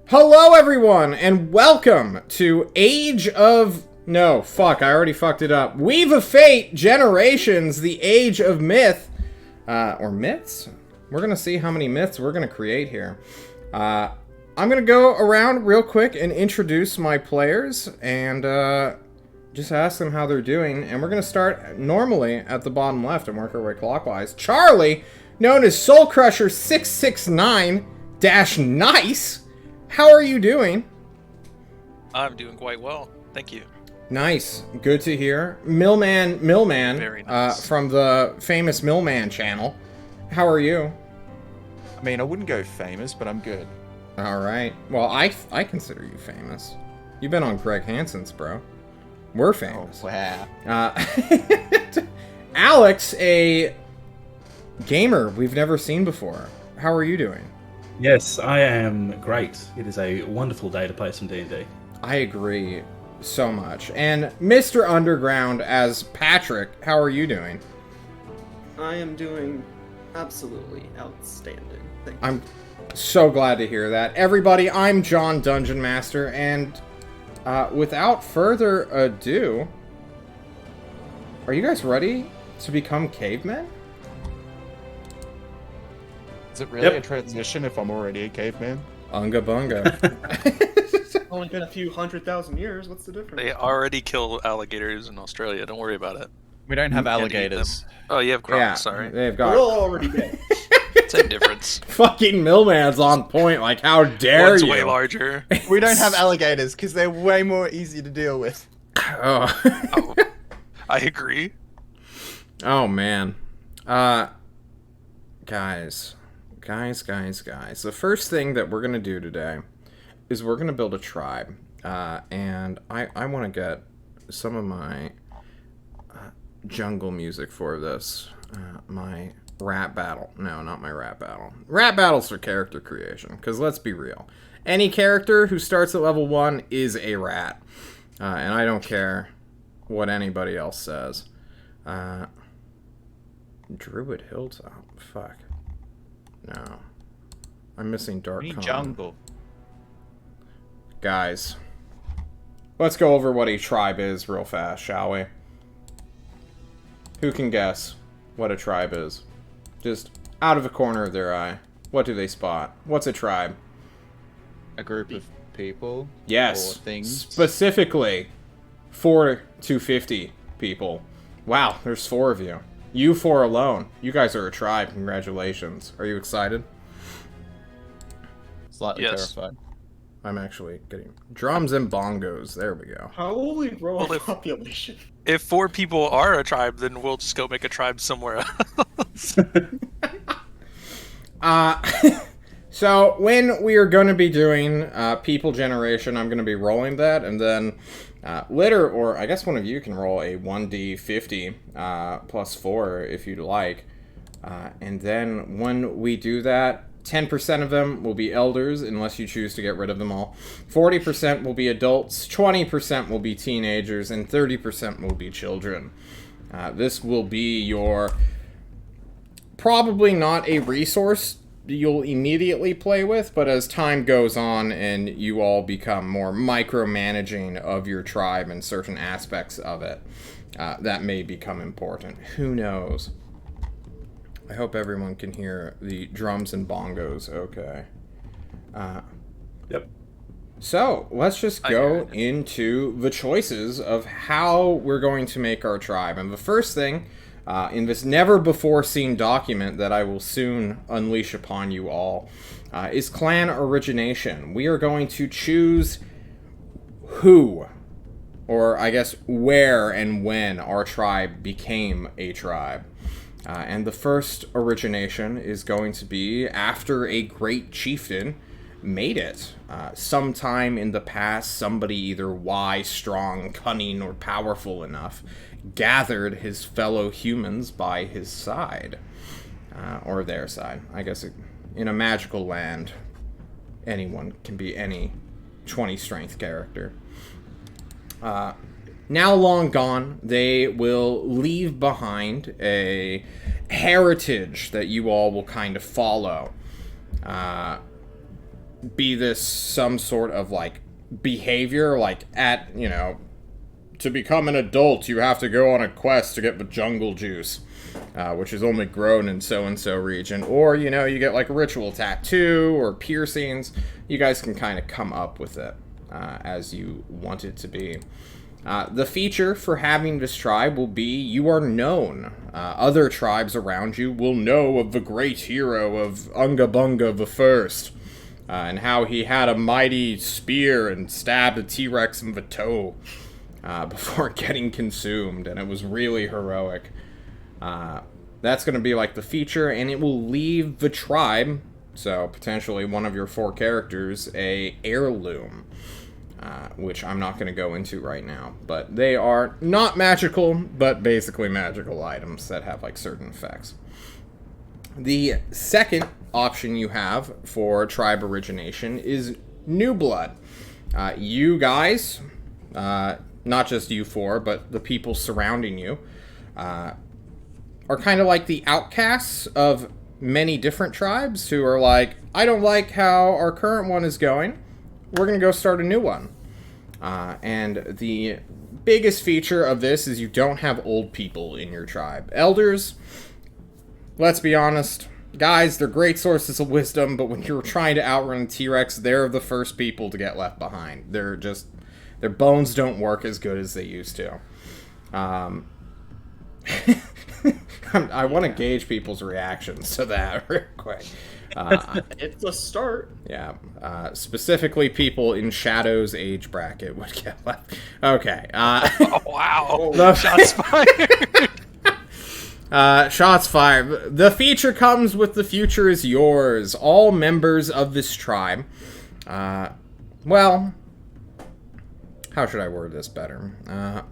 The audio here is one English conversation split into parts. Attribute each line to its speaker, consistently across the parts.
Speaker 1: Hello, everyone, and welcome to Age of... No, fuck, I already fucked it up. Weave of Fate, Generations, the Age of Myth. Or myths? We're gonna see how many myths we're gonna create here. I'm gonna go around real quick and introduce my players, and just ask them how they're doing. And we're gonna start normally at the bottom left and work our way clockwise. Charlie, known as Soul Crusher 669-Nice. How are you doing?
Speaker 2: I'm doing quite well, thank you.
Speaker 1: Nice, good to hear. Millman,
Speaker 2: Very nice.
Speaker 1: from the famous Millman channel. How are you?
Speaker 3: I mean, I wouldn't go famous, but I'm good.
Speaker 1: All right. Well, I consider you famous. You've been on Greg Hansen's, bro. We're famous.
Speaker 3: Oh, wow.
Speaker 1: Alex, a gamer we've never seen before. How are you doing?
Speaker 4: Yes, I am great. It is a wonderful day to play some D&D.
Speaker 1: I agree so much. And Mr. Underground as Patrick, how are you doing?
Speaker 5: I am doing absolutely outstanding. Thank you.
Speaker 1: I'm so glad to hear that. Everybody, I'm John Dungeon Master, and without further ado, are you guys ready to become cavemen?
Speaker 3: Is it really
Speaker 4: Yep.
Speaker 3: a transition if I'm already a caveman?
Speaker 1: Unga bunga.
Speaker 5: It's only been a few 100,000 years. What's the difference?
Speaker 2: They already kill alligators in Australia, don't worry about it.
Speaker 3: We don't have
Speaker 2: Can't eat
Speaker 3: alligators.
Speaker 2: them. Oh, you have crocs,
Speaker 1: Yeah,
Speaker 2: sorry.
Speaker 1: they've
Speaker 5: We're
Speaker 1: got
Speaker 5: all already dead.
Speaker 2: Same difference.
Speaker 1: fucking Millman's on point. Like, how dare
Speaker 2: One's
Speaker 1: you?
Speaker 2: way larger.
Speaker 3: We don't have alligators because they're way more easy to deal with.
Speaker 1: Oh.
Speaker 2: Oh, I agree.
Speaker 1: Oh man. Guys. The first thing that we're gonna do today is we're gonna build a tribe. And I wanna get some of my jungle music for this. My rap battle. No, not my rap battle. Rap battles for character creation, because let's be real. Any character who starts at level 1 is a rat. And I don't care what anybody else says. Druid Hilltop. Fuck. No. I'm missing Dark
Speaker 3: We need
Speaker 1: Con.
Speaker 3: jungle.
Speaker 1: Guys. Let's go over what a tribe is real fast, shall we? Who can guess what a tribe is? Just out of the corner of their eye. What do they spot? What's a tribe?
Speaker 3: A group of people.
Speaker 1: Yes.
Speaker 3: Or things.
Speaker 1: Specifically, 4 to 50 people. Wow, there's 4 of you. You 4 alone. You guys are a tribe. Congratulations. Are you excited?
Speaker 3: Slightly
Speaker 2: Yes.
Speaker 3: terrified.
Speaker 1: I'm actually getting drums and bongos. There we go.
Speaker 5: How will we grow
Speaker 2: Well,
Speaker 5: a
Speaker 2: if-
Speaker 5: population?
Speaker 2: If 4 people are a tribe, then we'll just go make a tribe somewhere else.
Speaker 1: So when we are going to be doing people generation, I'm going to be rolling that, and then Litter, or I guess one of you can roll a 1d50 plus 4 if you'd like. And then when we do that, 10% of them will be elders, unless you choose to get rid of them all. 40% will be adults, 20% will be teenagers, and 30% will be children. This will be your... probably not a resource you'll immediately play with, but as time goes on and you all become more micromanaging of your tribe and certain aspects of it, that may become important. Who knows? I hope everyone can hear the drums and bongos okay.
Speaker 4: Yep.
Speaker 1: So, let's just
Speaker 2: I hear
Speaker 1: go
Speaker 2: it.
Speaker 1: into the choices of how we're going to make our tribe. And the first thing, in this never-before-seen document that I will soon unleash upon you all, is clan origination. We are going to choose who, or I guess where and when our tribe became a tribe. And the first origination is going to be after a great chieftain made it. Sometime in the past, somebody either wise, strong, cunning, or powerful enough gathered his fellow humans by his side. Or their side. I guess in a magical land, anyone can be any 20 strength character. Now long gone, they will leave behind a heritage that you all will kind of follow. be this some sort of like behavior, like to become an adult, you have to go on a quest to get the jungle juice, which is only grown in so-and-so region. Or, you get like a ritual tattoo or piercings. You guys can kind of come up with it as you want it to be. The feature for having this tribe will be you are known. Other tribes around you will know of the great hero of Unga Bunga the First, and how he had a mighty spear and stabbed a T-Rex in the toe before getting consumed, and it was really heroic. That's going to be like the feature, and it will leave the tribe, so potentially one of your 4 characters, a heirloom, which I'm not going to go into right now. But they are not magical, but basically magical items that have like certain effects. The second option you have for tribe origination is New Blood. You guys, not just you 4, but the people surrounding you, are kind of like the outcasts of many different tribes who are like, I don't like how our current one is going. We're going to go start a new one. And the biggest feature of this is you don't have old people in your tribe. Elders, let's be honest, guys, they're great sources of wisdom, but when you're trying to outrun a T-Rex, they're the first people to get left behind. Their bones don't work as good as they used to. I want to gauge people's reactions to that real quick.
Speaker 5: It's a start.
Speaker 1: Yeah. Specifically, people in Shadow's age bracket would get left. Okay.
Speaker 2: Oh, wow. Shots fired.
Speaker 1: Shots fired. The feature comes with the future is yours. All members of this tribe. Well, how should I word this better?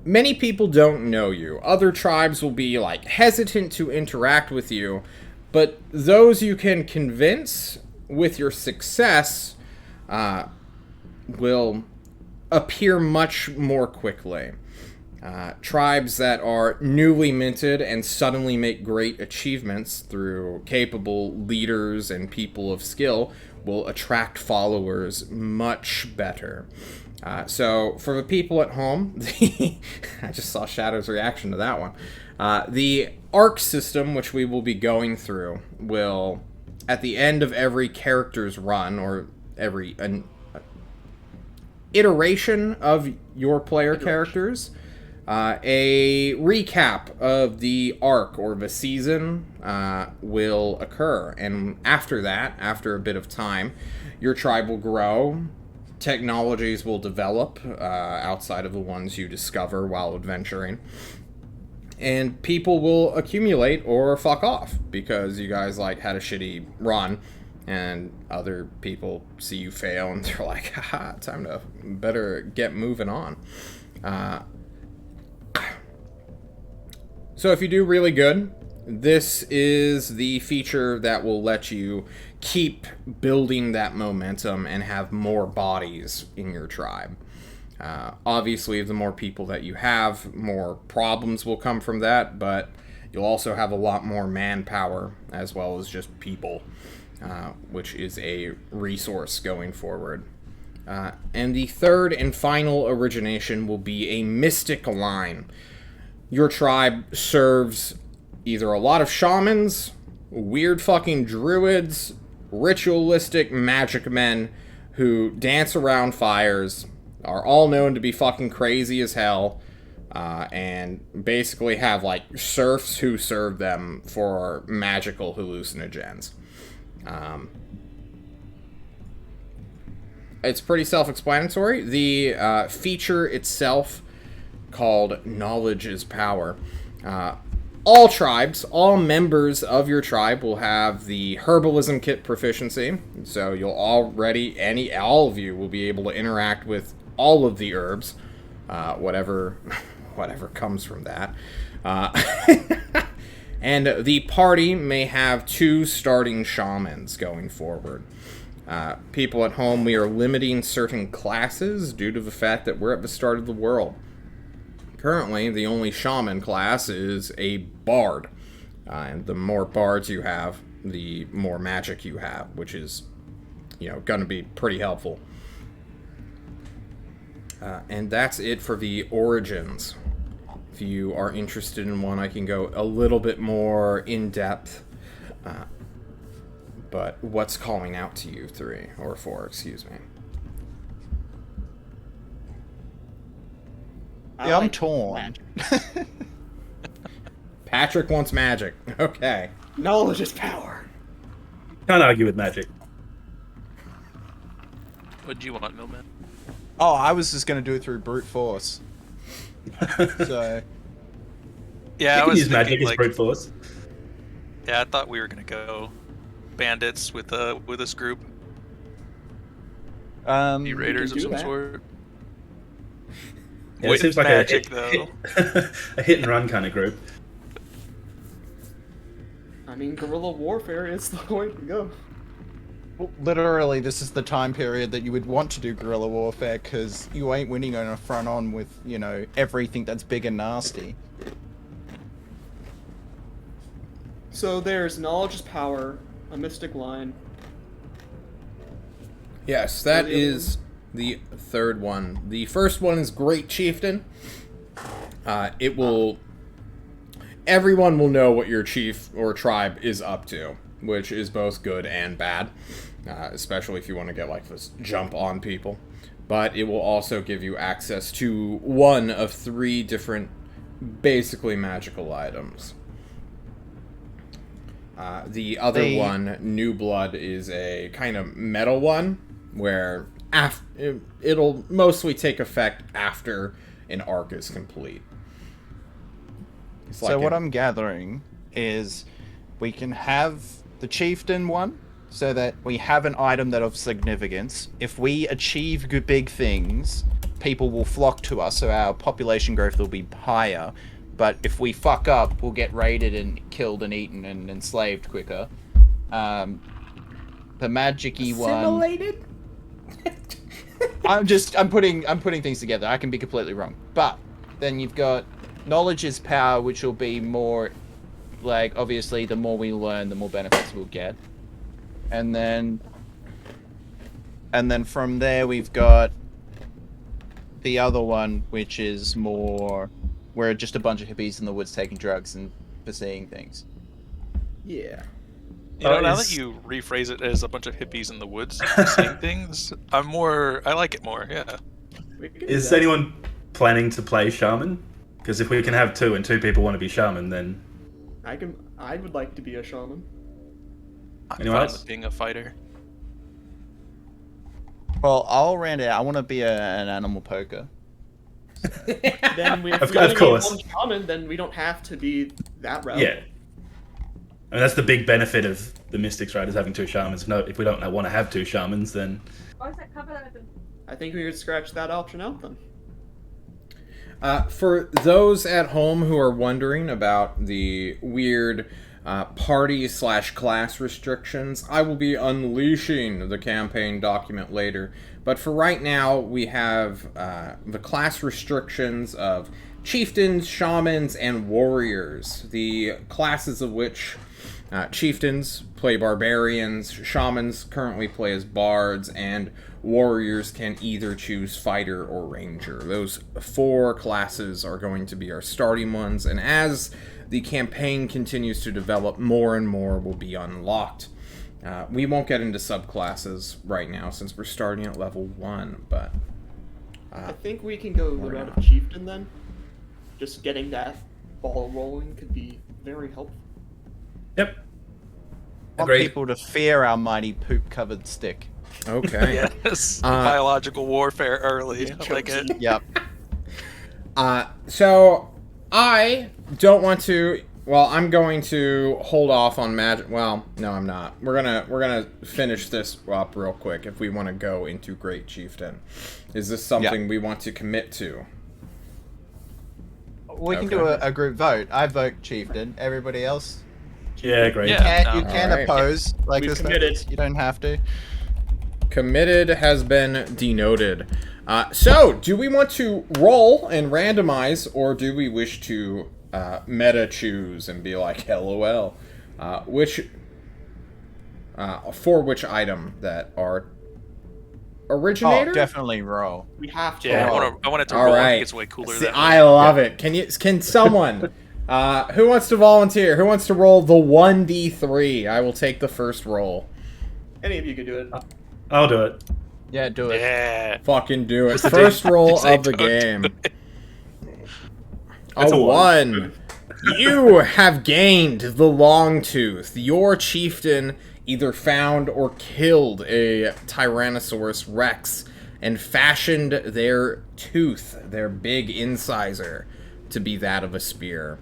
Speaker 1: Many people don't know you. Other tribes will be like hesitant to interact with you, but those you can convince with your success will appear much more quickly. Tribes that are newly minted and suddenly make great achievements through capable leaders and people of skill will attract followers much better. So for the people at home, I just saw Shadow's reaction to that one. The arc system, which we will be going through, will, at the end of every character's run, or every iteration of your player characters, a recap of the arc or the season will occur. And after that, after a bit of time, your tribe will grow. Technologies will develop outside of the ones you discover while adventuring. And people will accumulate or fuck off because you guys like had a shitty run and other people see you fail and they're like, haha, time to better get moving on. So if you do really good, this is the feature that will let you keep building that momentum and have more bodies in your tribe. Obviously, the more people that you have, more problems will come from that, but you'll also have a lot more manpower as well as just people, which is a resource going forward. And the third and final origination will be a mystic line. Your tribe serves either a lot of shamans, weird fucking druids, ritualistic magic men who dance around fires, are all known to be fucking crazy as hell, and basically have like serfs who serve them for magical hallucinogens. It's pretty self-explanatory. The feature itself, called Knowledge is Power, all tribes, all members of your tribe will have the Herbalism Kit proficiency, so you'll already, all of you will be able to interact with all of the herbs, whatever comes from that. And the party may have 2 starting shamans going forward. People at home, we are limiting certain classes due to the fact that we're at the start of the world. Currently, the only shaman class is a bard. And the more bards you have, the more magic you have, which is going to be pretty helpful. And that's it for the origins. If you are interested in one, I can go a little bit more in depth. But what's calling out to you, 3 or 4? Excuse me.
Speaker 3: Yeah, I'm torn.
Speaker 1: Patrick wants magic. Okay.
Speaker 5: Knowledge is power.
Speaker 4: Can't argue with magic.
Speaker 2: What do you want, Millman?
Speaker 3: Oh, I was just gonna do it through brute force. So
Speaker 2: Yeah,
Speaker 4: You
Speaker 2: I
Speaker 4: can
Speaker 2: was
Speaker 4: use magic
Speaker 2: thinking,
Speaker 4: as brute force.
Speaker 2: yeah, I thought we were gonna go bandits with this group, be raiders of
Speaker 5: do
Speaker 2: some
Speaker 5: that.
Speaker 2: sort.
Speaker 4: Yeah, it
Speaker 2: With
Speaker 4: seems like
Speaker 2: magic,
Speaker 4: a hit and run kind of group.
Speaker 5: I mean, guerrilla warfare is the way to go.
Speaker 3: literally, this is the time period that you would want to do guerrilla warfare because you ain't winning on a front on with everything that's big and nasty.
Speaker 5: So there's knowledge is power, a mystic line.
Speaker 1: Yes, that
Speaker 5: the other
Speaker 1: is the third one. The first one is Great Chieftain. It will... Everyone will know what your chief or tribe is up to, which is both good and bad, especially if you want to get like this jump on people. But it will also give you access to one of 3 different basically magical items. The other one, New Blood, is a kind of metal one where it'll mostly take effect after an arc is complete. It's
Speaker 3: So
Speaker 1: like
Speaker 3: what
Speaker 1: an-
Speaker 3: I'm gathering is we can have the chieftain one so that we have an item that of significance. If we achieve good big things, people will flock to us, so our population growth will be higher. But if we fuck up, we'll get raided and killed and eaten and enslaved quicker. The magic-y one.
Speaker 1: Assimilated?
Speaker 3: I'm putting things together. I can be completely wrong. But then you've got knowledge is power, which will be more like, obviously the more we learn, the more benefits we'll get. And then from there we've got the other one, which is more we're just a bunch of hippies in the woods taking drugs and foreseeing things.
Speaker 1: Yeah.
Speaker 2: You know, now
Speaker 4: is-
Speaker 2: that you rephrase it as a bunch of hippies in the woods saying things, I like it more. Yeah.
Speaker 5: We can do
Speaker 4: Is
Speaker 5: that.
Speaker 4: anyone planning to play shaman? Because if we can have 2 and 2 people want to be shaman, then
Speaker 5: I would like to be a shaman.
Speaker 2: I'm
Speaker 4: Anyone
Speaker 2: fine
Speaker 4: else?
Speaker 2: with being a fighter.
Speaker 3: Well, I'll round it out. I want to be an animal poker.
Speaker 5: Then we, if
Speaker 4: Of
Speaker 5: we only
Speaker 4: course.
Speaker 5: need one shaman, then we don't have to be that route.
Speaker 4: yeah. I mean, that's the big benefit of the Mystics, right? Is having 2 shamans. No, if we don't want to have 2 shamans, then
Speaker 6: Why is that cupboard open?
Speaker 5: I think we could scratch that option out then.
Speaker 1: For those at home who are wondering about the weird party/class restrictions, I will be unleashing the campaign document later. But for right now, we have the class restrictions of chieftains, shamans, and warriors. The classes of which chieftains play barbarians, shamans currently play as bards, and warriors can either choose fighter or ranger. Those 4 classes are going to be our starting ones, and as the campaign continues to develop, more and more will be unlocked. We won't get into subclasses right now since we're starting at level 1, but
Speaker 5: I think we can go the
Speaker 1: we're
Speaker 5: route
Speaker 1: gonna-
Speaker 5: of chieftain then. Just getting that ball rolling could be very helpful.
Speaker 4: yep.
Speaker 3: I want
Speaker 4: Agreed.
Speaker 3: people to fear our mighty poop-covered stick.
Speaker 1: okay.
Speaker 2: Yes.
Speaker 1: Uh,
Speaker 2: Biological warfare early. I like it.
Speaker 3: Yep.
Speaker 1: So I don't want to. Well, I'm going to hold off on magic. Well, no, I'm not. We're gonna finish this up real quick if we want to go into Great Chieftain. Is this something we want to commit to?
Speaker 3: We can do a group vote. I vote chieftain. Everybody else,
Speaker 4: Yeah, great.
Speaker 2: Yeah.
Speaker 3: you
Speaker 2: no.
Speaker 3: can
Speaker 1: Alright.
Speaker 3: oppose. Like
Speaker 5: We've
Speaker 3: this,
Speaker 5: committed.
Speaker 3: you don't have to.
Speaker 1: Committed has been denoted. So, do we want to roll and randomize, or do we wish to meta choose and be like, LOL? Which for which item that our originator.
Speaker 3: Oh, definitely roll.
Speaker 5: We have to.
Speaker 2: Yeah,
Speaker 5: roll.
Speaker 2: I want it to
Speaker 1: All
Speaker 2: roll. I
Speaker 1: right.
Speaker 2: think it's way cooler
Speaker 1: See,
Speaker 2: that way.
Speaker 1: I love it. Can someone who wants to volunteer? Who wants to roll the 1d3? I will take the first roll.
Speaker 5: Any of you could do it.
Speaker 4: I'll do it.
Speaker 3: Yeah, do it.
Speaker 2: Yeah.
Speaker 1: Fucking do it. First roll
Speaker 2: Say
Speaker 1: of the
Speaker 2: don't do
Speaker 1: game.
Speaker 2: it.
Speaker 4: That's
Speaker 1: A
Speaker 4: a one.
Speaker 1: 1. You have gained the long tooth. Your chieftain either found or killed a Tyrannosaurus Rex and fashioned their tooth, their big incisor, to be that of a spear.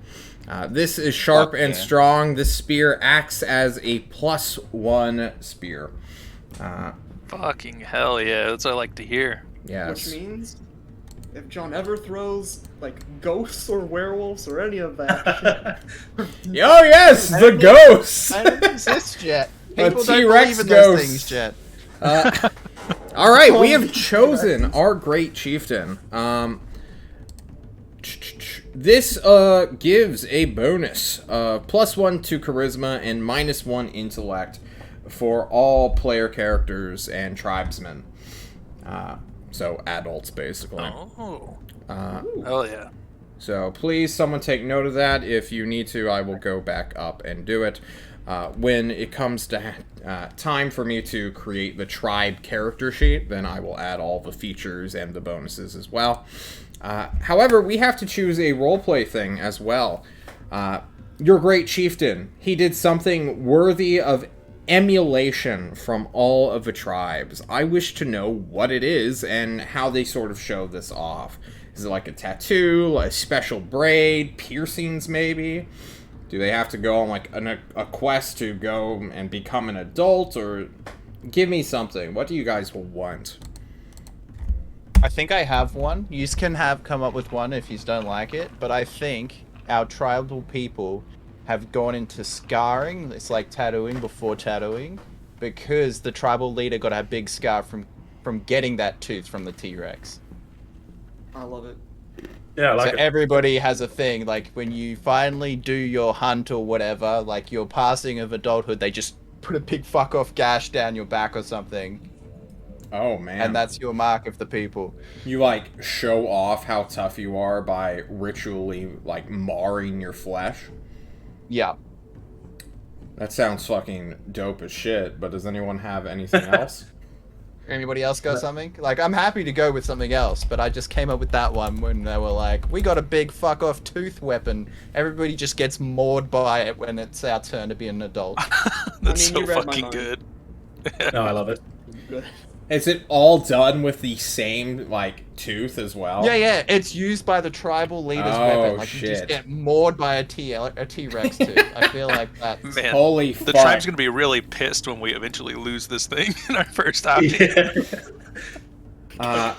Speaker 1: This is sharp
Speaker 3: Fuck
Speaker 1: and
Speaker 3: yeah.
Speaker 1: strong. This spear acts as a +1 spear.
Speaker 2: Fucking hell yeah. That's what I like to hear.
Speaker 1: Yes.
Speaker 5: Which means if John ever throws like ghosts or werewolves or any of that,
Speaker 1: Oh yes, the ghosts.
Speaker 3: I don't exist yet.
Speaker 1: A
Speaker 3: People don't
Speaker 1: T-Rex
Speaker 3: believe in those
Speaker 1: ghost.
Speaker 3: things yet.
Speaker 1: All right, we have chosen our great chieftain. This gives a bonus +1 to charisma and -1 intellect for all player characters and tribesmen. So adults, basically.
Speaker 2: Oh. Hell yeah.
Speaker 1: So please, someone take note of that. If you need to, I will go back up and do it. When it comes to time for me to create the tribe character sheet, then I will add all the features and the bonuses as well. However, we have to choose a roleplay thing as well. Your great chieftain, he did something worthy of emulation from all of the tribes. I wish to know what it is and how they sort of show this off. Is it like a tattoo, a special braid, piercings maybe? Do they have to go on like a quest to go and become an adult, or give me something? What do you guys want?
Speaker 3: I think I have one. You can come up with one if you don't like it, but I think our tribal people have gone into scarring. It's like tattooing before tattooing, because the tribal leader got a big scar from getting that tooth from the T-Rex.
Speaker 5: I love it.
Speaker 4: Yeah, I like
Speaker 3: So
Speaker 4: it.
Speaker 3: everybody has a thing, like when you finally do your hunt or whatever, like your passing of adulthood, they just put a big fuck off gash down your back or something,
Speaker 1: Oh man.
Speaker 3: and that's your mark of the people.
Speaker 1: You like show off how tough you are by ritually like marring your flesh.
Speaker 3: Yeah.
Speaker 1: That sounds fucking dope as shit, but does anyone have anything else?
Speaker 3: Anybody else got something? Like, I'm happy to go with something else, but I just came up with that one when they were like, we got a big fuck off tooth weapon. Everybody just gets mauled by it when it's our turn to be an adult.
Speaker 2: That's
Speaker 5: I mean, you
Speaker 2: so
Speaker 5: read my
Speaker 2: fucking
Speaker 5: mind.
Speaker 2: good.
Speaker 4: No, I love it.
Speaker 5: Good.
Speaker 1: Is it all done with the same like tooth as well?
Speaker 3: Yeah, it's used by the tribal leader's
Speaker 1: Oh,
Speaker 3: weapon. Like, you
Speaker 1: shit.
Speaker 3: just get mauled by a T-Rex tooth. I feel like that's...
Speaker 2: Man,
Speaker 1: Holy
Speaker 2: the
Speaker 1: fuck.
Speaker 2: tribe's gonna be really pissed when we eventually lose this thing in our first outing.
Speaker 4: Yeah.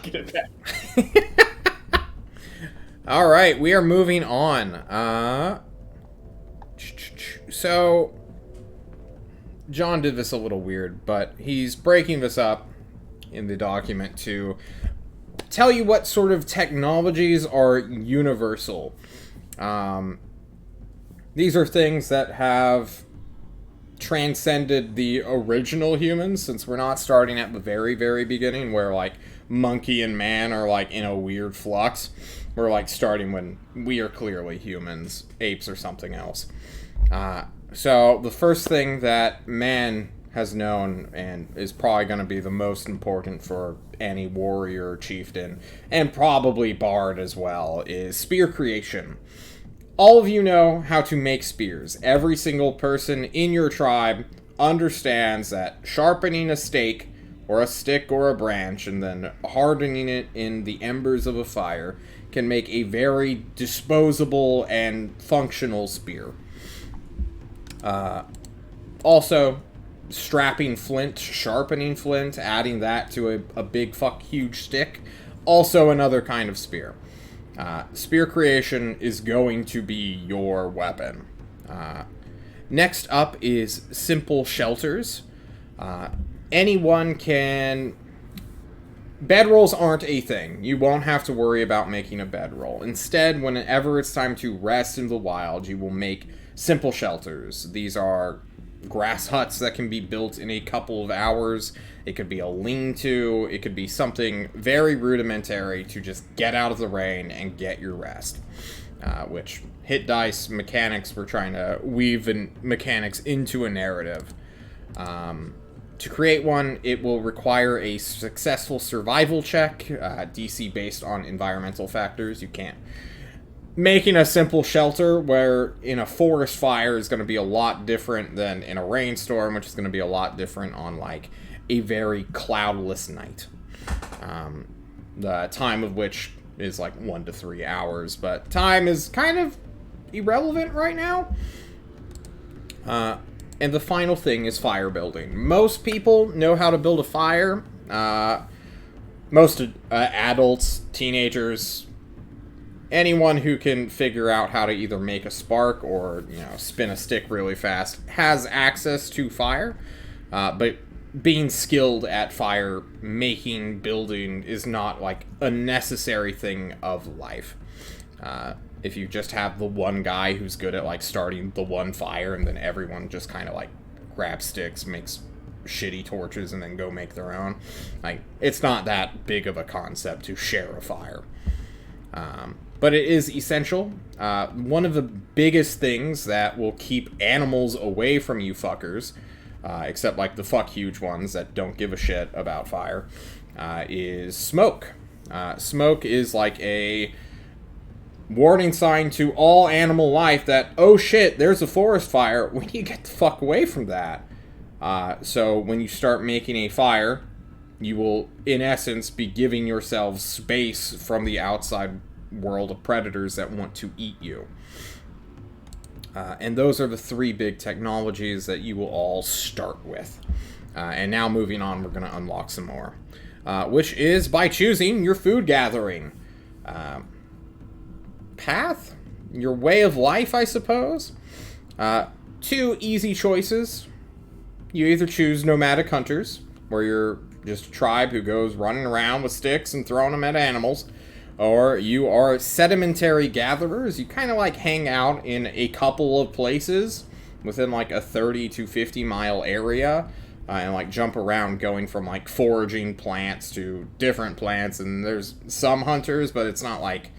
Speaker 5: Get it back.
Speaker 1: All right, we are moving on. So John did this a little weird, but he's breaking this up in the document to tell you what sort of technologies are universal. These are things that have transcended the original humans, since we're not starting at the very, very beginning where like monkey and man are like in a weird flux. We're like starting when we are clearly humans, apes or something else. So the first thing that man has known, and is probably going to be the most important for any warrior, chieftain, and probably bard as well, is spear creation. All of you know how to make spears. Every single person in your tribe understands that sharpening a stake or a stick or a branch and then hardening it in the embers of a fire can make a very disposable and functional spear. Also, strapping flint, sharpening flint, adding that to a big huge stick, also another kind of spear. Spear creation is going to be your weapon. Next up is simple shelters. Anyone can... Bedrolls aren't a thing. You won't have to worry about making a bedroll. Instead, whenever it's time to rest in the wild, you will make simple shelters. These are grass huts that can be built in a couple of hours. It could be a lean-to. It could be something very rudimentary to just get out of the rain and get your rest. Which hit dice mechanics, we're trying to weave mechanics into a narrative. To create one, it will require a successful survival check, DC based on environmental factors. You can't. Making a simple shelter where in a forest fire is going to be a lot different than in a rainstorm, which is going to be a lot different on, like, a very cloudless night. The time of which is, like, 1 to 3 hours, but time is kind of irrelevant right now. And the final thing is fire building. Most people know how to build a fire. Most adults, teenagers, anyone who can figure out how to either make a spark or, spin a stick really fast has access to fire. But being skilled at fire making, building is not, like, a necessary thing of life. If you just have the one guy who's good at, like, starting the one fire and then everyone just kind of, like, grabs sticks, makes shitty torches, and then go make their own. Like, it's not that big of a concept to share a fire. But it is essential. One of the biggest things that will keep animals away from you fuckers, except, like, the fuck huge ones that don't give a shit about fire, is smoke. Smoke is like a warning sign to all animal life that, oh shit, there's a forest fire. We need to get the fuck away from that. So when you start making a fire, you will, in essence, be giving yourselves space from the outside world of predators that want to eat you. And those are the 3 big technologies that you will all start with. And now moving on, we're going to unlock some more. Which is by choosing your food gathering path, your way of life, I suppose. 2 easy choices. You either choose nomadic hunters, where you're just a tribe who goes running around with sticks and throwing them at animals, or you are sedimentary gatherers. You kind of, like, hang out in a couple of places within, like, a 30 to 50 mile area, and, like, jump around going from, like, foraging plants to different plants. And there's some hunters, but it's not like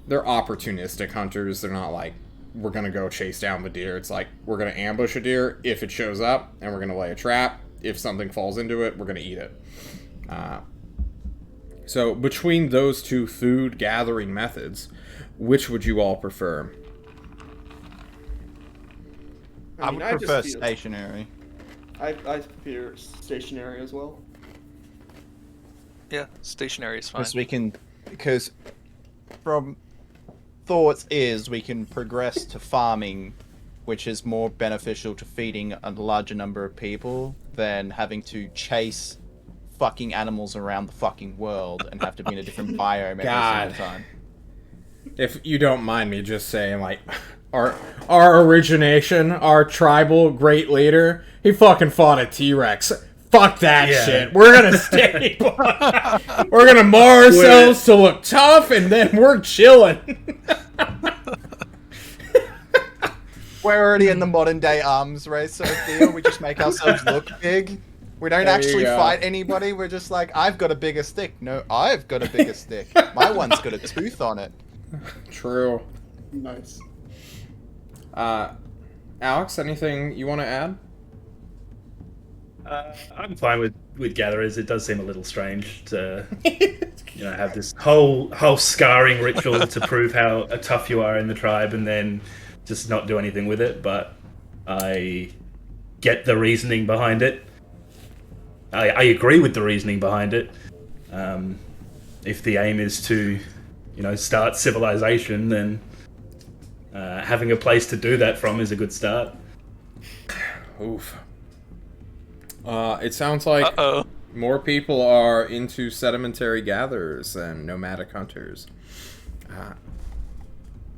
Speaker 1: they're opportunistic hunters. They're not like, we're going to go chase down the deer. It's like, we're going to ambush a deer if it shows up, and we're going to lay a trap. If something falls into it, we're going to eat it. So between those 2 food gathering methods, which would you all prefer?
Speaker 3: I would prefer stationary.
Speaker 5: I prefer stationary as well.
Speaker 2: Yeah, stationary is fine.
Speaker 3: Because from thoughts is we can progress to farming, which is more beneficial to feeding a larger number of people than having to chase fucking animals around the fucking world and have to be in a different biome every single time.
Speaker 1: If you don't mind me just saying, like, our origination, our tribal great leader, he fucking fought a T-Rex. Fuck that shit. We're gonna stay. We're gonna mar ourselves to look tough, and then we're chilling.
Speaker 3: We're already in the modern day arms race, so I feel we just make ourselves look big. We don't actually fight anybody. We're just like, I've got a bigger stick. No, I've got a bigger stick. My one's got a tooth on it.
Speaker 1: True.
Speaker 5: Nice.
Speaker 1: Alex, anything you want to add?
Speaker 4: I'm fine with gatherers. It does seem a little strange to have this whole scarring ritual to prove how tough you are in the tribe and then just not do anything with it. But I get the reasoning behind it. I agree with the reasoning behind it. If the aim is to, start civilization, then having a place to do that from is a good start.
Speaker 1: Oof. It sounds like more people are into sedimentary gatherers than nomadic hunters.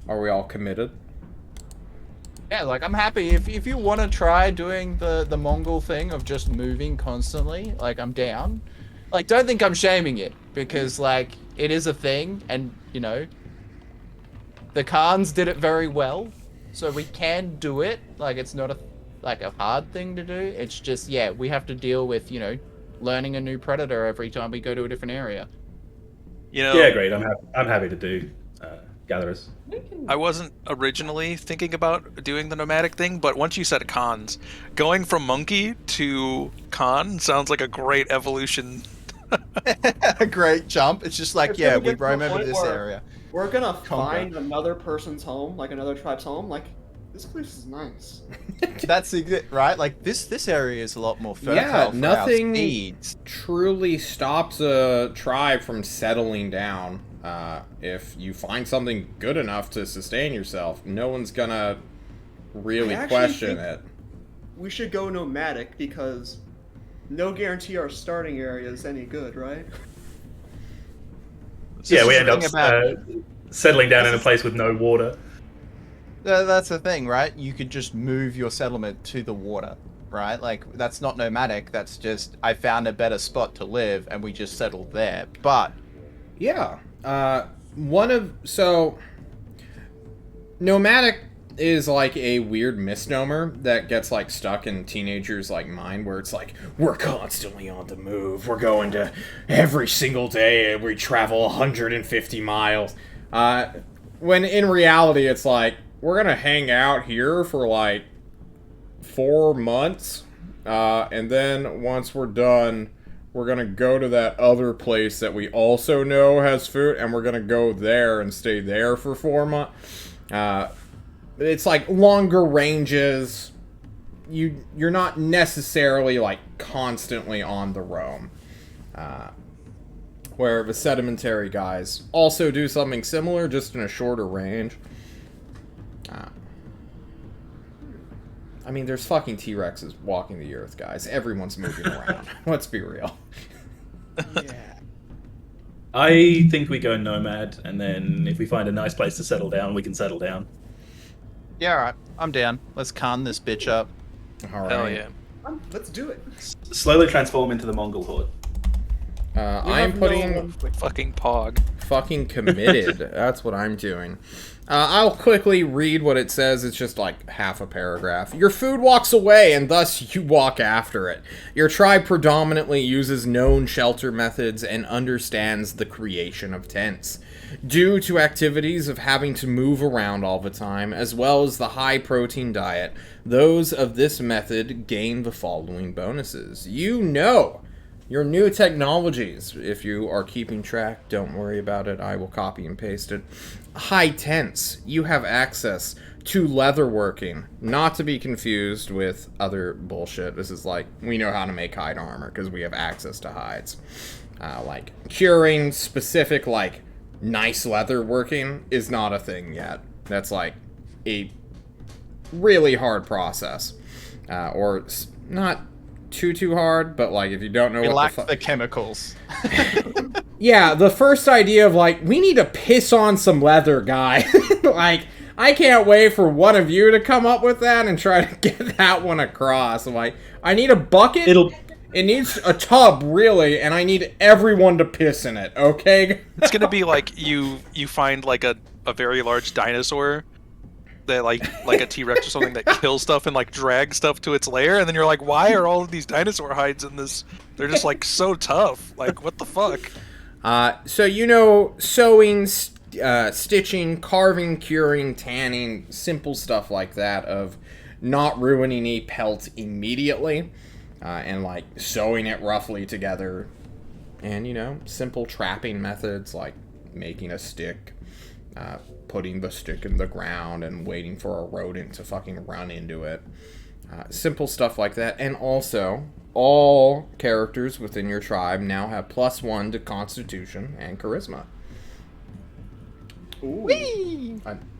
Speaker 1: Are we all committed?
Speaker 3: Yeah, like, I'm happy. If you want to try doing the Mongol thing of just moving constantly, like, I'm down. Like, don't think I'm shaming it, because, like, it is a thing, and, the Khans did it very well, so we can do it. Like, it's not like a hard thing to do. It's just, yeah, we have to deal with, learning a new predator every time we go to a different area.
Speaker 2: You know,
Speaker 4: Yeah, great. I'm happy to do gatherers.
Speaker 2: I wasn't originally thinking about doing the nomadic thing, but once you said cons, going from monkey to con sounds like a great evolution.
Speaker 3: A great jump. It's just like,
Speaker 5: It's
Speaker 3: yeah,
Speaker 5: gonna
Speaker 3: we
Speaker 5: get to
Speaker 3: roam
Speaker 5: the
Speaker 3: over
Speaker 5: point
Speaker 3: this
Speaker 5: where-
Speaker 3: area.
Speaker 5: We're gonna
Speaker 3: Conquer.
Speaker 5: find another person's home, like another tribe's home. Like, this place is nice.
Speaker 3: That's right. Like this area is a lot more fertile.
Speaker 1: Yeah,
Speaker 3: for
Speaker 1: nothing-
Speaker 3: our seeds.
Speaker 1: Truly stops a tribe from settling down. If you find something good enough to sustain yourself, no one's gonna really
Speaker 5: I actually
Speaker 1: question
Speaker 5: think-
Speaker 1: it.
Speaker 5: We should go nomadic because no guarantee our starting area is any good, right?
Speaker 4: Yeah,
Speaker 3: This
Speaker 4: we
Speaker 3: is
Speaker 4: end
Speaker 3: the
Speaker 4: up
Speaker 3: thing about-
Speaker 4: settling down in a place with no water.
Speaker 3: That's the thing, right? You could just move your settlement to the water, right? Like, that's not nomadic. That's just, I found a better spot to live, and we just settled there. But
Speaker 1: Yeah. Nomadic is like a weird misnomer that gets like stuck in teenagers like mine, where it's like, we're constantly on the move, we're going to every single day, we travel 150 miles. When in reality it's like, we're gonna hang out here for like 4 months, and then once we're done, we're gonna go to that other place that we also know has food, and we're gonna go there and stay there for 4 months. It's like longer ranges. You're not necessarily like constantly on the roam. Where the sedimentary guys also do something similar, just in a shorter range. I mean, there's fucking T-Rexes walking the earth, guys. Everyone's moving around. Let's be real.
Speaker 5: Yeah.
Speaker 4: I think we go nomad, and then if we find a nice place to settle down, we can settle down.
Speaker 3: yeah, all right, I'm down. Let's con this bitch up.
Speaker 1: All right.
Speaker 2: Hell yeah.
Speaker 5: Let's do it.
Speaker 4: Slowly transform into the Mongol horde.
Speaker 5: We
Speaker 1: I'm
Speaker 5: have
Speaker 1: putting
Speaker 5: no conflict.
Speaker 2: Fucking pog.
Speaker 1: fucking committed. That's what I'm doing. I'll quickly read what it says. It's just like half a paragraph. Your food walks away, and thus you walk after it. Your tribe predominantly uses known shelter methods and understands the creation of tents. Due to activities of having to move around all the time, as well as the high protein diet, those of this method gain the following bonuses. You know your new technologies. If you are keeping track, don't worry about it. I will copy and paste it. High tents. You have access to leatherworking, not to be confused with other bullshit. This is like, we know how to make hide armor because we have access to hides. Like, curing specific, like, nice leatherworking is not a thing yet. That's like a really hard process. Or not too hard, but like if you don't know
Speaker 3: We
Speaker 1: what
Speaker 3: lack
Speaker 1: the
Speaker 3: the chemicals.
Speaker 1: Yeah, the first idea of like, we need to piss on some leather, guy. Like, I can't wait for one of you to come up with that and try to get that one across. I'm like, I need a bucket. It needs a tub, really, and I need everyone to piss in it, okay?
Speaker 2: It's gonna be like you find like a very large dinosaur that like a T-Rex or something that kills stuff and like drags stuff to its lair, and then you're like, why are all of these dinosaur hides in this? They're just like so tough. Like, what the fuck?
Speaker 1: So you know, sewing, stitching, carving, curing, tanning, simple stuff like that of not ruining a pelt immediately, and like sewing it roughly together, and you know, simple trapping methods like making a stick, putting the stick in the ground and waiting for a rodent to fucking run into it. Simple stuff like that. And also, all characters within your tribe now have +1 to Constitution and Charisma.
Speaker 5: Ooh.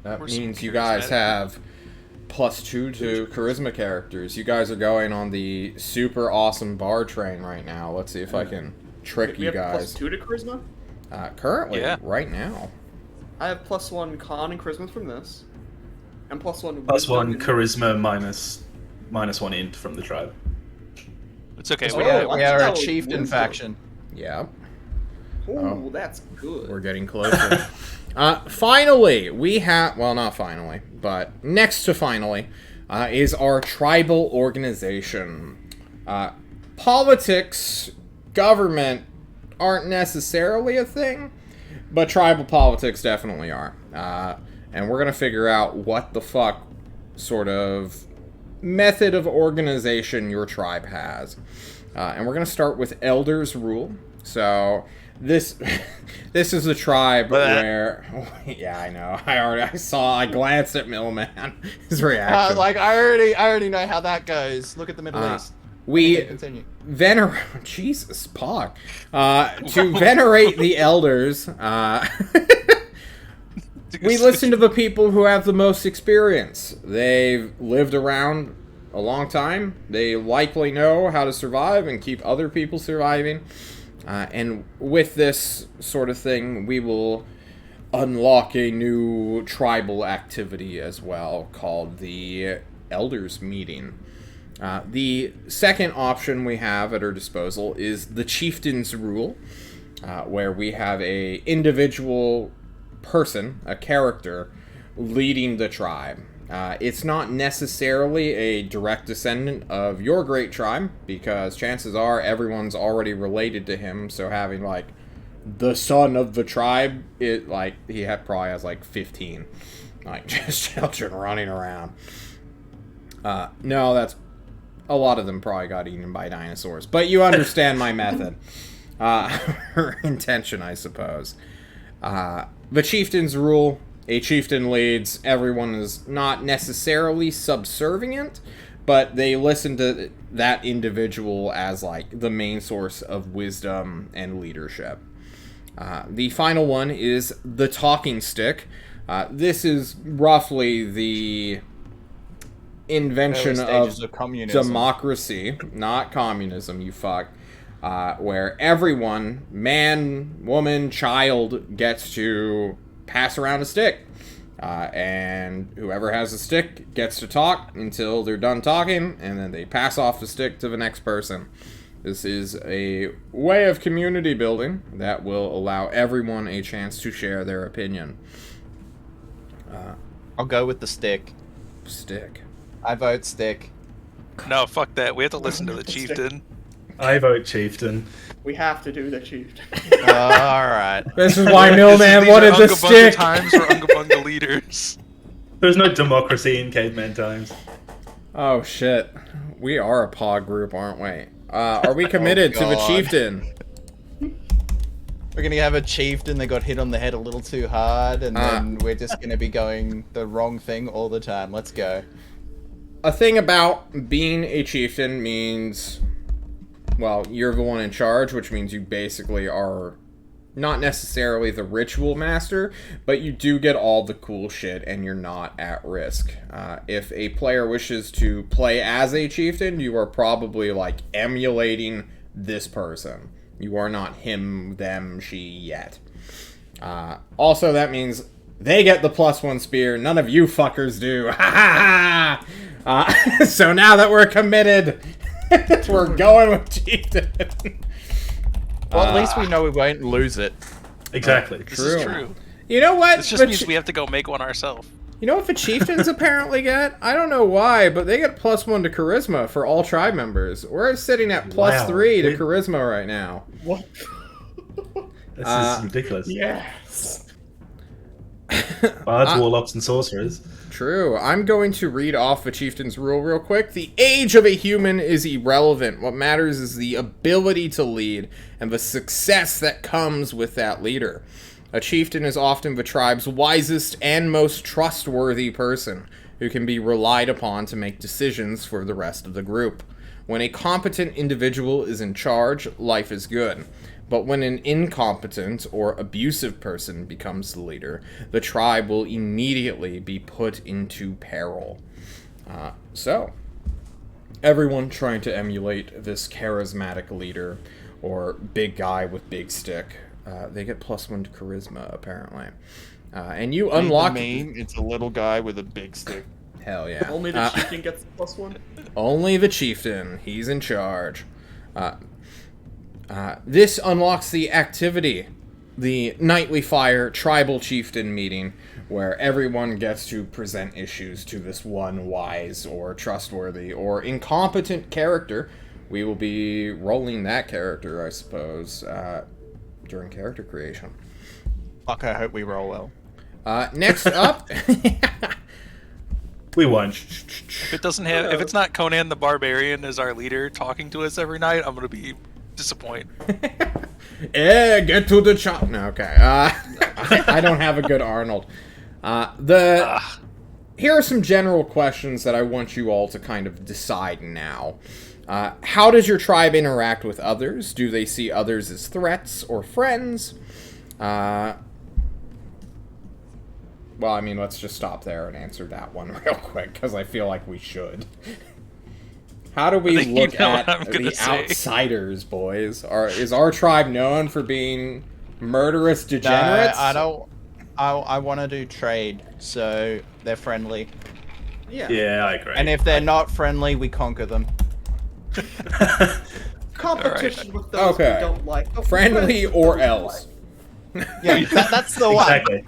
Speaker 1: That
Speaker 2: We're
Speaker 1: means
Speaker 2: so
Speaker 1: you guys
Speaker 2: charismatic.
Speaker 1: have +2 to Charisma characters. You guys are going on the super awesome bar train right now. Let's see if I can trick
Speaker 5: We
Speaker 1: you
Speaker 5: have
Speaker 1: guys.
Speaker 5: +2 to charisma.
Speaker 1: Currently,
Speaker 2: Yeah.
Speaker 1: right now.
Speaker 5: I have +1 con and charisma from this, and +1
Speaker 4: +1
Speaker 5: wisdom.
Speaker 4: charisma minus 1 int from the tribe.
Speaker 2: It's okay.
Speaker 5: Oh,
Speaker 3: We
Speaker 2: We
Speaker 3: are,
Speaker 2: got
Speaker 3: we are a
Speaker 5: wow,
Speaker 3: chieftain
Speaker 5: wisdom.
Speaker 3: faction.
Speaker 1: Yeah.
Speaker 5: Ooh,
Speaker 1: Oh.
Speaker 5: that's good.
Speaker 1: We're getting closer. Finally, we have... Well, not finally, but next to finally, is our tribal organization. Politics, government aren't necessarily a thing, but tribal politics definitely are. And we're going to figure out what the fuck sort of method of organization your tribe has. And we're going to start with Elders Rule. So this this is the tribe where yeah, I know. I glanced at Millman. His reaction.
Speaker 3: I already know how that goes. Look at the Middle East.
Speaker 1: We
Speaker 3: Continue.
Speaker 1: venerate Jesus, Pog. To venerate the elders, we listen to the people who have the most experience. They've lived around a long time. They likely know how to survive and keep other people surviving. And with this sort of thing, we will unlock a new tribal activity as well called the Elders Meeting. The second option we have at our disposal is the Chieftain's Rule, where we have a individual person, a character, leading the tribe. It's not necessarily a direct descendant of your great tribe, because chances are everyone's already related to him, so having, like, the son of the tribe, probably has, 15, just children running around. No, that's... A lot of them probably got eaten by dinosaurs, but you understand my method. Her intention, I suppose. The Chieftain's Rule. A chieftain leads. Everyone is not necessarily subservient, but they listen to that individual as, the main source of wisdom and leadership. The final one is the Talking Stick. This is roughly the invention of democracy, not communism, you fuck, where everyone, man, woman, child, gets to pass around a stick, and whoever has a stick gets to talk until they're done talking, and then they pass off the stick to the next person. This is a way of community building that will allow everyone a chance to share their opinion.
Speaker 3: I'll go with the stick.
Speaker 1: Stick.
Speaker 3: I vote stick.
Speaker 2: No, fuck that. We have to listen to the chieftain.
Speaker 4: I vote chieftain.
Speaker 5: We have to do the chieftain.
Speaker 3: Alright.
Speaker 1: This is why Millman wanted the stick.
Speaker 2: Times for Unga Bunga leaders.
Speaker 4: There's no democracy in caveman times.
Speaker 1: Oh shit. We are a pod group, aren't we? Are we committed to the chieftain?
Speaker 3: We're gonna have a chieftain that got hit on the head a little too hard, and then we're just gonna be going the wrong thing all the time. Let's go.
Speaker 1: A thing about being a chieftain means, well, you're the one in charge, which means you basically are not necessarily the ritual master, but you do get all the cool shit and you're not at risk. If a player wishes to play as a chieftain, you are probably, emulating this person. You are not him, them, she yet. Also, that means they get the +1 spear. None of you fuckers do. Ha ha ha! So now that we're committed, we're going with chieftain.
Speaker 3: Well, at least we know we won't lose it.
Speaker 4: Exactly.
Speaker 2: This is true.
Speaker 1: You know what?
Speaker 2: This just means we have to go make one ourselves.
Speaker 1: You know what the chieftains apparently get? I don't know why, but they get +1 to charisma for all tribe members. We're sitting at +3 to charisma right now.
Speaker 5: What?
Speaker 4: This is ridiculous.
Speaker 5: Yes.
Speaker 4: Bards, warlocks, and sorcerers.
Speaker 1: True. I'm going to read off the chieftain's rule real quick. The age of a human is irrelevant. What matters is the ability to lead and the success that comes with that leader. A chieftain is often the tribe's wisest and most trustworthy person, who can be relied upon to make decisions for the rest of the group. When a competent individual is in charge, life is good. But when an incompetent or abusive person becomes the leader, the tribe will immediately be put into peril. So, everyone trying to emulate this charismatic leader, or big guy with big stick, they get +1 to charisma, apparently. And you unlock...
Speaker 3: It's a little guy with a big stick.
Speaker 1: Hell yeah.
Speaker 5: Only the chieftain gets +1?
Speaker 1: Only the chieftain. He's in charge. This unlocks the activity, the Nightly Fire Tribal Chieftain Meeting, where everyone gets to present issues to this one wise or trustworthy or incompetent character. We will be rolling that character, I suppose, during character creation.
Speaker 3: Fuck, I hope we roll well.
Speaker 1: Next up...
Speaker 4: We won.
Speaker 2: If it doesn't have, if it's not Conan the Barbarian as our leader talking to us every night, I'm gonna be disappointed.
Speaker 1: Get to the chop. No, okay. I don't have a good Arnold. Here are some general questions that I want you all to kind of decide now. How does your tribe interact with others? Do they see others as threats or friends? Well, I mean, let's just stop there and answer that one real quick, because I feel like we should. How do we look at the outsiders, boys? Is our tribe known for being murderous degenerates?
Speaker 3: No, I want to do trade, so they're friendly.
Speaker 4: Yeah, I agree.
Speaker 3: And if they're not friendly, we conquer them.
Speaker 5: Competition with those we don't like. But
Speaker 1: friendly or else.
Speaker 3: Yeah, that's the one.
Speaker 4: Exactly.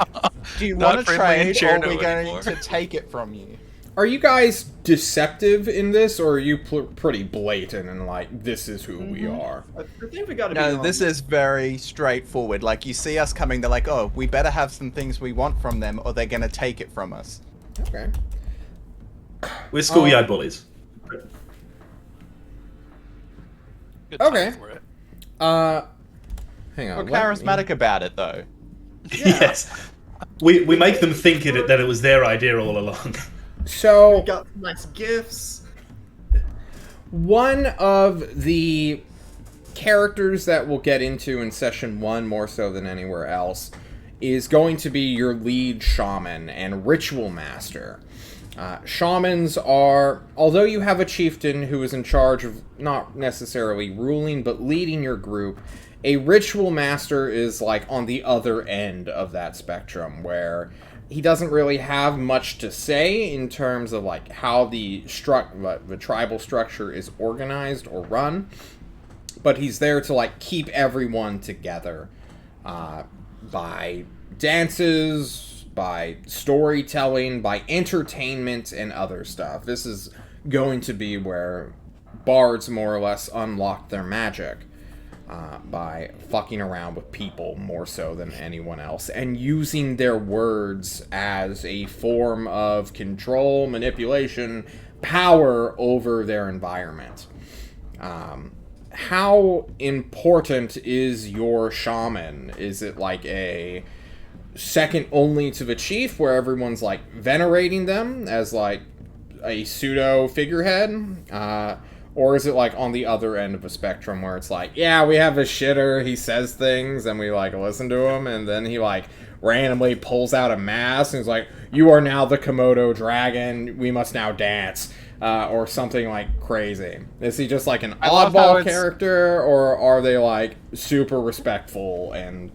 Speaker 3: Do you
Speaker 2: Not
Speaker 3: want to
Speaker 2: friendly and
Speaker 3: trade, or are
Speaker 2: share
Speaker 3: we
Speaker 2: no
Speaker 3: going
Speaker 2: anymore.
Speaker 3: to take it from you?
Speaker 1: Are you guys deceptive in this, or are you pretty blatant and like, this is who we are?
Speaker 5: I think we gotta be
Speaker 3: No, this is very straightforward. Like, you see us coming, they're like, oh, we better have some things we want from them, or they're going to take it from us.
Speaker 1: Okay.
Speaker 4: We're schoolyard bullies.
Speaker 2: Good
Speaker 1: Okay.
Speaker 2: time for it.
Speaker 1: Hang on.
Speaker 3: We're
Speaker 1: let
Speaker 3: charismatic about it, though.
Speaker 4: Yes. We make them think that it was their idea all along.
Speaker 1: So,
Speaker 5: We got nice gifts.
Speaker 1: one of the characters that we'll get into in session 1 more so than anywhere else is going to be your lead shaman and ritual master. Shamans are, although you have a chieftain who is in charge of not necessarily ruling but leading your group, a ritual master is like on the other end of that spectrum, where he doesn't really have much to say in terms of like how the tribal structure is organized or run, but he's there to like keep everyone together by dances, by storytelling, by entertainment, and other stuff. This is going to be where bards more or less unlock their magic. By fucking around with people more so than anyone else, and using their words as a form of control, manipulation, power over their environment. How important is your shaman? Is it like a second only to the chief, where everyone's like venerating them as like a pseudo figurehead? Or is it like on the other end of a spectrum where it's like, yeah, we have a shitter, he says things, and we like listen to him, and then he like randomly pulls out a mask and is like, you are now the Komodo dragon, we must now dance, or something like crazy. Is he just like an oddball character, or are they like super respectful and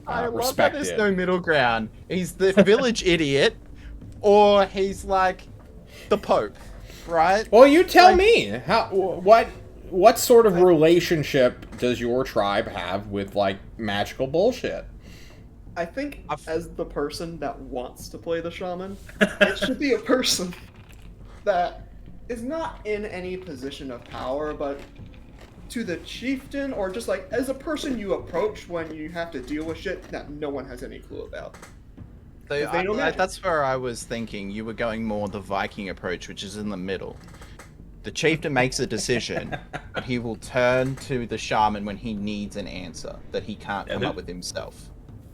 Speaker 3: I love that
Speaker 1: respected?
Speaker 3: there's no middle ground. He's the village idiot, or he's like the Pope. Right?
Speaker 1: Well, you tell me. What sort of relationship does your tribe have with like magical bullshit?
Speaker 5: I think as the person that wants to play the shaman, it should be a person that is not in any position of power, but to the chieftain, or just like as a person you approach when you have to deal with shit that no one has any clue about.
Speaker 3: So
Speaker 5: They don't matter.
Speaker 3: that's where I was thinking. You were going more the Viking approach, which is in the middle. The chieftain makes a decision, but he will turn to the shaman when he needs an answer that he can't come up with himself.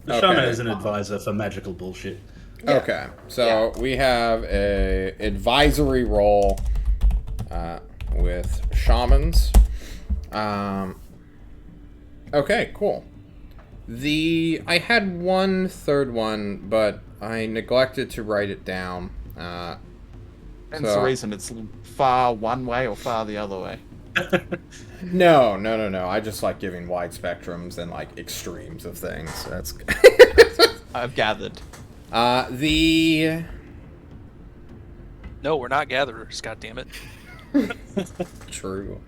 Speaker 4: The shaman is an advisor for magical bullshit.
Speaker 5: Yeah.
Speaker 1: Okay, so we have a advisory role with shamans. Okay, cool. I had one third one, but I neglected to write it down.
Speaker 3: That's
Speaker 1: So-
Speaker 3: the reason it's far one way or far the other way.
Speaker 1: No. I just like giving wide spectrums and like extremes of things. That's
Speaker 3: I've gathered.
Speaker 1: the
Speaker 2: No, we're not gatherers. God damn it.
Speaker 1: true.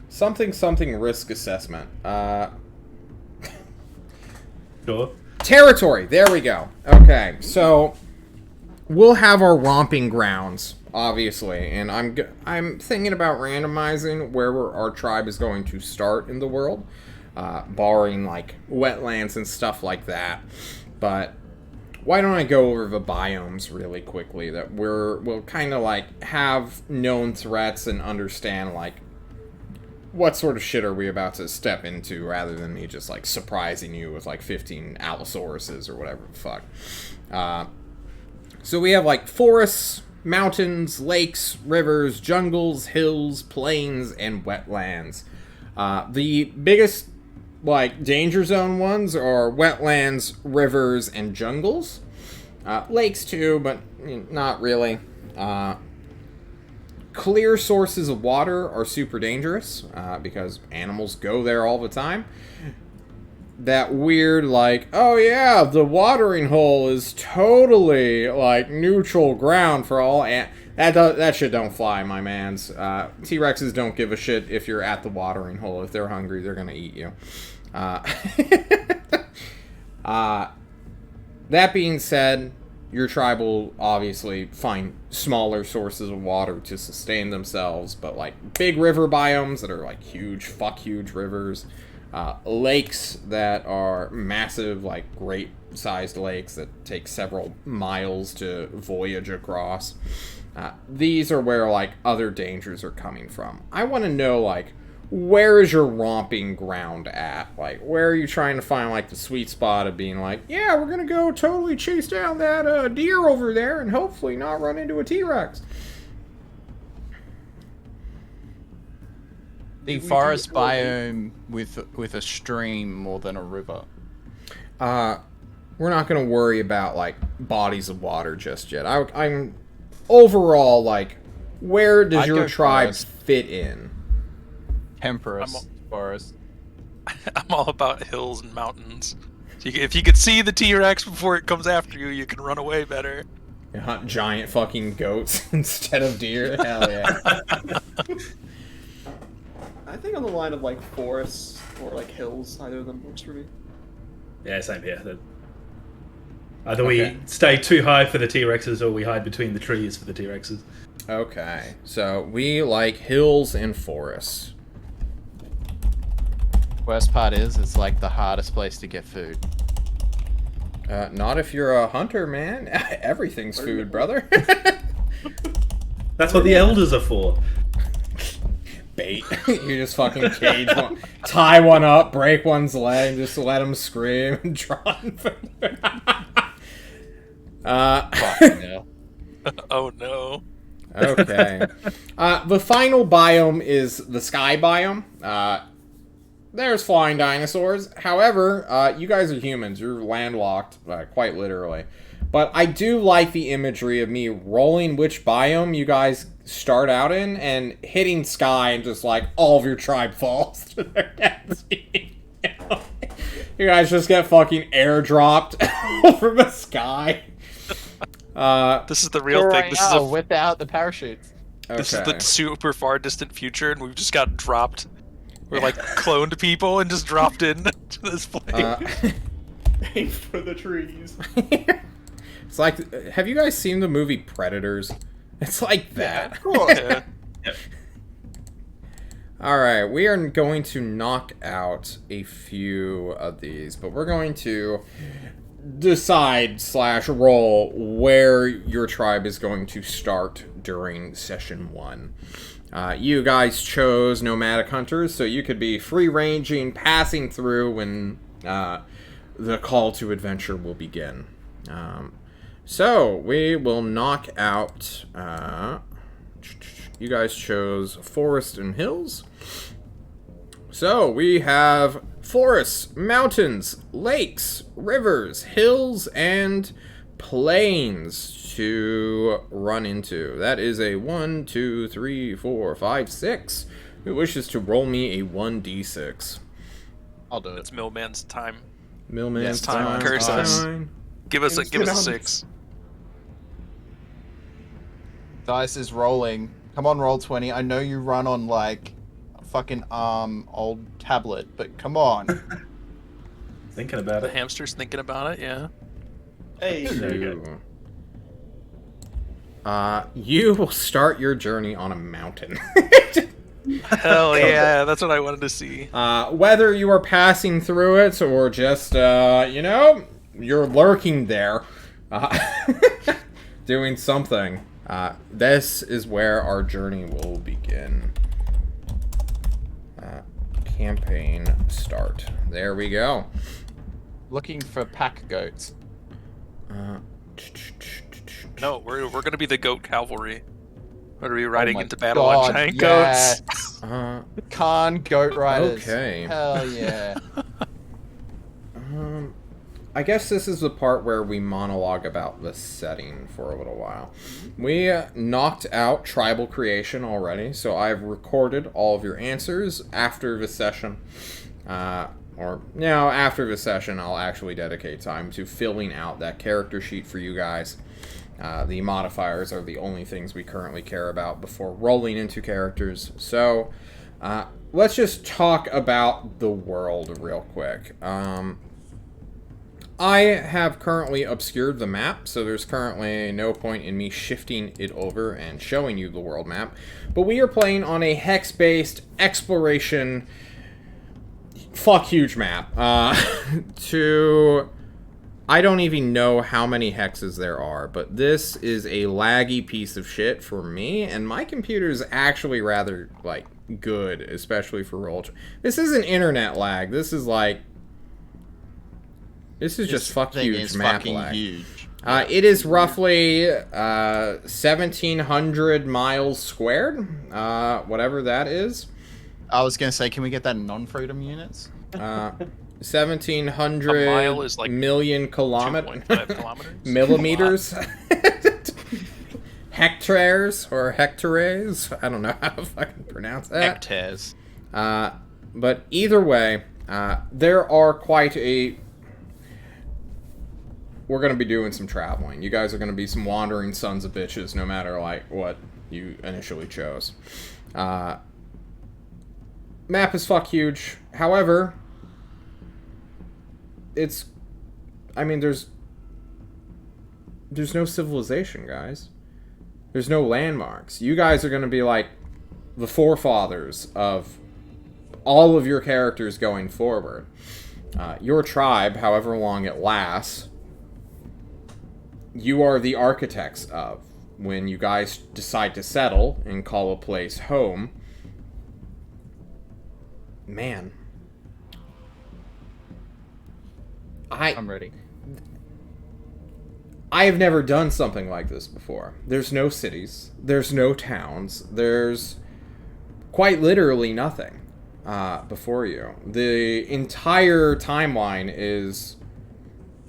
Speaker 1: Something risk assessment.
Speaker 4: Sure.
Speaker 1: Territory. There we go. Okay, so we'll have our romping grounds, obviously, and I'm thinking about randomizing where our tribe is going to start in the world, barring like wetlands and stuff like that. But why don't I go over the biomes really quickly that we'll kind of like have known threats and understand like what sort of shit are we about to step into, rather than me just like surprising you with like 15 Allosauruses or whatever the fuck. So we have like forests, mountains, lakes, rivers, jungles, hills, plains, and wetlands. The biggest like danger zone ones are wetlands, rivers, and jungles. Lakes too, but not really. Clear sources of water are super dangerous because animals go there all the time. That weird, like, oh yeah, the watering hole is totally like neutral ground for all. That shit don't fly, my mans. T-Rexes don't give a shit if you're at the watering hole. If they're hungry, they're gonna eat you. That being said, your tribe will obviously find smaller sources of water to sustain themselves, but like big river biomes that are like huge rivers, lakes that are massive, like great sized lakes that take several miles to voyage across. These are where like other dangers are coming from. I want to know like, where is your romping ground at? Like, where are you trying to find, like, the sweet spot of being like, yeah, we're gonna go totally chase down that deer over there and hopefully not run into a T-Rex?
Speaker 3: The forest biome with a stream more than a river.
Speaker 1: We're not gonna worry about, like, bodies of water just yet. I'm overall, like, where does your tribe fit in?
Speaker 3: Temperate forest.
Speaker 2: I'm all about hills and mountains. If you could see the T-Rex before it comes after you, you can run away better.
Speaker 1: You hunt giant fucking goats instead of deer? Hell yeah.
Speaker 5: I think on the line of like forests or like hills, either of them works for me.
Speaker 4: Yeah, same here. Either we stay too high for the T-Rexes or we hide between the trees for the T-Rexes.
Speaker 1: Okay, so we like hills and forests.
Speaker 3: Worst part is, it's like the hardest place to get food.
Speaker 1: Not if you're a hunter, man. Everything's food, brother.
Speaker 4: That's what the elders are for.
Speaker 1: Bait. You just fucking cage one, tie one up, break one's leg, and just let them scream and draw on food.
Speaker 2: Oh no.
Speaker 1: Okay. The final biome is the sky biome. There's flying dinosaurs. However, you guys are humans. You're landlocked, quite literally. But I do like the imagery of me rolling which biome you guys start out in and hitting sky and just like all of your tribe falls to their deaths. You guys just get fucking airdropped over the sky.
Speaker 2: This is the real thing. This is
Speaker 3: without the parachutes.
Speaker 2: This is the super far distant future, and we've just got dropped. We're like cloned people and just dropped in to this place.
Speaker 5: Aim for the trees.
Speaker 1: It's like, have you guys seen the movie Predators? It's like that.
Speaker 5: Yeah, of course.
Speaker 2: Yeah.
Speaker 1: Alright, we are going to knock out a few of these, but we're going to decide / roll where your tribe is going to start during session 1. You guys chose nomadic hunters, so you could be free-ranging, passing through when the call to adventure will begin. So we will knock out. You guys chose forest and hills. So we have forests, mountains, lakes, rivers, hills, and plains to run into. That is a 1, 2, 3, 4, 5, 6. Who wishes to roll me a 1d6?
Speaker 3: I'll do it.
Speaker 2: It's Millman's time.
Speaker 1: Millman's
Speaker 2: time. Curse us. Give us a 6.
Speaker 3: Dice is rolling. Come on, roll 20. I know you run on like a fucking old tablet, but come on.
Speaker 4: Thinking about
Speaker 2: The
Speaker 4: it.
Speaker 2: hamster's thinking about it. Yeah.
Speaker 5: Hey,
Speaker 4: There you
Speaker 1: You. You will start your journey on a mountain.
Speaker 2: Hell yeah, that's what I wanted to see.
Speaker 1: Whether you are passing through it or just, you're lurking there, doing something, this is where our journey will begin. Campaign start. There we go.
Speaker 3: Looking for pack goats.
Speaker 2: No, we're gonna be the goat cavalry. We're gonna be riding
Speaker 3: my
Speaker 2: into battle on
Speaker 3: God,
Speaker 2: giant
Speaker 3: yes.
Speaker 2: goats.
Speaker 3: Khan goat riders.
Speaker 1: Okay.
Speaker 3: Hell yeah.
Speaker 1: I guess this is the part where we monologue about the setting for a little while. We knocked out tribal creation already, so I've recorded all of your answers after the session. After the session, I'll actually dedicate time to filling out that character sheet for you guys. The modifiers are the only things we currently care about before rolling into characters. So, let's just talk about the world real quick. I have currently obscured the map, so there's currently no point in me shifting it over and showing you the world map. But we are playing on a hex-based exploration huge map. I don't even know how many hexes there are, but this is a laggy piece of shit for me, and my computer is actually rather, good, especially for roll. This isn't internet lag, this is just huge map lag.
Speaker 3: Huge.
Speaker 1: It is roughly 1,700 miles squared, whatever that is.
Speaker 3: I was gonna say, can we get that in non-freedom units?
Speaker 1: 1,700
Speaker 2: A mile is like
Speaker 1: million
Speaker 2: 2.5 kilometers.
Speaker 1: millimeters. Hectares or hectares. I don't know how to fucking pronounce that.
Speaker 3: Hectares.
Speaker 1: But either way, there are quite a... We're going to be doing some traveling. You guys are going to be some wandering sons of bitches, no matter, what you initially chose. Map is huge. However, there's no civilization, guys. There's no landmarks. You guys are going to be the forefathers of all of your characters going forward. Your tribe, however long it lasts, you are the architects of. When you guys decide to settle and call a place home, man,
Speaker 3: I'm ready.
Speaker 1: I have never done something like this before. There's no cities. There's no towns. There's quite literally nothing before you. The entire timeline is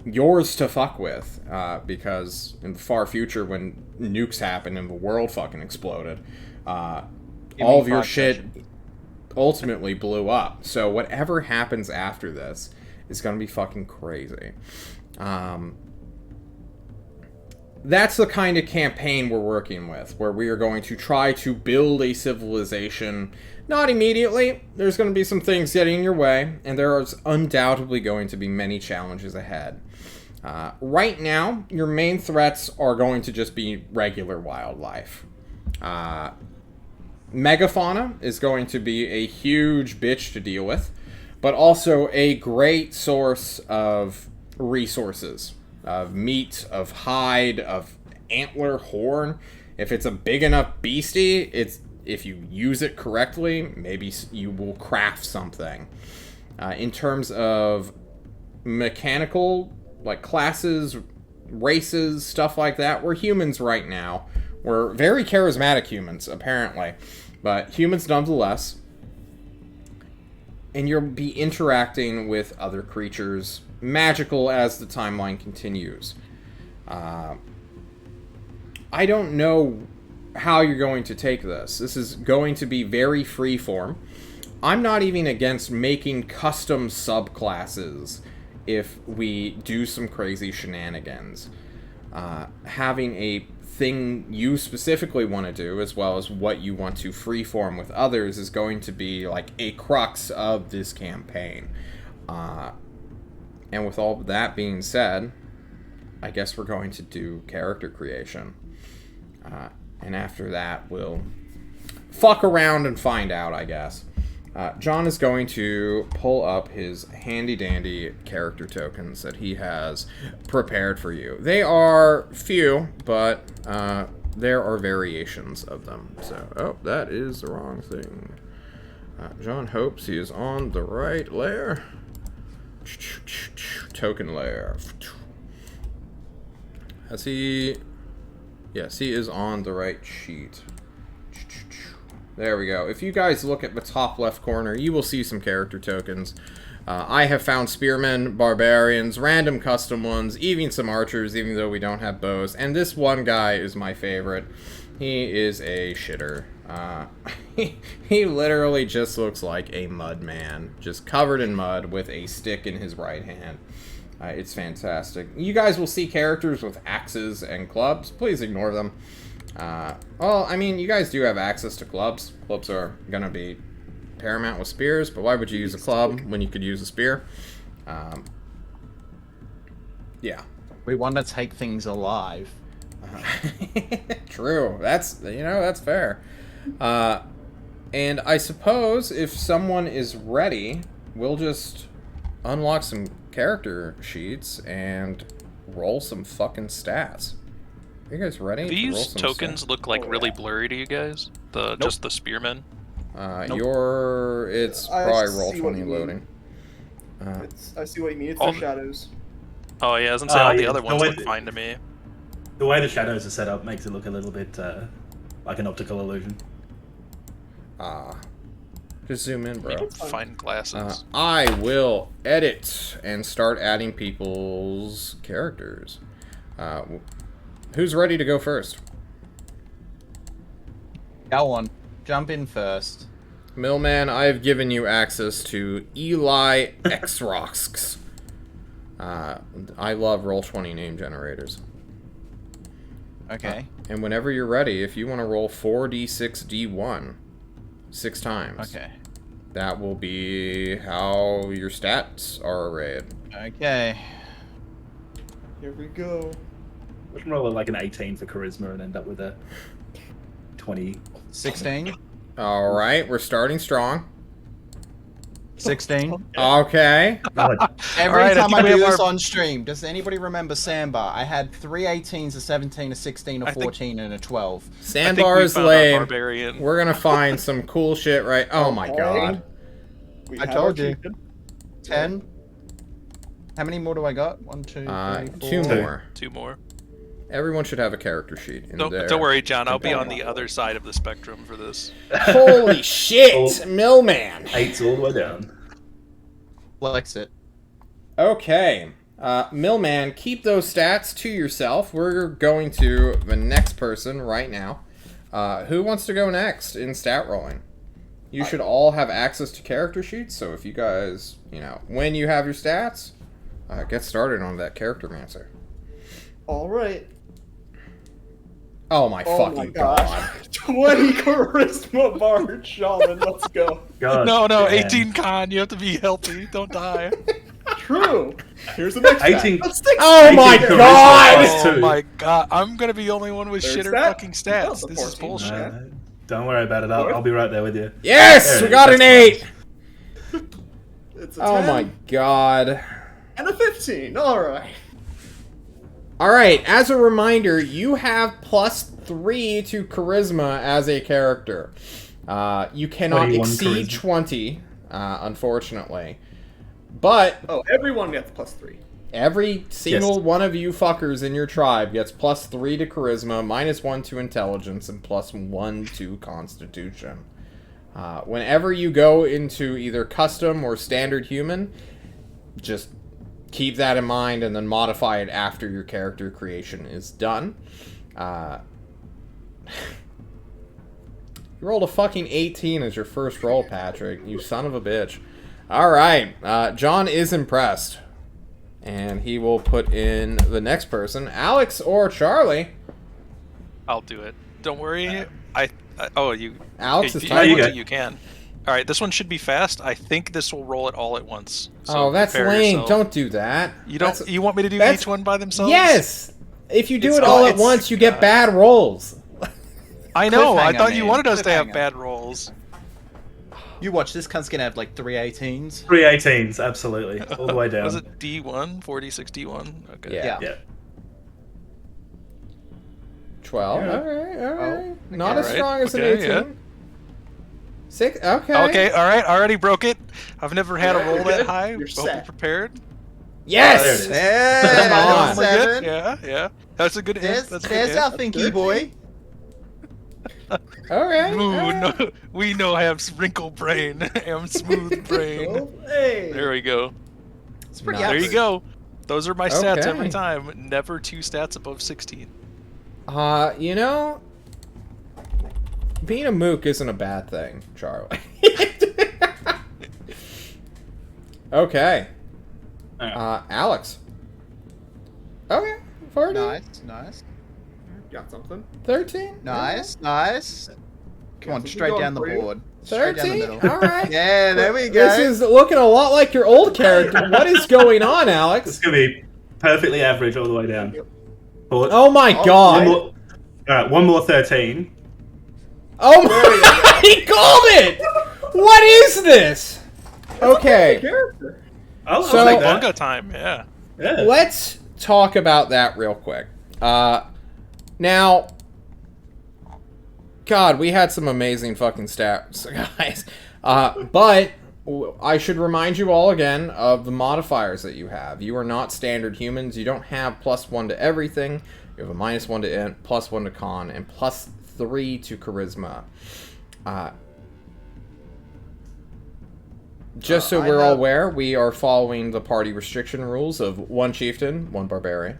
Speaker 1: yours to fuck with, because in the far future, when nukes happened and the world fucking exploded, all of your shit ultimately blew up. So whatever happens after this is gonna be fucking crazy. That's the kind of campaign we're working with, where we are going to try to build a civilization. Not immediately. There's going to be some things getting in your way, and there is undoubtedly going to be many challenges ahead. Right now, your main threats are going to just be regular wildlife. Megafauna is going to be a huge bitch to deal with, but also a great source of resources. Of meat, of hide, of antler, horn. If it's a big enough beastie, if you use it correctly, maybe you will craft something. In terms of mechanical, classes, races, stuff like that, we're humans right now. We're very charismatic humans, apparently. But humans nonetheless. And you'll be interacting with other creatures, magical as the timeline continues. I don't know how you're going to take this. This is going to be very freeform. I'm not even against making custom subclasses if we do some crazy shenanigans. Having a thing you specifically want to do, as well as what you want to freeform with others, is going to be a crux of this campaign. And with all that being said, I guess we're going to do character creation. And after that, we'll fuck around and find out, I guess. John is going to pull up his handy-dandy character tokens that he has prepared for you. They are few, but there are variations of them. So, oh, that is the wrong thing. John hopes he is on the right layer. Token layer. Has he... Yes, he is on the right sheet. There we go. If you guys look at the top left corner, you will see some character tokens. I have found spearmen, barbarians, random custom ones, even some archers, even though we don't have bows. And this one guy is my favorite. He is a shitter. He literally just looks like a mud man, just covered in mud with a stick in his right hand. It's fantastic. You guys will see characters with axes and clubs. Please ignore them. Well, I mean, you guys do have access to clubs. Clubs are going to be paramount with spears, but why would you use a club when you could use a spear? Yeah.
Speaker 3: We want to take things alive.
Speaker 1: True. That's fair. And I suppose if someone is ready, we'll just unlock some character sheets and roll some fucking stats. Are you guys ready?
Speaker 2: These tokens look like really blurry to you guys? Just the spearmen?
Speaker 1: It's probably Roll20 loading.
Speaker 5: I see what you mean. It's the shadows.
Speaker 2: Oh yeah, I was gonna say all the other ones look fine to me.
Speaker 4: The way the shadows are set up makes it look a little bit like an optical illusion.
Speaker 1: Just zoom in, bro.
Speaker 2: Fine glasses.
Speaker 1: I will edit and start adding people's characters. Who's ready to go first?
Speaker 3: Go on. Jump in first.
Speaker 1: Millman, I have given you access to Eli Xrox. I love Roll20 name generators.
Speaker 3: Okay.
Speaker 1: And whenever you're ready, if you want to roll 4d6d1 6 times.
Speaker 3: Okay.
Speaker 1: That will be how your stats are arrayed.
Speaker 3: Okay.
Speaker 5: Here we go.
Speaker 4: We can roll like an 18 for charisma and end up with a 20.
Speaker 3: 16.
Speaker 1: Alright, we're starting strong.
Speaker 3: 16.
Speaker 1: Okay.
Speaker 3: Every time I do this on stream, does anybody remember Sandbar? I had 3 18s, a 17, a 16, a 14, and a 12.
Speaker 1: Sandbar is lame.
Speaker 2: Barbarian.
Speaker 1: We're gonna find some cool shit, right? Oh my god.
Speaker 3: I told you. 10. How many more do I got? 1, 2, 3, 4.
Speaker 1: 2 more.
Speaker 2: 2 more.
Speaker 1: Everyone should have a character sheet in there.
Speaker 2: Don't worry, John. I'll be on the other side of the spectrum for this.
Speaker 1: Holy shit, Millman!
Speaker 4: 8's all the way down.
Speaker 3: Flex it.
Speaker 1: Okay. Millman, keep those stats to yourself. We're going to the next person right now. Who wants to go next in stat rolling? You should all have access to character sheets, so if you guys, when you have your stats, get started on that character mancer.
Speaker 5: Alright.
Speaker 1: Oh my fucking god.
Speaker 5: 20 charisma bard shaman, let's go.
Speaker 4: God,
Speaker 2: No,
Speaker 4: damn.
Speaker 2: 18 con. You have to be healthy. Don't die.
Speaker 5: True. Here's the next
Speaker 4: 18.
Speaker 5: stat. Let's take
Speaker 1: Oh my
Speaker 4: 18 charisma
Speaker 1: god!
Speaker 4: plus
Speaker 2: Oh
Speaker 4: 2.
Speaker 2: my god. I'm gonna be the only one with
Speaker 5: There's
Speaker 2: shitter
Speaker 5: that.
Speaker 2: fucking stats.
Speaker 5: Oh, the
Speaker 2: This is
Speaker 5: 14.
Speaker 2: bullshit.
Speaker 4: Don't worry about it. I'll be right there with you.
Speaker 1: Yes!
Speaker 4: There
Speaker 1: We
Speaker 4: it
Speaker 1: got
Speaker 4: is.
Speaker 1: an 8!
Speaker 5: It's a 10
Speaker 1: Oh my god.
Speaker 5: and a 15. Alright.
Speaker 1: Alright, as a reminder, you have +3 to charisma as a character. You cannot
Speaker 4: 21
Speaker 1: exceed
Speaker 4: charisma.
Speaker 1: 20, unfortunately. But
Speaker 5: Oh, everyone gets +3.
Speaker 1: every single one of you fuckers in your tribe gets +3 to charisma, -1 to intelligence, and +1 to constitution. Whenever you go into either custom or standard human, just keep that in mind and then modify it after your character creation is done. You rolled a fucking 18 as your first roll, Patrick. You son of a bitch. Alright, John is impressed. And he will put in the next person, Alex or Charlie.
Speaker 2: I'll do it. Don't worry.
Speaker 1: Alex is
Speaker 2: if
Speaker 1: tired.
Speaker 2: you
Speaker 4: You
Speaker 2: want
Speaker 4: go.
Speaker 2: to, you can. All right, this one should be fast. I think this will roll it all at once. So
Speaker 1: Oh, that's
Speaker 2: prepare
Speaker 1: lame.
Speaker 2: yourself.
Speaker 1: Don't do that.
Speaker 2: You don't.
Speaker 1: That's-
Speaker 2: You want me to do
Speaker 1: that's-
Speaker 2: each one by themselves?
Speaker 1: Yes! If you do
Speaker 3: It's
Speaker 1: it all
Speaker 3: not-
Speaker 1: at
Speaker 3: it's-
Speaker 1: once, you get bad rolls.
Speaker 2: I know. I
Speaker 3: Cliffhanger,
Speaker 2: thought you
Speaker 3: man.
Speaker 2: wanted us to have
Speaker 3: Cliffhanger.
Speaker 2: bad rolls.
Speaker 3: You watch, this cunt's gonna have like 3 18s.
Speaker 4: 3 18s, absolutely, all the way down.
Speaker 2: Was it D1? 46 D1? Okay.
Speaker 1: Yeah.
Speaker 4: Yeah.
Speaker 1: 12.
Speaker 4: Yeah.
Speaker 1: Alright. Not as
Speaker 2: Alright,
Speaker 1: strong as an
Speaker 2: okay,
Speaker 1: 18.
Speaker 2: yeah.
Speaker 1: 6. Okay.
Speaker 2: Okay, alright, already broke it. I've never had a
Speaker 5: Yeah,
Speaker 2: roll
Speaker 5: you're
Speaker 2: that
Speaker 5: good.
Speaker 2: high.
Speaker 5: You're
Speaker 2: Hope
Speaker 5: set.
Speaker 2: you're prepared.
Speaker 1: Yes!
Speaker 4: There it is.
Speaker 3: Yeah,
Speaker 1: Come on.
Speaker 2: We're good?
Speaker 3: 7.
Speaker 2: Yeah, yeah. That's a good hint.
Speaker 3: There's,
Speaker 2: That's a good
Speaker 3: there's
Speaker 2: hint.
Speaker 3: our thinky boy.
Speaker 1: Alright.
Speaker 2: Ooh,
Speaker 1: alright.
Speaker 2: no, we know I have wrinkle brain. I am smooth brain.
Speaker 5: Oh, hey.
Speaker 2: There we go.
Speaker 3: It's pretty
Speaker 1: Nice.
Speaker 2: There you
Speaker 3: accurate.
Speaker 2: go. Those are my stats
Speaker 1: Okay.
Speaker 2: every time. Never 2 stats above 16.
Speaker 1: You know, being a mook isn't a bad thing, Charlie. Okay. Alex. Okay. 40.
Speaker 3: Nice.
Speaker 5: Got something.
Speaker 1: 13.
Speaker 3: Nice. Come on,
Speaker 5: something
Speaker 3: straight
Speaker 5: going
Speaker 3: down the
Speaker 5: for you.
Speaker 3: board. Straight down the
Speaker 1: 13.
Speaker 3: middle.
Speaker 1: Alright.
Speaker 3: Yeah, there we go.
Speaker 1: This is looking a lot like your old character. What is going on,
Speaker 4: It's
Speaker 1: Alex?
Speaker 4: gonna be perfectly average all the way down.
Speaker 5: Yep.
Speaker 1: Oh my
Speaker 3: Oh,
Speaker 1: god.
Speaker 4: All right, one more 13.
Speaker 1: Oh my! He called it. What is this? Okay,
Speaker 5: Character.
Speaker 4: I'll
Speaker 1: So-
Speaker 4: take that.
Speaker 2: Bunga time, yeah.
Speaker 4: Yeah.
Speaker 1: let's talk about that real quick. Now, God, we had some amazing fucking stats, guys. But I should remind you all again of the modifiers that you have. You are not standard humans. You don't have +1 to everything. You have a -1 to int, +1 to con, and +3 to charisma. Just so
Speaker 3: I
Speaker 1: we're all
Speaker 3: have-
Speaker 1: aware, we are following the party restriction rules of 1 chieftain, 1 barbarian,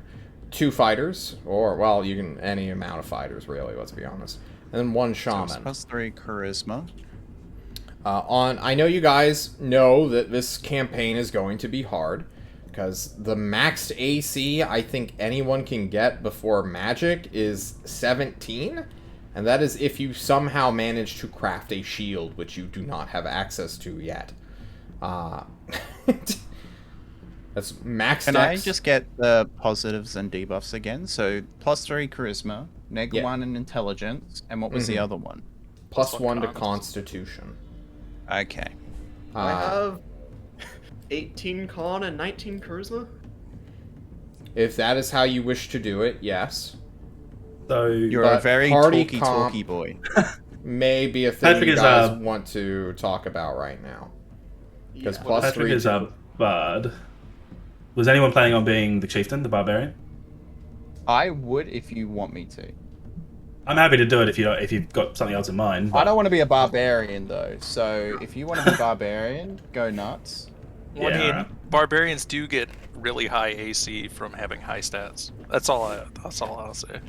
Speaker 1: 2 fighters, or, well, you can any amount of fighters, really, let's be honest, and then 1 shaman.
Speaker 3: +3 charisma.
Speaker 1: I know you guys know that this campaign is going to be hard, because the maxed AC I think anyone can get before magic is 17, and that is if you somehow manage to craft a shield, which you do not have access to yet. That's max
Speaker 3: Can I
Speaker 1: dex.
Speaker 3: just get the positives and debuffs again? So +3 charisma,
Speaker 1: Yeah.
Speaker 3: -1 in intelligence, and what was the other one?
Speaker 1: +1 to
Speaker 2: Cons.
Speaker 1: constitution.
Speaker 3: Okay.
Speaker 5: I have 18 con and 19 charisma.
Speaker 1: If that is how you wish to do it, yes.
Speaker 4: So
Speaker 3: You're
Speaker 1: But
Speaker 3: a very
Speaker 1: party
Speaker 3: talky boy.
Speaker 1: May be a thing
Speaker 4: Patrick
Speaker 1: you
Speaker 4: is,
Speaker 1: guys want to talk about right now. Because
Speaker 5: Yeah.
Speaker 1: plus
Speaker 4: Patrick
Speaker 1: 3
Speaker 4: is a bard. Was anyone planning on being the chieftain, the barbarian?
Speaker 3: I would if you want me to.
Speaker 4: I'm happy to do it if you've got something else in mind.
Speaker 3: I
Speaker 4: but-
Speaker 3: don't want to be a barbarian though, so if you want to be barbarian, go nuts.
Speaker 2: Well, I
Speaker 4: Yeah,
Speaker 2: mean,
Speaker 4: alright.
Speaker 2: barbarians do get really high AC from having high stats. That's all I'll say.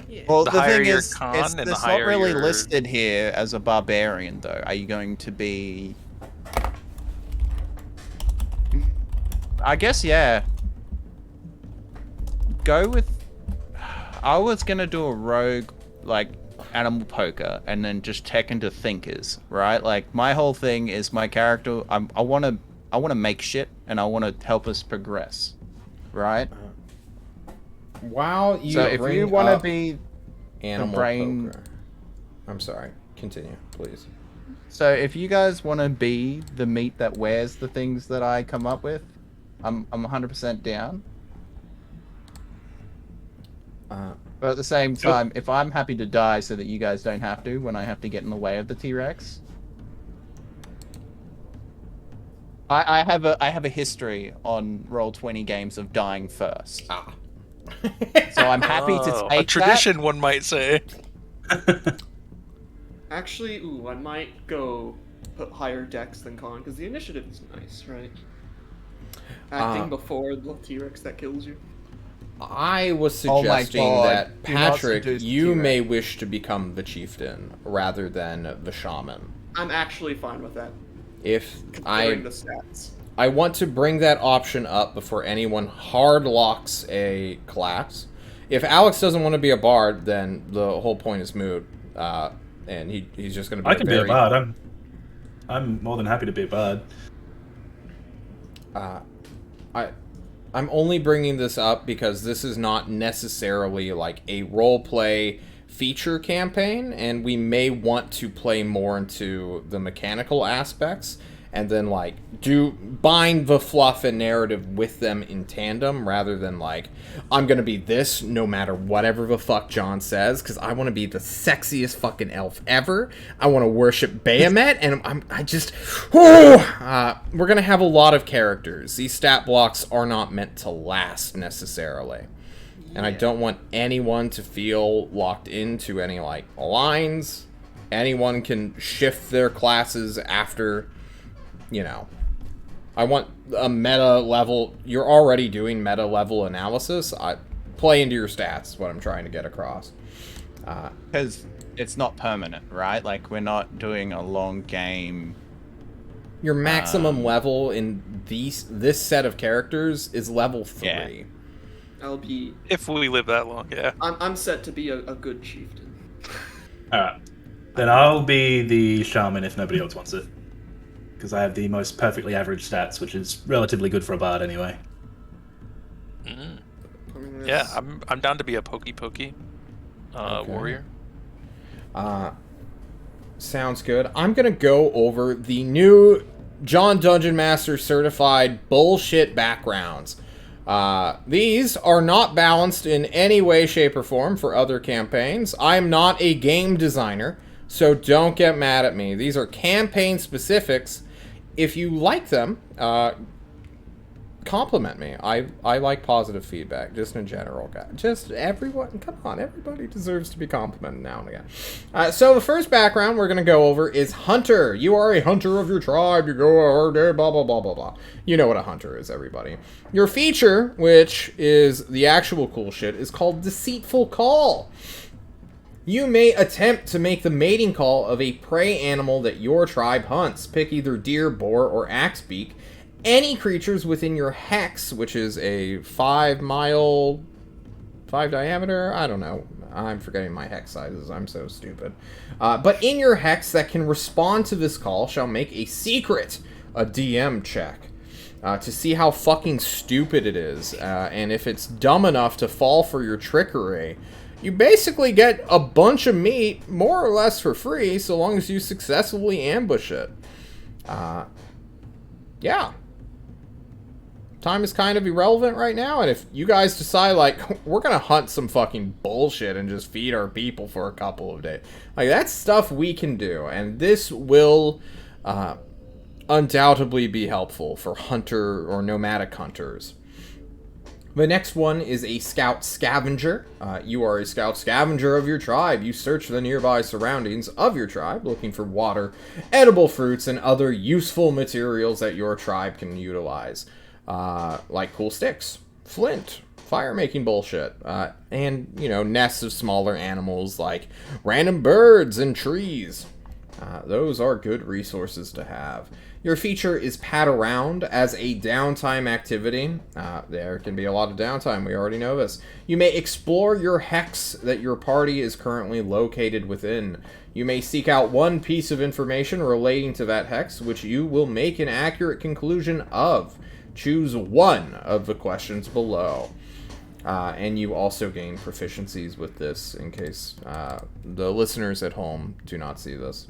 Speaker 5: Yeah.
Speaker 3: Well,
Speaker 2: The
Speaker 3: the,
Speaker 2: higher
Speaker 3: thing
Speaker 2: your
Speaker 3: is,
Speaker 2: con
Speaker 3: it's
Speaker 2: and the
Speaker 3: not
Speaker 2: higher
Speaker 3: really
Speaker 2: your-
Speaker 3: listed here as a barbarian though. Are you going to be? I guess yeah. Go with. I was gonna do a rogue like animal poker and then just tech into thinkers, right? Like my whole thing is my character. I wanna make shit and I wanna help us progress, right?
Speaker 1: While you
Speaker 3: So if
Speaker 1: bring
Speaker 3: you want to
Speaker 1: up
Speaker 3: be
Speaker 1: animal
Speaker 3: brain-
Speaker 1: poker. I'm sorry. Continue, please.
Speaker 3: So if you guys want to be the meat that wears the things that I come up with, I'm 100% down. But at the same time, if I'm happy to die so that you guys don't have to when I have to get in the way of the T-Rex, I have a history on Roll20 games of dying first.
Speaker 1: Ah.
Speaker 3: So I'm happy to
Speaker 2: Oh,
Speaker 3: take
Speaker 2: a tradition, one might say.
Speaker 5: Actually, ooh, I might go put higher dex than con because the initiative is nice, right? Acting before the T-Rex that kills you.
Speaker 1: I was
Speaker 3: Oh my
Speaker 1: suggesting
Speaker 3: God.
Speaker 1: that
Speaker 3: Do not
Speaker 1: Patrick,
Speaker 3: seduce the
Speaker 1: you
Speaker 3: T-Rex.
Speaker 1: may wish to become the chieftain rather than the shaman.
Speaker 5: I'm actually fine with that.
Speaker 1: If
Speaker 5: Considering the stats.
Speaker 1: I want to bring that option up before anyone hard locks a class. If Alex doesn't want to be a bard, then the whole point is moot. and he's just going to be
Speaker 4: I can be a bard. I'm more than happy to be a bard.
Speaker 1: I'm only bringing this up because this is not necessarily like a role play feature campaign, and we may want to play more into the mechanical aspects and then like bind the fluff and narrative with them in tandem, rather than like, I'm gonna be this no matter whatever the fuck John says, because I want to be the sexiest fucking elf ever. I want to worship Bahamut, and we're gonna have a lot of characters. These stat blocks are not meant to last necessarily. And I don't want anyone to feel locked into any, like, lines. Anyone can shift their classes after, you know. I want a meta level. You're already doing meta level analysis. Play into your stats is what I'm trying to get across.
Speaker 3: Because it's not permanent, right? Like, we're not doing a long game.
Speaker 1: Your maximum level in this set of characters is level 3.
Speaker 3: Yeah.
Speaker 5: I'll be.
Speaker 2: If we live that long, yeah.
Speaker 5: I'm set to be a good chieftain.
Speaker 4: Alright. Then I'll be the shaman if nobody else wants it. Because I have the most perfectly average stats, which is relatively good for a bard anyway.
Speaker 2: Mm.
Speaker 5: I mean,
Speaker 2: Yeah,
Speaker 5: that's-
Speaker 2: I'm down to be a pokey warrior.
Speaker 1: Sounds good. I'm gonna go over the new John Dungeon Master certified bullshit backgrounds. These are not balanced in any way, shape, or form for other campaigns. I'm not a game designer, so don't get mad at me. These are campaign specifics. If you like them, compliment me. I like positive feedback, just in general, guys. Just everyone, come on, everybody deserves to be complimented now and again. So the first background we're going to go over is Hunter. You are a hunter of your tribe. You go over there, blah, blah, blah, blah, blah. You know what a hunter is, everybody. Your feature, which is the actual cool shit, is called Deceitful Call. You may attempt to make the mating call of a prey animal that your tribe hunts. Pick either deer, boar, or axebeak. Any creatures within your hex, which is a 5 diameter, I don't know. I'm forgetting my hex sizes. I'm so stupid. But in your hex that can respond to this call shall make a DM check. To see how fucking stupid it is. And if it's dumb enough to fall for your trickery, you basically get a bunch of meat, more or less for free, so long as you successfully ambush it. Yeah. Time is kind of irrelevant right now, and if you guys decide, like, we're gonna hunt some fucking bullshit and just feed our people for a couple of days, like, that's stuff we can do, and this will undoubtedly be helpful for hunter or nomadic hunters. The next one is a scout scavenger. You are a scout scavenger of your tribe. You search the nearby surroundings of your tribe, looking for water, edible fruits, and other useful materials that your tribe can utilize. Like cool sticks, flint, fire-making bullshit, and, you know, nests of smaller animals like random birds and trees. Those are good resources to have. Your feature is Pat Around as a downtime activity. There can be a lot of downtime, we already know this. You may explore your hex that your party is currently located within. You may seek out one piece of information relating to that hex, which you will make an accurate conclusion of. Choose one of the questions below. And you also gain proficiencies with this in case the listeners at home do not see this.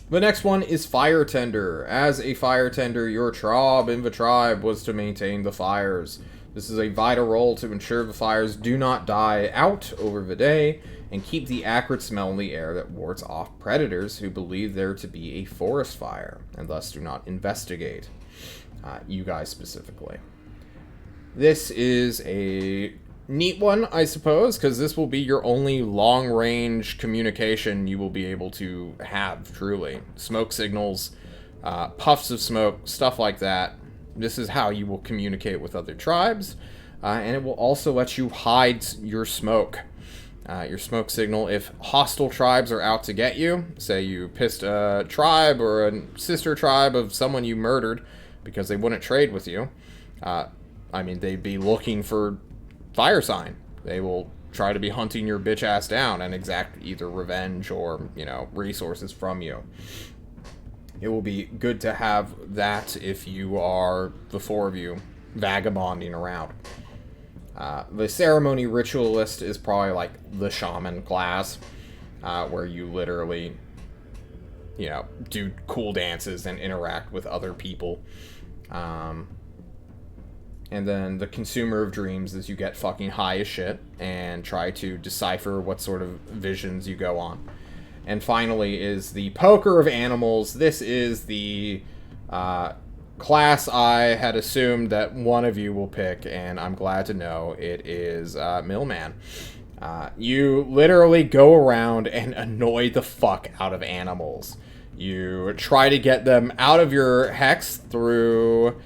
Speaker 1: The next one is Fire Tender. As a Fire Tender, your job in the tribe was to maintain the fires. This is a vital role to ensure the fires do not die out over the day and keep the acrid smell in the air that wards off predators who believe there to be a forest fire and thus do not investigate. You guys specifically. This is a neat one, I suppose, because this will be your only long-range communication you will be able to have, truly. Smoke signals, puffs of smoke, stuff like that. This is how you will communicate with other tribes, and it will also let you hide your smoke signal. If hostile tribes are out to get you, say you pissed a tribe or a sister tribe of someone you murdered because they wouldn't trade with you, they'd be looking for fire sign. They will try to be hunting your bitch ass down and exact either revenge or, you know, resources from you. It will be good to have that if you are the four of you vagabonding around. The ceremony ritualist is probably like the shaman class, where you literally, you know, do cool dances and interact with other people. And then the consumer of dreams is you get fucking high as shit and try to decipher what sort of visions you go on. And finally is the poker of animals. This is the class I had assumed that one of you will pick, and I'm glad to know it is Millman. You literally go around and annoy the fuck out of animals. You try to get them out of your hex through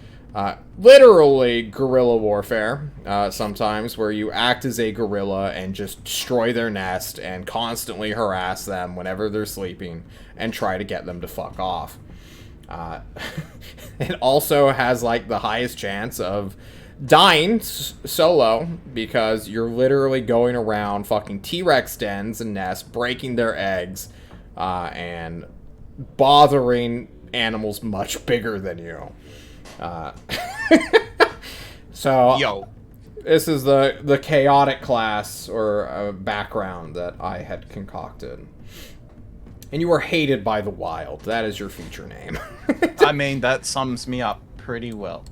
Speaker 1: literally guerrilla warfare, sometimes, where you act as a gorilla and just destroy their nest and constantly harass them whenever they're sleeping and try to get them to fuck off. It also has, like, the highest chance of dying solo because you're literally going around fucking T-Rex dens and nests, breaking their eggs, and bothering animals much bigger than you. So, this is the chaotic class or background that I had concocted. And you are hated by the wild. That is your feature name.
Speaker 3: I mean, that sums me up pretty well.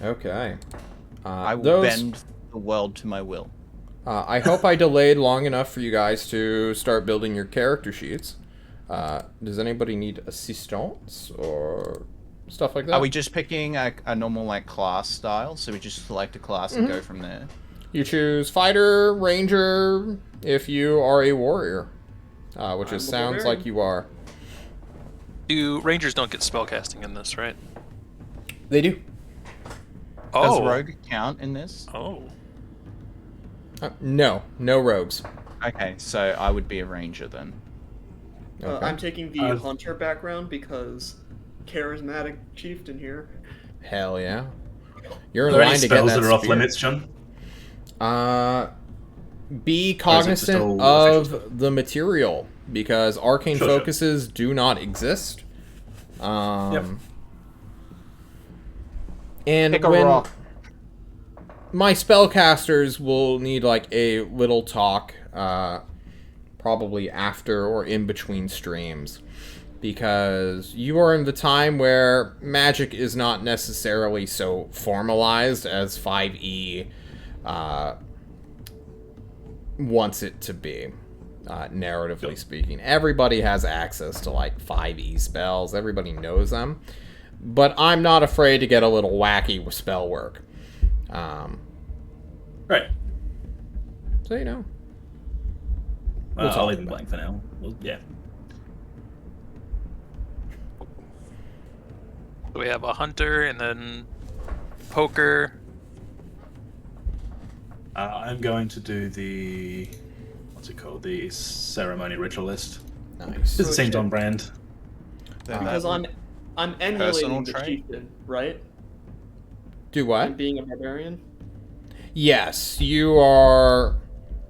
Speaker 1: Okay.
Speaker 3: I will bend the world to my will.
Speaker 1: I hope I delayed long enough for you guys to start building your character sheets. Does anybody need assistance or stuff like that?
Speaker 3: Are we just picking a normal, like, class style? So we just select a class and go from there?
Speaker 1: You choose fighter, ranger, if you are a warrior. Which it sounds like you are.
Speaker 2: Rangers don't get spellcasting in this, right?
Speaker 1: They do.
Speaker 3: Does rogue count in this?
Speaker 2: Oh.
Speaker 1: No rogues.
Speaker 3: Okay, so I would be a ranger then.
Speaker 1: Okay.
Speaker 5: I'm taking the hunter background because charismatic chieftain here.
Speaker 1: Hell yeah. You're in
Speaker 4: Are there
Speaker 1: line
Speaker 4: any
Speaker 1: to get
Speaker 4: spells
Speaker 1: that
Speaker 4: that are off
Speaker 1: spear.
Speaker 4: limits, John?
Speaker 1: Be cognizant of the material, because arcane
Speaker 4: Sure.
Speaker 1: focuses do not exist. And
Speaker 3: Pick a
Speaker 1: when
Speaker 3: rock.
Speaker 1: my spellcasters will need like a little talk, probably after or in between streams, because you are in the time where magic is not necessarily so formalized as 5e wants it to be, narratively speaking. Everybody has access to like 5e spells, everybody knows them, but I'm not afraid to get a little wacky with spell work.
Speaker 4: Right.
Speaker 1: So, you know.
Speaker 4: Well,
Speaker 1: talk
Speaker 4: I'll leave them
Speaker 1: about
Speaker 4: blank for now. Well, yeah.
Speaker 2: So we have a hunter and then poker.
Speaker 4: I'm going to do the... What's it called? The ceremony ritualist.
Speaker 1: Nice.
Speaker 4: It seems on brand.
Speaker 3: Then
Speaker 5: Because
Speaker 3: that-
Speaker 5: I'm
Speaker 3: Personal
Speaker 5: emulating the
Speaker 3: trait?
Speaker 5: chieftain, right?
Speaker 1: Do
Speaker 5: I'm
Speaker 1: what?
Speaker 5: being a barbarian.
Speaker 1: Yes, you are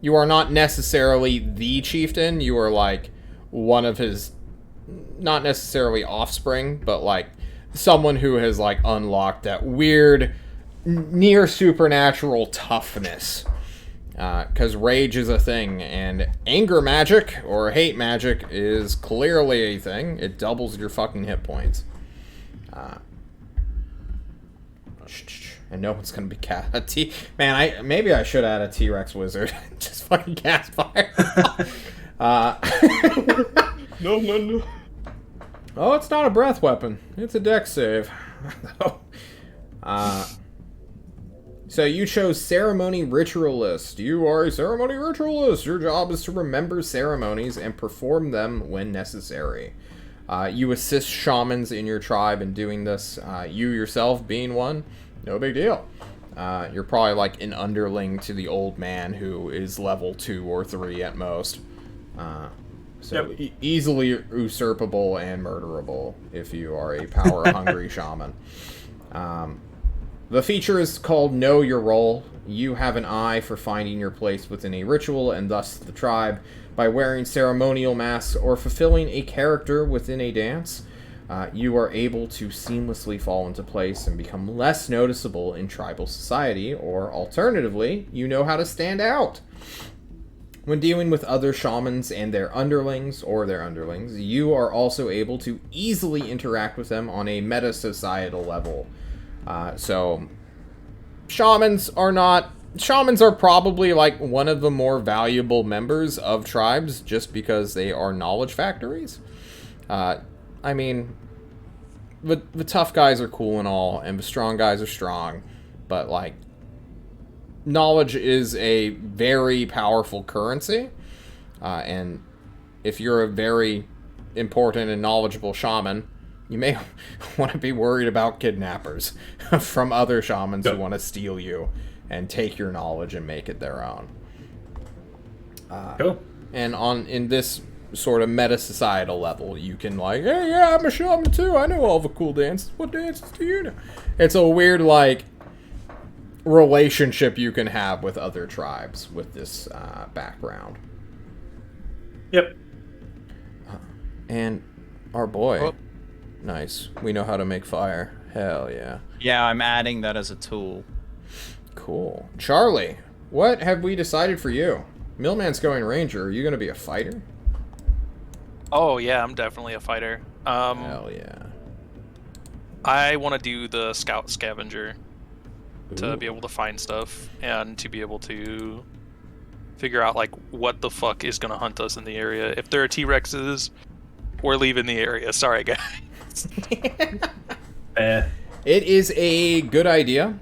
Speaker 1: not necessarily the chieftain. You are like one of his, not necessarily offspring, but like someone who has like unlocked that weird, near supernatural toughness. Because rage is a thing, and anger magic or hate magic is clearly a thing. It doubles your fucking hit points. And no one's gonna be Man, maybe I should add a T-Rex wizard. Just fucking cast fire.
Speaker 5: No.
Speaker 1: Oh, it's not a breath weapon. It's a dex save. So you chose ceremony ritualist. You are a ceremony ritualist. Your job is to remember ceremonies and perform them when necessary. You assist shamans in your tribe in doing this. You yourself being one, no big deal. You're probably like an underling to the old man who is level 2 or 3 at most. So easily usurpable and murderable if you are a power-hungry shaman. The feature is called Know Your Role. You have an eye for finding your place within a ritual and thus the tribe by wearing ceremonial masks or fulfilling a character within a dance. You are able to seamlessly fall into place and become less noticeable in tribal society, or alternatively, you know how to stand out. When dealing with other shamans and their underlings, you are also able to easily interact with them on a meta-societal level. So, shamans are probably like one of the more valuable members of tribes just because they are knowledge factories. I mean, the tough guys are cool and all, and the strong guys are strong, but like, knowledge is a very powerful currency, and if you're a very important and knowledgeable shaman, you may want to be worried about kidnappers from other shamans who want to steal you and take your knowledge and make it their own.
Speaker 4: Cool.
Speaker 1: And in this sort of meta-societal level, you can like, hey, yeah, I'm a shaman too. I know all the cool dances. What dances do you know? It's a weird, like, relationship you can have with other tribes with this background.
Speaker 4: Yep.
Speaker 1: And our boy, nice. We know how to make fire. Hell yeah.
Speaker 3: Yeah, I'm adding that as a tool.
Speaker 1: Cool. Charlie, what have we decided for you? Millman's going ranger. Are you going to be a fighter?
Speaker 2: Oh yeah, I'm definitely a fighter.
Speaker 1: Hell yeah.
Speaker 2: I want to do the scout scavenger to
Speaker 1: Ooh.
Speaker 2: be able to find stuff and to be able to figure out like what the fuck is gonna hunt us in the area. If there are T-Rexes, we're leaving the area. Sorry, guys.
Speaker 1: It is a good idea.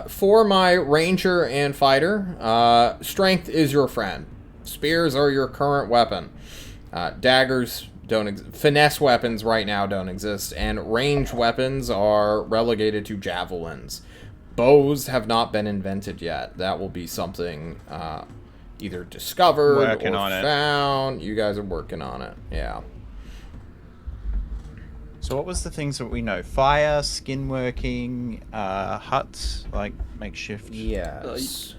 Speaker 1: For my ranger and fighter, strength is your friend. Spears are your current weapon. Daggers don't finesse weapons right now don't exist, and range weapons are relegated to javelins. Bows have not been invented yet. That will be something either discovered
Speaker 3: Working
Speaker 1: or
Speaker 3: on it.
Speaker 1: found. You guys are working on it. Yeah.
Speaker 3: So what was the things that we know? Fire, skin working, huts, like makeshift.
Speaker 1: Yes.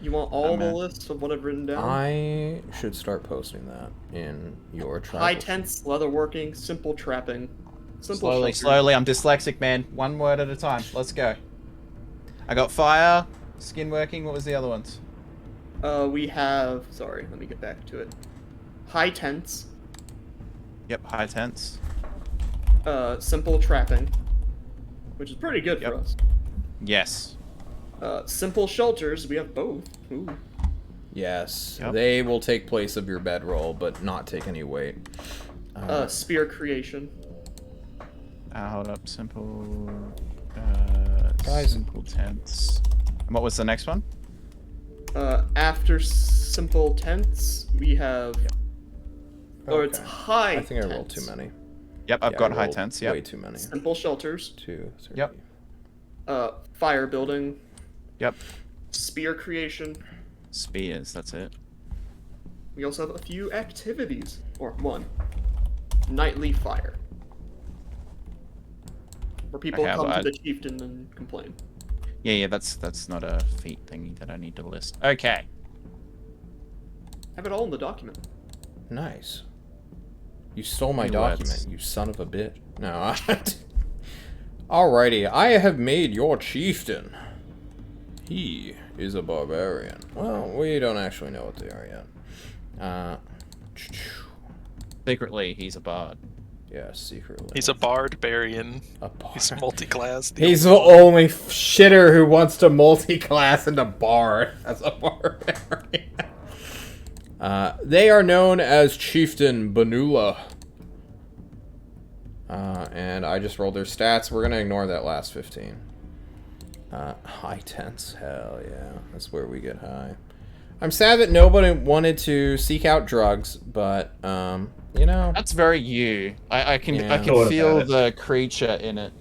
Speaker 5: You want all the
Speaker 3: man.
Speaker 5: lists of what I've written down?
Speaker 1: I should start posting that in your tribal.
Speaker 5: High tents, leatherworking, simple trapping. Simple
Speaker 3: Slowly,
Speaker 5: shelter.
Speaker 3: slowly. I'm dyslexic, man. One word at a time. Let's go. I got fire, skin working. What was the other ones?
Speaker 5: We have. Sorry, let me get back to it. High tents,
Speaker 3: Yep, high tents.
Speaker 5: simple trapping, which is pretty good
Speaker 3: Yep.
Speaker 5: for us.
Speaker 3: Yes.
Speaker 5: Simple shelters, we have both. Ooh.
Speaker 1: Yes,
Speaker 3: Yep.
Speaker 1: they will take place of your bedroll, but not take any weight.
Speaker 5: Spear creation.
Speaker 3: Hold up. Simple.
Speaker 1: Guys.
Speaker 3: Simple tents. And what was the next one?
Speaker 5: After simple tents, we have. Or it's
Speaker 1: Okay.
Speaker 5: high.
Speaker 1: I think I rolled
Speaker 5: tents.
Speaker 1: too many.
Speaker 3: Yep, I've
Speaker 1: Yeah,
Speaker 3: got
Speaker 1: I
Speaker 3: high
Speaker 1: rolled
Speaker 3: tents.
Speaker 1: Way
Speaker 3: Yep.
Speaker 1: too many.
Speaker 5: Simple shelters.
Speaker 1: 2, 3.
Speaker 3: Yep.
Speaker 5: Fire building.
Speaker 3: Yep.
Speaker 5: Spear creation.
Speaker 3: Spears. That's it.
Speaker 5: We also have a few activities. Or one. Nightly fire. Where people
Speaker 3: Okay,
Speaker 5: come
Speaker 3: well,
Speaker 5: to the chieftain and complain.
Speaker 3: Yeah. That's not a feat thingy that I need to list. Okay.
Speaker 5: Have it all in the document.
Speaker 1: Nice. You stole my
Speaker 3: Your
Speaker 1: document,
Speaker 3: words.
Speaker 1: you son of a bitch. No. Alrighty, I have made your chieftain. He is a barbarian. Well, we don't actually know what they are yet.
Speaker 3: Secretly, he's a bard.
Speaker 1: Yeah, secretly.
Speaker 2: He's a barbarian.
Speaker 1: a bard.
Speaker 2: He's multi-class.
Speaker 1: He's the only shitter who wants to multi-class into bard as a barbarian. They are known as Chieftain Banula. And I just rolled their stats. We're going to ignore that last 15. High tents. Hell yeah. That's where we get high. I'm sad that nobody wanted to seek out drugs, but, you know.
Speaker 3: That's very you. I can
Speaker 1: Yeah.
Speaker 4: Thought
Speaker 3: feel
Speaker 4: about
Speaker 3: the creature in it.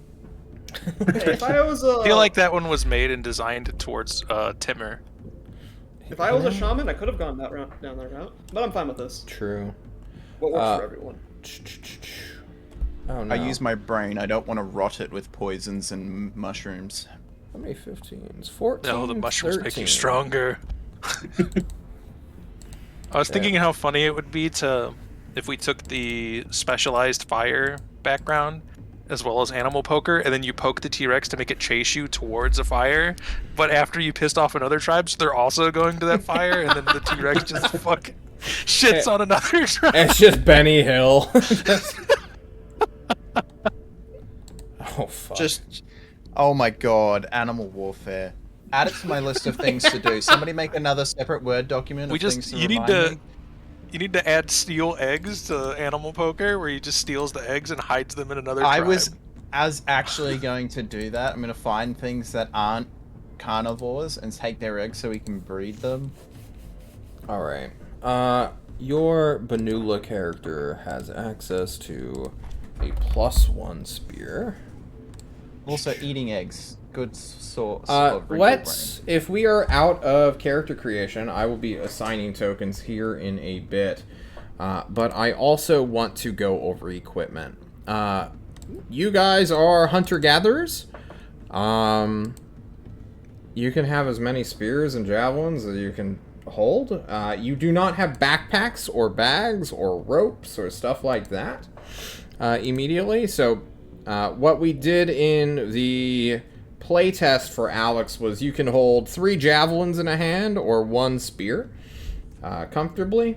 Speaker 5: Hey, if I was a,
Speaker 2: I feel like that one was made and designed towards Timur.
Speaker 5: if I was a shaman, I could have gone that route, down that route. But I'm fine with this.
Speaker 1: True.
Speaker 5: What works for everyone?
Speaker 1: Oh no.
Speaker 3: I use my brain. I don't want to rot it with poisons and mushrooms.
Speaker 1: How many 15s? 14.
Speaker 2: No, the mushrooms
Speaker 1: 13.
Speaker 2: make you stronger. I was thinking how funny it would be if we took the specialized fire background as well as animal poker, and then you poke the T-Rex to make it chase you towards a fire, but after you pissed off another tribe, so they're also going to that fire, and then the T-Rex just fucking shits on another tribe.
Speaker 1: It's just Benny Hill. Oh, fuck.
Speaker 3: Oh my god, animal warfare. Add it to my list of things to do. Somebody make another separate Word document of things to remind me.
Speaker 2: You need to add steal eggs to animal poker, where he just steals the eggs and hides them in another tribe.
Speaker 3: I was actually going to do that. I'm going to find things that aren't carnivores and take their eggs so we can breed them.
Speaker 1: Alright. Your Banula character has access to a +1 spear.
Speaker 3: Also, eating eggs. Good source of wrinkle
Speaker 1: Let's, if we are out of character creation, I will be assigning tokens here in a bit. But I also want to go over equipment. You guys are hunter-gatherers. You can have as many spears and javelins as you can hold. You do not have backpacks or bags or ropes or stuff like that immediately. So what we did in the playtest for Alex was you can hold 3 javelins in a hand or 1 spear comfortably.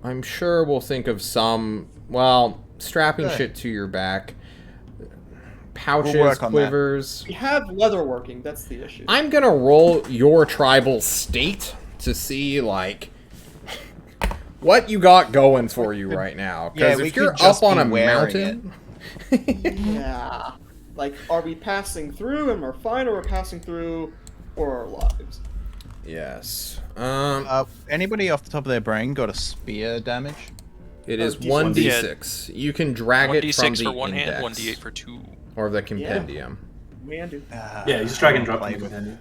Speaker 1: I'm sure we'll think of some, well, strapping shit to your back, pouches, quivers.
Speaker 5: We have leatherworking, that's the issue.
Speaker 1: I'm gonna roll your tribal state to see, like, what you got going for you right now. Because if you're up on a mountain...
Speaker 5: Yeah. Like, are we passing through and we're fine, or we're passing through for our lives?
Speaker 1: Yes.
Speaker 3: Anybody off the top of their brain got a spear damage?
Speaker 1: It is 1d6. You can drag it from
Speaker 2: 1d6
Speaker 1: the
Speaker 2: for one
Speaker 1: index.
Speaker 2: hand, 1d8 for 2.
Speaker 1: Or the compendium.
Speaker 5: Man, dude.
Speaker 4: Yeah, you just drag and drop from the compendium.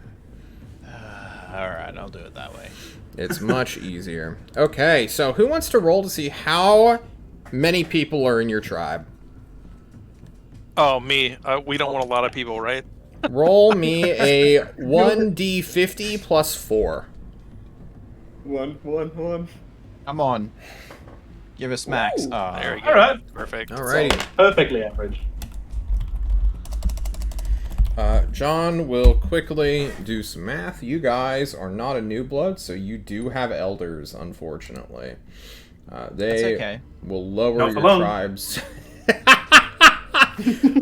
Speaker 3: Alright, I'll do it that way.
Speaker 1: It's much easier. Okay, so who wants to roll to see how many people are in your tribe?
Speaker 2: Oh, me. We don't want a lot of people, right?
Speaker 1: Roll me a 1d50 plus 4.
Speaker 5: One.
Speaker 3: Come on. Give us max.
Speaker 5: Ooh.
Speaker 2: There we go.
Speaker 4: Alright.
Speaker 2: Perfect.
Speaker 1: Alrighty.
Speaker 4: Perfectly average.
Speaker 1: John will quickly do some math. You guys are not a new blood, so you do have elders, unfortunately. They
Speaker 3: That's okay.
Speaker 1: will lower
Speaker 4: Not
Speaker 1: your
Speaker 4: alone.
Speaker 1: tribes.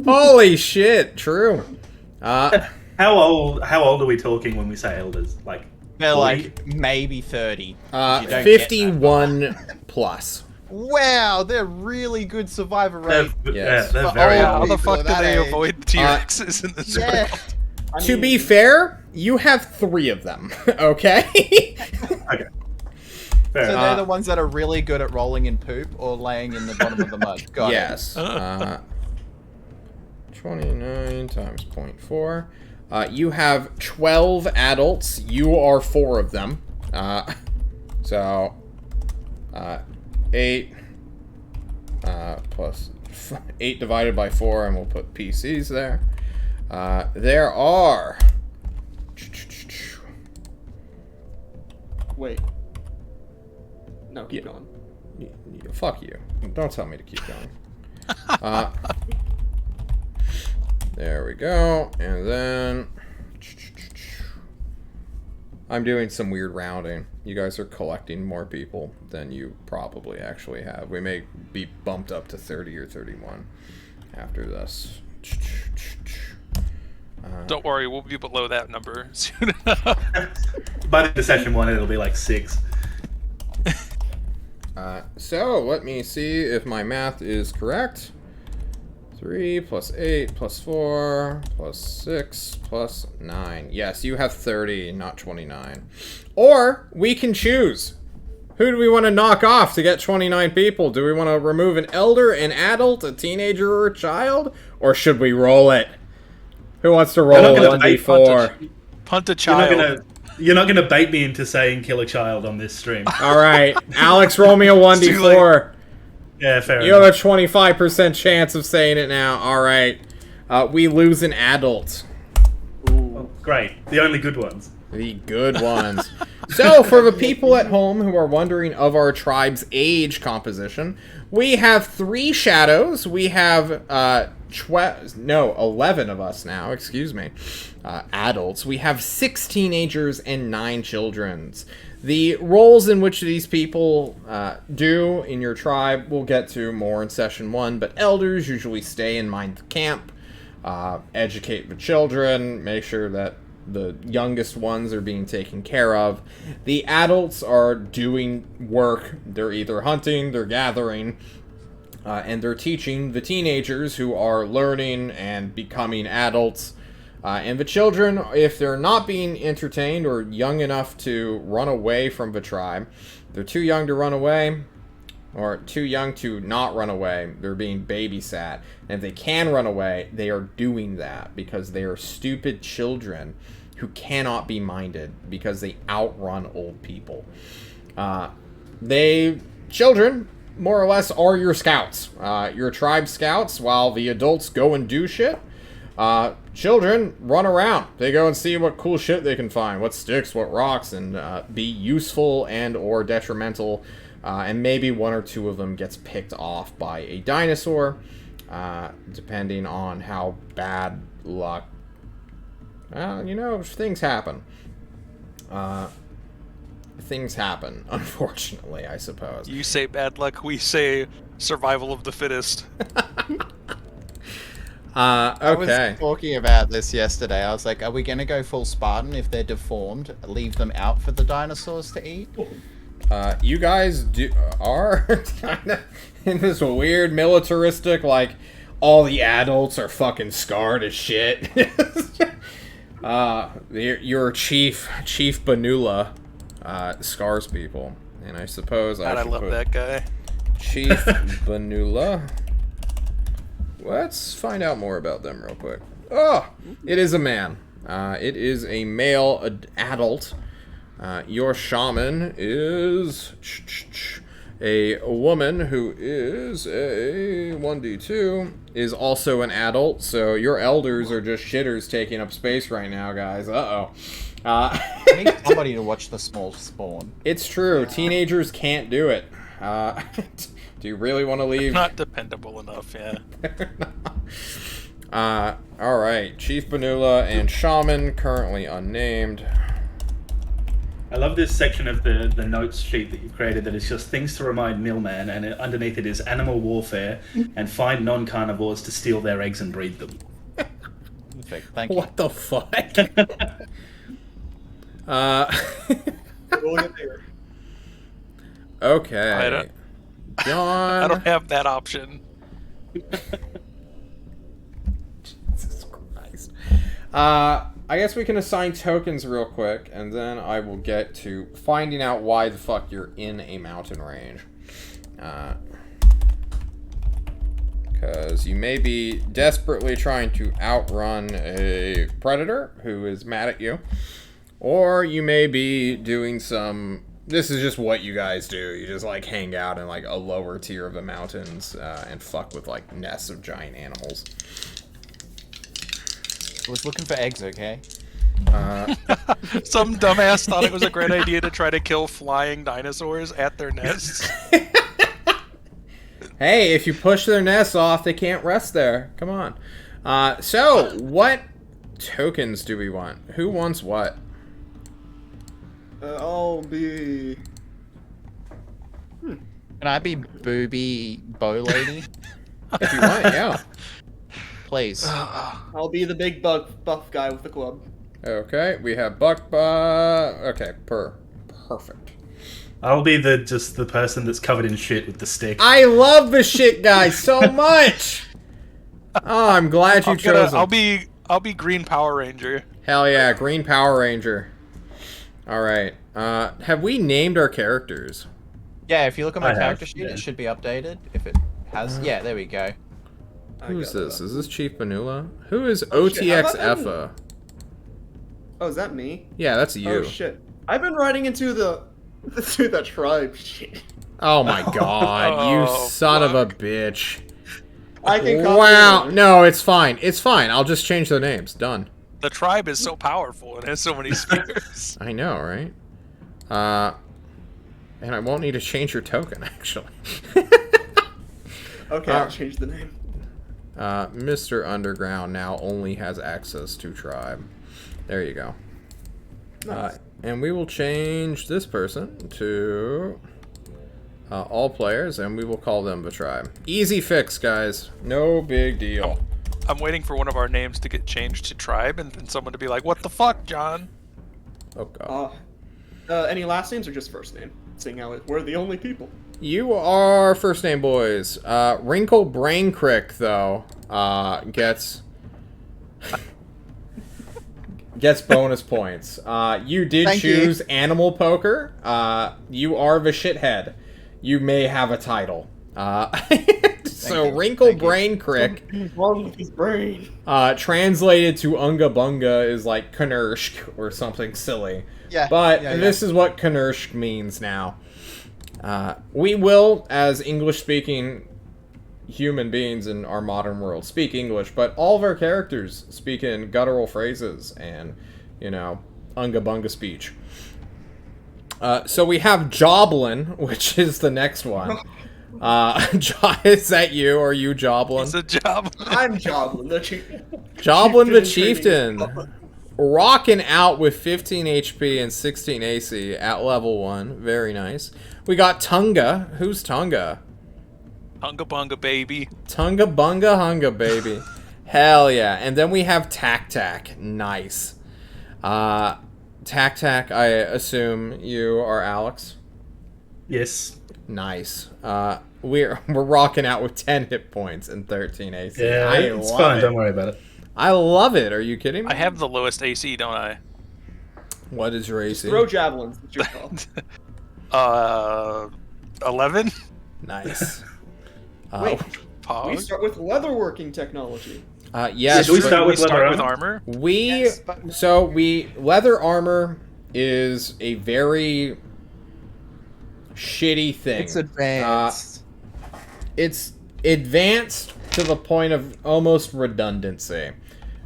Speaker 1: Holy shit, true.
Speaker 4: How old are we talking when we say elders? Like,
Speaker 3: They're
Speaker 4: 40?
Speaker 3: like maybe 30. You don't get
Speaker 1: 51 plus.
Speaker 3: Wow, they're really good survivor rate.
Speaker 1: Yes.
Speaker 4: they're
Speaker 3: But
Speaker 4: very
Speaker 3: all
Speaker 2: How
Speaker 4: old.
Speaker 2: the
Speaker 3: people
Speaker 2: fuck
Speaker 3: of
Speaker 2: do
Speaker 3: that
Speaker 2: they
Speaker 3: age.
Speaker 2: avoid the T-Rexes in this
Speaker 3: Yeah.
Speaker 2: world?
Speaker 5: I
Speaker 1: To
Speaker 5: mean,
Speaker 1: be fair, you have 3 of them, okay?
Speaker 4: Okay. Fair
Speaker 3: So
Speaker 4: enough.
Speaker 3: they're the ones that are really good at rolling in poop or laying in the bottom of the mud. Got it.
Speaker 1: Yes. 29 times 0.4. You have 12 adults. You are 4 of them. So, 8 plus 8 divided by 4, and we'll put PCs there. There are...
Speaker 5: Wait. No, keep
Speaker 1: Yeah.
Speaker 5: going.
Speaker 1: Fuck you. Don't tell me to keep going. There we go. And then... I'm doing some weird rounding. You guys are collecting more people than you probably actually have. We may be bumped up to 30 or 31 after this.
Speaker 2: Don't worry, we'll be below that number soon enough.
Speaker 4: By the end of session 1, it'll be like 6.
Speaker 1: So, let me see if my math is correct. 3 plus 8 plus 4 plus 6 plus 9. Yes, you have 30, not 29. Or, we can choose. Who do we want to knock off to get 29 people? Do we want to remove an elder, an adult, a teenager, or a child? Or should we roll it? Who wants to roll
Speaker 4: You're not
Speaker 1: a
Speaker 4: gonna bait
Speaker 1: 1d4?
Speaker 2: Punt a child.
Speaker 4: You're not gonna bait me into saying kill a child on this stream.
Speaker 1: Alright, Alex, roll me a
Speaker 2: too
Speaker 1: 1d4.
Speaker 4: Yeah, fair
Speaker 1: You have a
Speaker 4: enough.
Speaker 1: 25% chance of saying it now. Alright. We lose an adult.
Speaker 4: Great. The only good ones.
Speaker 1: The good ones. So, for the people at home who are wondering of our tribe's age composition, we have 3 shadows. We have 11 of us now, excuse me, adults. We have 6 teenagers and 9 childrens. The roles in which these people do in your tribe we'll get to more in session 1, but elders usually stay and mind the camp, educate the children, make sure that the youngest ones are being taken care of. The adults are doing work. They're either hunting, they're gathering, and they're teaching the teenagers who are learning and becoming adults. And the children, if they're not being entertained or young enough to run away from the tribe, they're too young to run away, or too young to not run away, they're being babysat. And if they can run away, they are doing that because they are stupid children who cannot be minded because they outrun old people. Children, more or less, are your scouts. Your tribe scouts, while the adults go and do shit. Children run around. They go and see what cool shit they can find, what sticks, what rocks, and be useful and or detrimental. And maybe 1 or 2 of them gets picked off by a dinosaur, depending on how bad luck. Things happen. Things happen, unfortunately, I suppose.
Speaker 2: You say bad luck, we say survival of the fittest.
Speaker 3: I
Speaker 1: Okay.
Speaker 3: was talking about this yesterday. I was like, are we going to go full Spartan if they're deformed? Leave them out for the dinosaurs to eat?
Speaker 1: You guys are kind of in this weird militaristic, like, all the adults are fucking scarred as shit. Your chief Banula, scars people, and I suppose
Speaker 2: God, I
Speaker 1: should
Speaker 2: love
Speaker 1: put
Speaker 2: that guy.
Speaker 1: Chief Banula. Let's find out more about them real quick. Oh, it is a man. It is a male adult. Your shaman is a woman who is a 1d2, is also an adult, so your elders are just shitters taking up space right now, guys. Uh-oh.
Speaker 3: I need somebody to watch the small spawn.
Speaker 1: It's true. Teenagers can't do it. Do you really want to leave?
Speaker 2: Not dependable enough, yeah.
Speaker 1: Alright. Chief Banula and Shaman, currently unnamed.
Speaker 4: I love this section of the notes sheet that you've created that is just things to remind Millman, and underneath it is animal warfare and find non-carnivores to steal their eggs and breed them.
Speaker 3: Perfect, thank you.
Speaker 1: What the fuck?
Speaker 5: We'll get there.
Speaker 1: Okay.
Speaker 2: I don't
Speaker 1: John.
Speaker 2: have that option.
Speaker 1: Jesus Christ. I guess we can assign tokens real quick, and then I will get to finding out why the fuck you're in a mountain range. Because you may be desperately trying to outrun a predator who is mad at you, or you may be doing some... This is just what you guys do. You just, like, hang out in, like, a lower tier of the mountains and fuck with, like, nests of giant animals.
Speaker 3: I was looking for eggs, okay?
Speaker 2: Some dumbass thought it was a great idea to try to kill flying dinosaurs at their nests.
Speaker 1: Hey, if you push their nests off, they can't rest there. Come on. So, what tokens do we want? Who wants what?
Speaker 5: I'll be.
Speaker 3: Can I be Booby Bow Lady?
Speaker 1: If you want, yeah.
Speaker 3: Please.
Speaker 5: I'll be the big buff guy with the club.
Speaker 1: Okay, we have okay, perfect.
Speaker 4: I'll be just the person that's covered in shit with the stick.
Speaker 1: I love the shit guy so much. Oh, I'm glad you chose him.
Speaker 2: I'll be Green Power Ranger.
Speaker 1: Hell yeah, Green Power Ranger. All right. Have we named our characters?
Speaker 3: Yeah, if you look at my
Speaker 4: I have,
Speaker 3: character sheet,
Speaker 4: yeah.
Speaker 3: it should be updated. If it has, yeah, there we go.
Speaker 1: Who's this? Is this Chief Banula? Who is
Speaker 5: Oh, shit.
Speaker 1: OTX
Speaker 5: How about
Speaker 1: Effa?
Speaker 5: Oh, is that me?
Speaker 1: Yeah, that's you.
Speaker 5: Oh shit! I've been writing into the tribe shit.
Speaker 1: Oh my god, you
Speaker 2: Oh,
Speaker 1: son of a bitch.
Speaker 5: I can copy
Speaker 1: Wow.
Speaker 5: it.
Speaker 1: No, it's fine. It's fine. I'll just change the names. Done.
Speaker 2: The tribe is so powerful and has so many spears.
Speaker 1: I know, right? And I won't need to change your token, actually.
Speaker 5: Okay, I'll change the name.
Speaker 1: Mr. Underground now only has access to tribe. There you go.
Speaker 5: Nice.
Speaker 1: And we will change this person to all players, and we will call them the tribe. Easy fix, guys. No big deal.
Speaker 2: I'm waiting for one of our names to get changed to tribe, and then someone to be like, "What the fuck, John?"
Speaker 1: Oh, God.
Speaker 5: Any last names or just first name? Seeing how we're the only people.
Speaker 1: You are first name boys. Wrinkle Brain Crick, though, gets bonus points. You did
Speaker 3: Thank
Speaker 1: choose Animal Poker. You are the shithead. You may have a title. So Wrinkle Brain Crick,
Speaker 5: What's wrong with his brain?
Speaker 1: translated to Unga Bunga, is like Knurshk or something silly.
Speaker 3: Yeah.
Speaker 1: But
Speaker 3: yeah,
Speaker 1: this is what Knurshk means now. We will, as English-speaking human beings in our modern world, speak English, but all of our characters speak in guttural phrases and, Unga Bunga speech. So we have Joblin, which is the next one. Is that you? Are you Joblin?
Speaker 2: It's a job.
Speaker 5: I'm Joblin, the chief.
Speaker 1: Joblin the
Speaker 5: Chieftain.
Speaker 1: Chieftain. Rocking out with 15 HP and 16 AC at level 1. Very nice. We got Tunga. Who's Tunga?
Speaker 2: Hunga bunga, baby.
Speaker 1: Tunga Bunga Hunga, baby. Hell yeah. And then we have Tac Tac. Nice. Tac Tac, I assume you are Alex?
Speaker 4: Yes.
Speaker 1: Nice. We're rocking out with 10 hit points and 13 AC.
Speaker 4: Yeah,
Speaker 1: I
Speaker 4: it's
Speaker 1: love
Speaker 4: fine.
Speaker 1: it.
Speaker 4: Don't worry about it.
Speaker 1: I love it. Are you kidding me?
Speaker 2: I have the lowest AC, don't I?
Speaker 1: What is your AC?
Speaker 5: Throw javelins. That's your call.
Speaker 2: 11.
Speaker 1: Nice.
Speaker 5: Wait, we
Speaker 2: Pog.
Speaker 5: start with leatherworking technology.
Speaker 1: Yes.
Speaker 4: Should we start with
Speaker 2: start
Speaker 4: leather
Speaker 2: with
Speaker 4: armor?
Speaker 2: armor?
Speaker 1: Leather armor is a very shitty thing.
Speaker 3: It's advanced.
Speaker 1: It's advanced to the point of almost redundancy,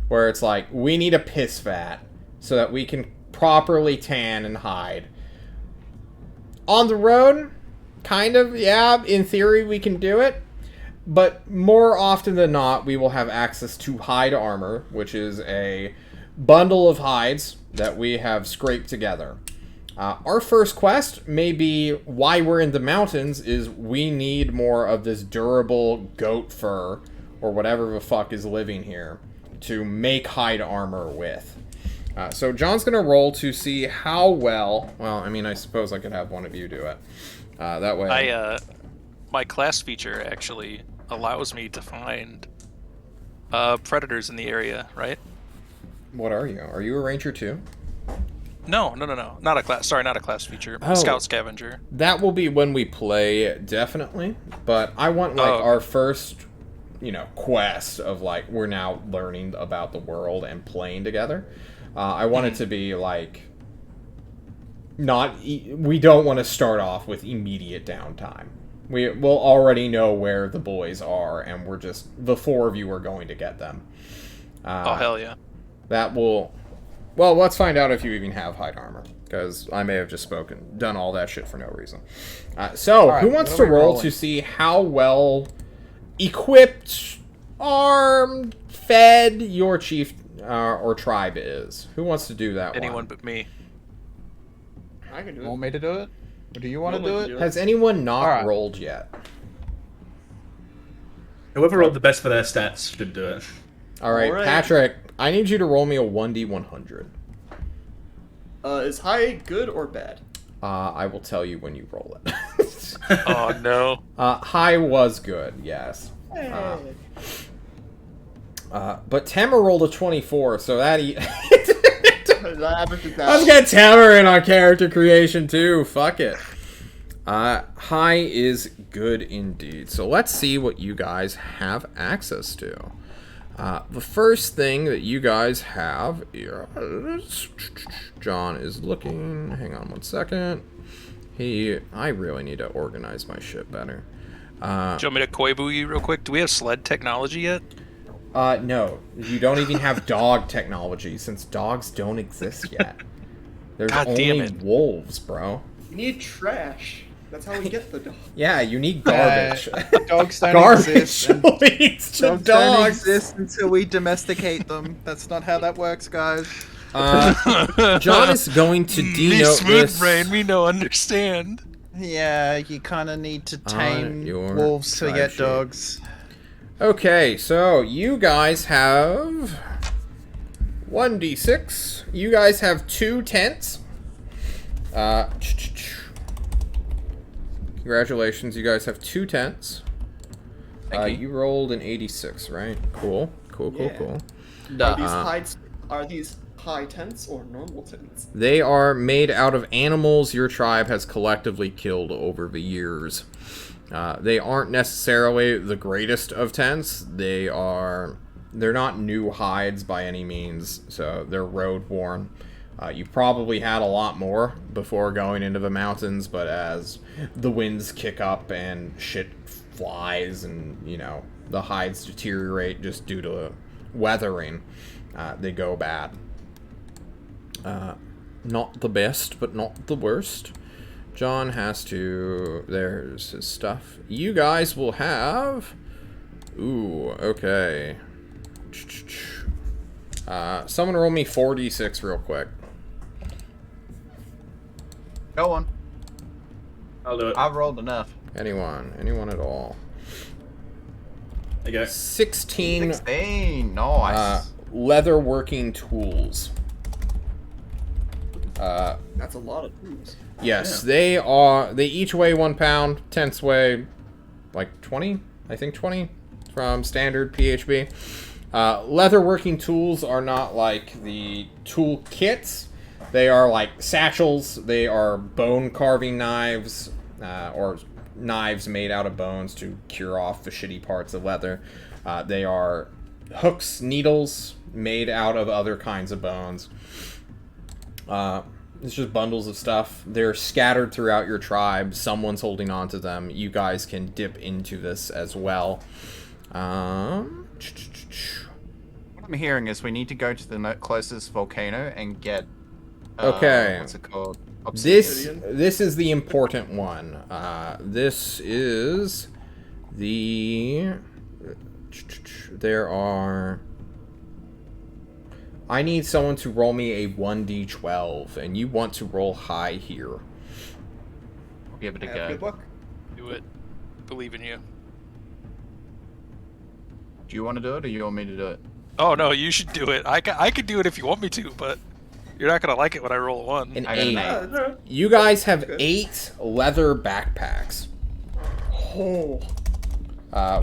Speaker 1: where it's like, we need a piss vat so that we can properly tan and hide. On the road, kind of, yeah, in theory we can do it, but more often than not, we will have access to hide armor, which is a bundle of hides that we have scraped together. Our first quest, may be why we're in the mountains, is we need more of this durable goat fur, or whatever the fuck is living here, to make hide armor with. So John's going to roll to see how well... Well, I mean, I suppose I could have one of you do it. That way...
Speaker 2: My class feature actually allows me to find predators in the area, right?
Speaker 1: What are you? Are you a ranger too?
Speaker 2: No. Not a class. Sorry, not a class feature.
Speaker 1: Oh.
Speaker 2: Scout scavenger.
Speaker 1: That will be when we play, definitely. But I want, like, our first, quest of, like, we're now learning about the world and playing together. I want it to be, like, we don't want to start off with immediate downtime. We'll already know where the boys are, and the four of you are going to get them.
Speaker 2: Oh, hell yeah.
Speaker 1: That will... Well, let's find out if you even have hide armor, because I may have just done all that shit for no reason. So,
Speaker 3: right,
Speaker 1: who wants
Speaker 3: what
Speaker 1: to
Speaker 3: are we
Speaker 1: roll
Speaker 3: rolling?
Speaker 1: to see how well equipped, armed, fed your chief or tribe is? Who wants to do that
Speaker 2: Anyone
Speaker 1: one?
Speaker 2: but me.
Speaker 5: I can do
Speaker 3: Want
Speaker 5: it.
Speaker 3: me to do it? Or do you want to
Speaker 5: Nobody
Speaker 3: do
Speaker 5: can
Speaker 3: it?
Speaker 5: do it.
Speaker 1: Has anyone not
Speaker 3: Alright.
Speaker 1: rolled yet?
Speaker 4: Whoever rolled the best for their stats should do it.
Speaker 1: Alright,
Speaker 5: Alright.
Speaker 1: Patrick, I need you to roll me a 1d100.
Speaker 5: Is high good or bad?
Speaker 1: I will tell you when you roll it.
Speaker 2: Oh no.
Speaker 1: High was good, yes. But Tamara rolled a 24, so that... Let's get Tamara in on character creation, too. Fuck it. High is good indeed. So let's see what you guys have access to. The first thing that you guys have is... John is looking. Hang on one second. I really need to organize my shit better.
Speaker 2: Do you want me to Koibu you real quick? Do we have sled technology yet?
Speaker 1: No. You don't even have dog technology, since dogs don't exist yet. There's
Speaker 2: God
Speaker 1: only
Speaker 2: damn it.
Speaker 1: wolves, bro.
Speaker 5: You need trash. That's how we get the dog.
Speaker 1: Yeah, you need garbage.
Speaker 3: Dogs don't
Speaker 1: Garbage
Speaker 3: exist. And
Speaker 1: leads to
Speaker 3: dogs don't
Speaker 1: dogs.
Speaker 3: exist until we domesticate them. That's not how that works, guys.
Speaker 1: John is going to
Speaker 2: Me
Speaker 1: denote
Speaker 2: smooth
Speaker 1: this.
Speaker 2: brain, we no understand.
Speaker 3: Yeah, you kind of need to tame
Speaker 1: your
Speaker 3: wolves to
Speaker 1: tribe
Speaker 3: get
Speaker 1: sheet.
Speaker 3: dogs.
Speaker 1: Okay, so you guys have 1d6. You guys have 2 tents. Congratulations, you guys have 2 tents.
Speaker 3: Thank you.
Speaker 1: You rolled an 86, right? Cool. Cool.
Speaker 5: Yeah. Are these high tents or normal tents?
Speaker 1: They are made out of animals your tribe has collectively killed over the years. They aren't necessarily the greatest of tents. They're not new hides by any means, so they're road worn. You probably had a lot more before going into the mountains, but as the winds kick up and shit flies and, you know, the hides deteriorate just due to weathering, they go bad. Not the best, but not the worst. John has to... There's his stuff. You guys will have... Ooh, okay. Someone roll me 4d6 real quick.
Speaker 3: Go on.
Speaker 4: I'll do it.
Speaker 3: I've rolled enough.
Speaker 1: Anyone at all.
Speaker 4: There you go.
Speaker 1: 16
Speaker 3: 16. Nice.
Speaker 1: leatherworking tools.
Speaker 5: That's a lot of tools.
Speaker 1: Yes,
Speaker 4: Yeah.
Speaker 1: they each weigh 1 pound. Tents weigh like 20, I think 20 from standard PHB. Leatherworking tools are not like the tool kits. They are like satchels. They are bone carving knives, or knives made out of bones to cure off the shitty parts of leather. They are hooks, needles made out of other kinds of bones. It's just bundles of stuff. They're scattered throughout your tribe. Someone's holding on to them. You guys can dip into this as well.
Speaker 3: What I'm hearing is we need to go to the closest volcano and get.
Speaker 1: Okay.
Speaker 3: What's it called?
Speaker 1: This
Speaker 5: Obsidian?
Speaker 1: this is the important one. This is the... There are... I need someone to roll me a 1d12, and you want to roll high here.
Speaker 3: I'll give it a
Speaker 5: Good
Speaker 3: go.
Speaker 5: luck.
Speaker 2: Do it. Believe in you.
Speaker 3: Do you want to do it, or you want me to do it?
Speaker 2: Oh no, you should do it. I could do it if you want me to, but you're not gonna like it when I roll a 1.
Speaker 1: An
Speaker 3: I got an
Speaker 1: 8.
Speaker 3: eight.
Speaker 5: Yeah,
Speaker 1: You guys have
Speaker 5: Good.
Speaker 1: 8 leather backpacks.
Speaker 5: oh,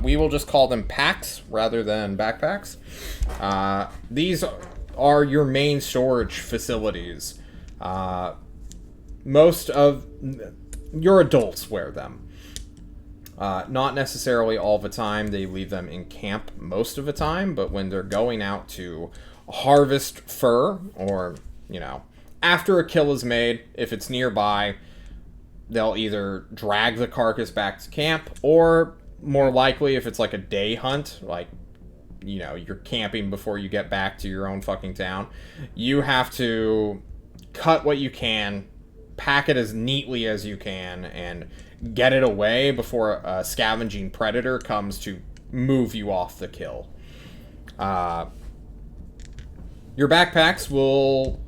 Speaker 1: We will just call them packs rather than backpacks. These are your main storage facilities. Most of your adults wear them. Not necessarily all the time. They leave them in camp most of the time, but when they're going out to harvest fur, or, you know, after a kill is made, if it's nearby, they'll either drag the carcass back to camp, or more likely, if it's like a day hunt, like, you know, you're camping before you get back to your own fucking town, you have to cut what you can, pack it as neatly as you can, and get it away before a scavenging predator comes to move you off the kill. Your backpacks will...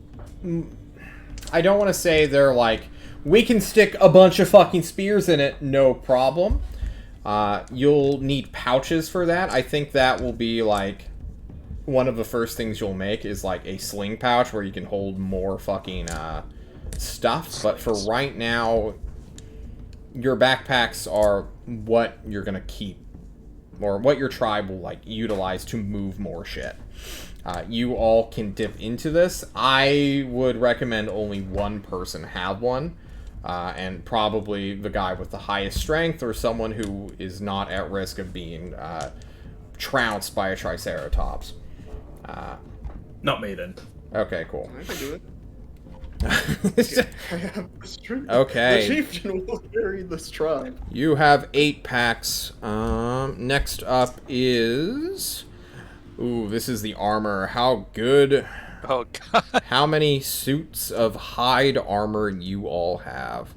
Speaker 1: I don't want to say they're like, we can stick a bunch of fucking spears in it, no problem. You'll need pouches for that. I think that will be like one of the first things you'll make is like a sling pouch where you can hold more fucking stuff. But for right now, your backpacks are what you're gonna keep, or what your tribe will like utilize to move more shit. You all can dip into this. I would recommend only one person have one. And probably the guy with the highest strength, or someone who is not at risk of being trounced by a Triceratops.
Speaker 4: Not me then.
Speaker 1: Okay, cool.
Speaker 5: I can do it. I have the strength.
Speaker 1: Okay.
Speaker 5: The chieftain will carry this tribe.
Speaker 1: You have 8 packs. Next up is Ooh, this is the armor. How good?
Speaker 2: Oh god.
Speaker 1: How many suits of hide armor you all have?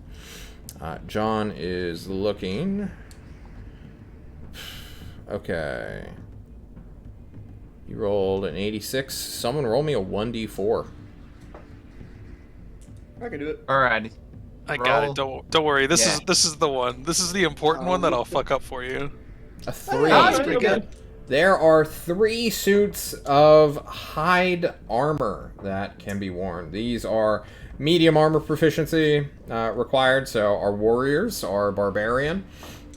Speaker 1: John is looking. Okay. You rolled an 86. Someone roll me a 1d4.
Speaker 5: I can do it.
Speaker 3: Alrighty.
Speaker 2: I got it. Don't worry. This
Speaker 3: Yeah.
Speaker 2: is the one. This is the important one that I'll fuck up for you.
Speaker 1: A 3.
Speaker 3: Oh, that's pretty good.
Speaker 1: There are 3 suits of hide armor that can be worn. These are medium armor proficiency required, so our warriors, our barbarian,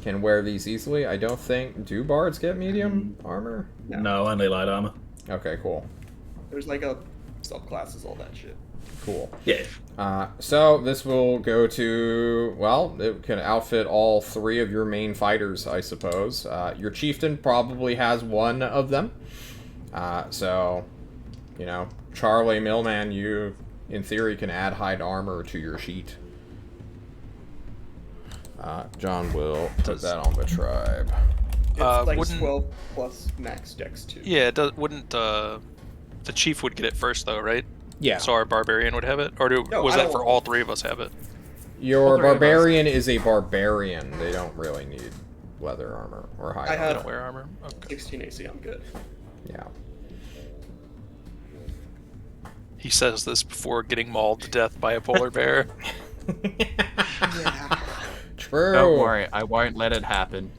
Speaker 1: can wear these easily. I don't think... Do bards get medium armor?
Speaker 4: No, only light armor.
Speaker 1: Okay, cool.
Speaker 5: There's like a subclasses, all that shit.
Speaker 1: Cool.
Speaker 4: Yeah.
Speaker 1: So this will go to, well, it can outfit all 3 of your main fighters, I suppose. Your chieftain probably has 1 of them. So, you know, Charlie Millman, you, in theory, can add hide armor to your sheet. John will put that on the tribe.
Speaker 5: It's like
Speaker 2: wouldn't-
Speaker 5: 12 plus max dex too.
Speaker 2: Yeah, wouldn't the chief would get it first though, right?
Speaker 1: Yeah.
Speaker 2: So our barbarian would have it, or
Speaker 5: No,
Speaker 2: was
Speaker 5: I
Speaker 2: that
Speaker 5: don't
Speaker 2: for
Speaker 5: want
Speaker 2: all
Speaker 5: it.
Speaker 2: 3 of us have it?
Speaker 1: Your
Speaker 3: All 3 of us.
Speaker 1: barbarian is a barbarian. They don't really need leather armor or hide
Speaker 5: I
Speaker 1: armor.
Speaker 2: They
Speaker 5: have-
Speaker 2: don't wear armor. Okay.
Speaker 5: 16 AC, I'm good.
Speaker 1: Yeah.
Speaker 2: He says this before getting mauled to death by a polar bear.
Speaker 5: Yeah.
Speaker 1: True.
Speaker 3: Don't worry, I won't let it happen.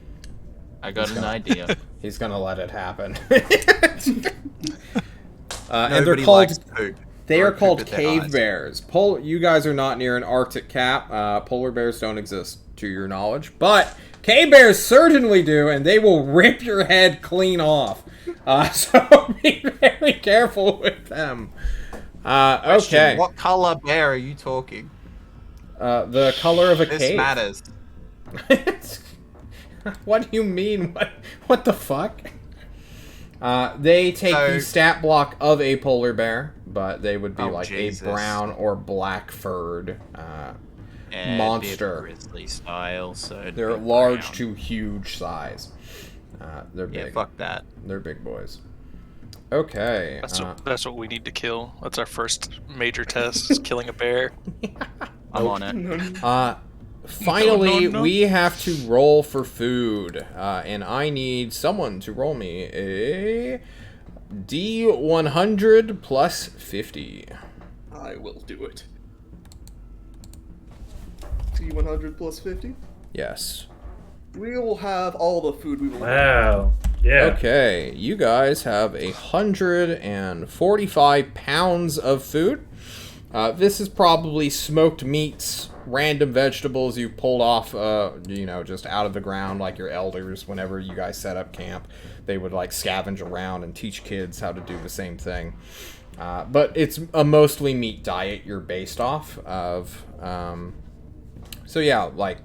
Speaker 3: I got an idea.
Speaker 1: He's gonna let it happen. And they're
Speaker 3: Nobody
Speaker 1: called.
Speaker 3: likes poop.
Speaker 1: They
Speaker 3: or
Speaker 1: are
Speaker 3: poop
Speaker 1: called
Speaker 3: at their
Speaker 1: cave
Speaker 3: eyes.
Speaker 1: bears. You guys are not near an Arctic cap. Polar bears don't exist, to your knowledge. But cave bears certainly do, and they will rip your head clean off. So be very careful with them. Okay.
Speaker 3: What color bear are you talking?
Speaker 1: The color of a
Speaker 3: This
Speaker 1: cave.
Speaker 3: matters.
Speaker 1: What do you mean? What the fuck? They take the
Speaker 3: So-
Speaker 1: stat block of a polar bear, but they would be
Speaker 3: Oh,
Speaker 1: like
Speaker 3: Jesus.
Speaker 1: a brown or black furred.
Speaker 3: And
Speaker 1: Monster.
Speaker 3: they're grizzly style, so it'd
Speaker 1: They're
Speaker 3: be
Speaker 1: large
Speaker 3: brown.
Speaker 1: to huge size. They're
Speaker 3: Yeah,
Speaker 1: big.
Speaker 3: fuck that.
Speaker 1: They're big boys. Okay.
Speaker 2: That's what we need to kill. That's our first major test, is killing a bear.
Speaker 3: I'm on it.
Speaker 1: Finally,
Speaker 2: No.
Speaker 1: we have to roll for food, and I need someone to roll me a D100 plus 50.
Speaker 5: I will do it. D100 plus 50.
Speaker 1: Yes.
Speaker 5: We will have all the food we will.
Speaker 4: Wow. Yeah.
Speaker 1: Okay, you guys have 145 pounds of food. This is probably smoked meats, random vegetables you pulled off, just out of the ground, like your elders. Whenever you guys set up camp, they would like scavenge around and teach kids how to do the same thing. But it's a mostly meat diet you're based off of. So yeah, like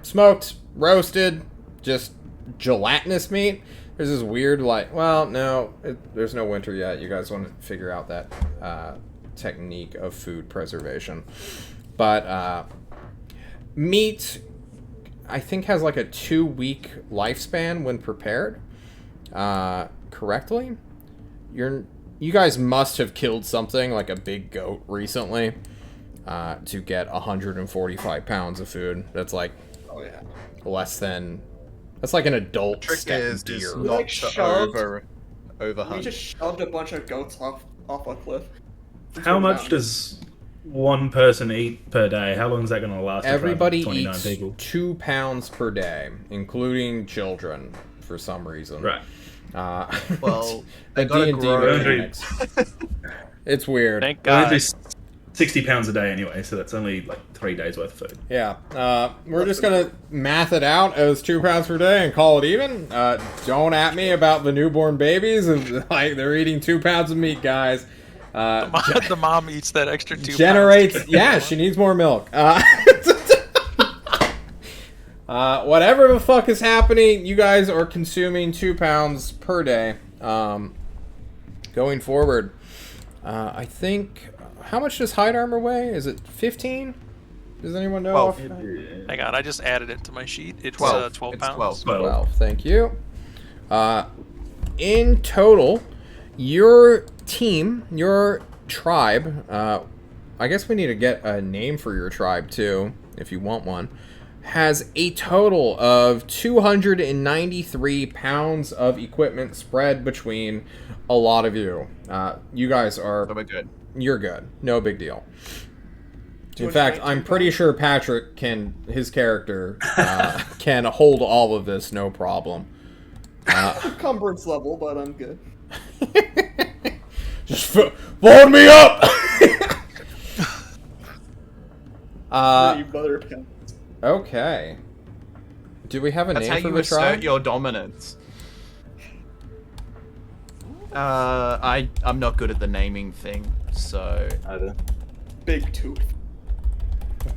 Speaker 1: smoked, roasted, just gelatinous meat. There's this weird, there's no winter yet. You guys want to figure out that technique of food preservation. But meat, I think, has like a 2-week lifespan when prepared correctly. You guys must have killed something like a big goat recently to get 145 pounds of food. That's like
Speaker 5: Oh yeah.
Speaker 1: less than... That's like an adult
Speaker 3: Trick
Speaker 1: steak
Speaker 3: is
Speaker 1: deer.
Speaker 5: We,
Speaker 3: not
Speaker 5: like,
Speaker 3: to
Speaker 5: shoved- We
Speaker 3: overhunt.
Speaker 5: just shoved a bunch of goats off a cliff.
Speaker 4: How much does one person eat per day? How long is that going to last? a tribe of
Speaker 1: Everybody
Speaker 4: 29
Speaker 1: eats
Speaker 4: people?
Speaker 1: 2 pounds per day, including children, for some reason.
Speaker 4: Right.
Speaker 3: Well,
Speaker 1: the
Speaker 3: they gotta
Speaker 1: D&D
Speaker 3: grow.
Speaker 1: mechanics. It's weird.
Speaker 2: Thank
Speaker 4: I
Speaker 2: God.
Speaker 4: do 60 pounds a day anyway, so that's only like 3 days worth of food.
Speaker 1: Yeah. We're just gonna math it out as 2 pounds per day and call it even. Don't at me about the newborn babies and like they're eating 2 pounds of meat, guys.
Speaker 2: The mom eats that extra 2
Speaker 1: Generates.
Speaker 2: pounds.
Speaker 1: Yeah, she needs more milk. Whatever the fuck is happening, you guys are consuming 2 pounds per day. Going forward, I think. How much does hide armor weigh? Is it 15? Does anyone know?
Speaker 3: 12.
Speaker 2: Hang on, I just added it to my sheet. It's
Speaker 3: 12.
Speaker 2: 12
Speaker 3: It's
Speaker 2: pounds.
Speaker 3: 12.
Speaker 1: 12. Thank you. in total, your team, your tribe, I guess we need to get a name for your tribe too, if you want one, has a total of 293 pounds of equipment spread between a lot of you. You guys are...
Speaker 3: So we're good.
Speaker 1: You're good. No big deal. In
Speaker 5: 293
Speaker 1: fact, I'm pretty sure Patrick his character, can hold all of this no problem.
Speaker 5: Encumbrance level, but I'm good.
Speaker 1: Just fold me up!
Speaker 5: Mother pounds.
Speaker 1: Okay. Do we have a
Speaker 3: That's how
Speaker 1: name for
Speaker 3: you
Speaker 1: the
Speaker 3: assert
Speaker 1: tribe?
Speaker 3: your dominance. I'm not good at the naming thing, so...
Speaker 4: Either.
Speaker 5: Big tooth.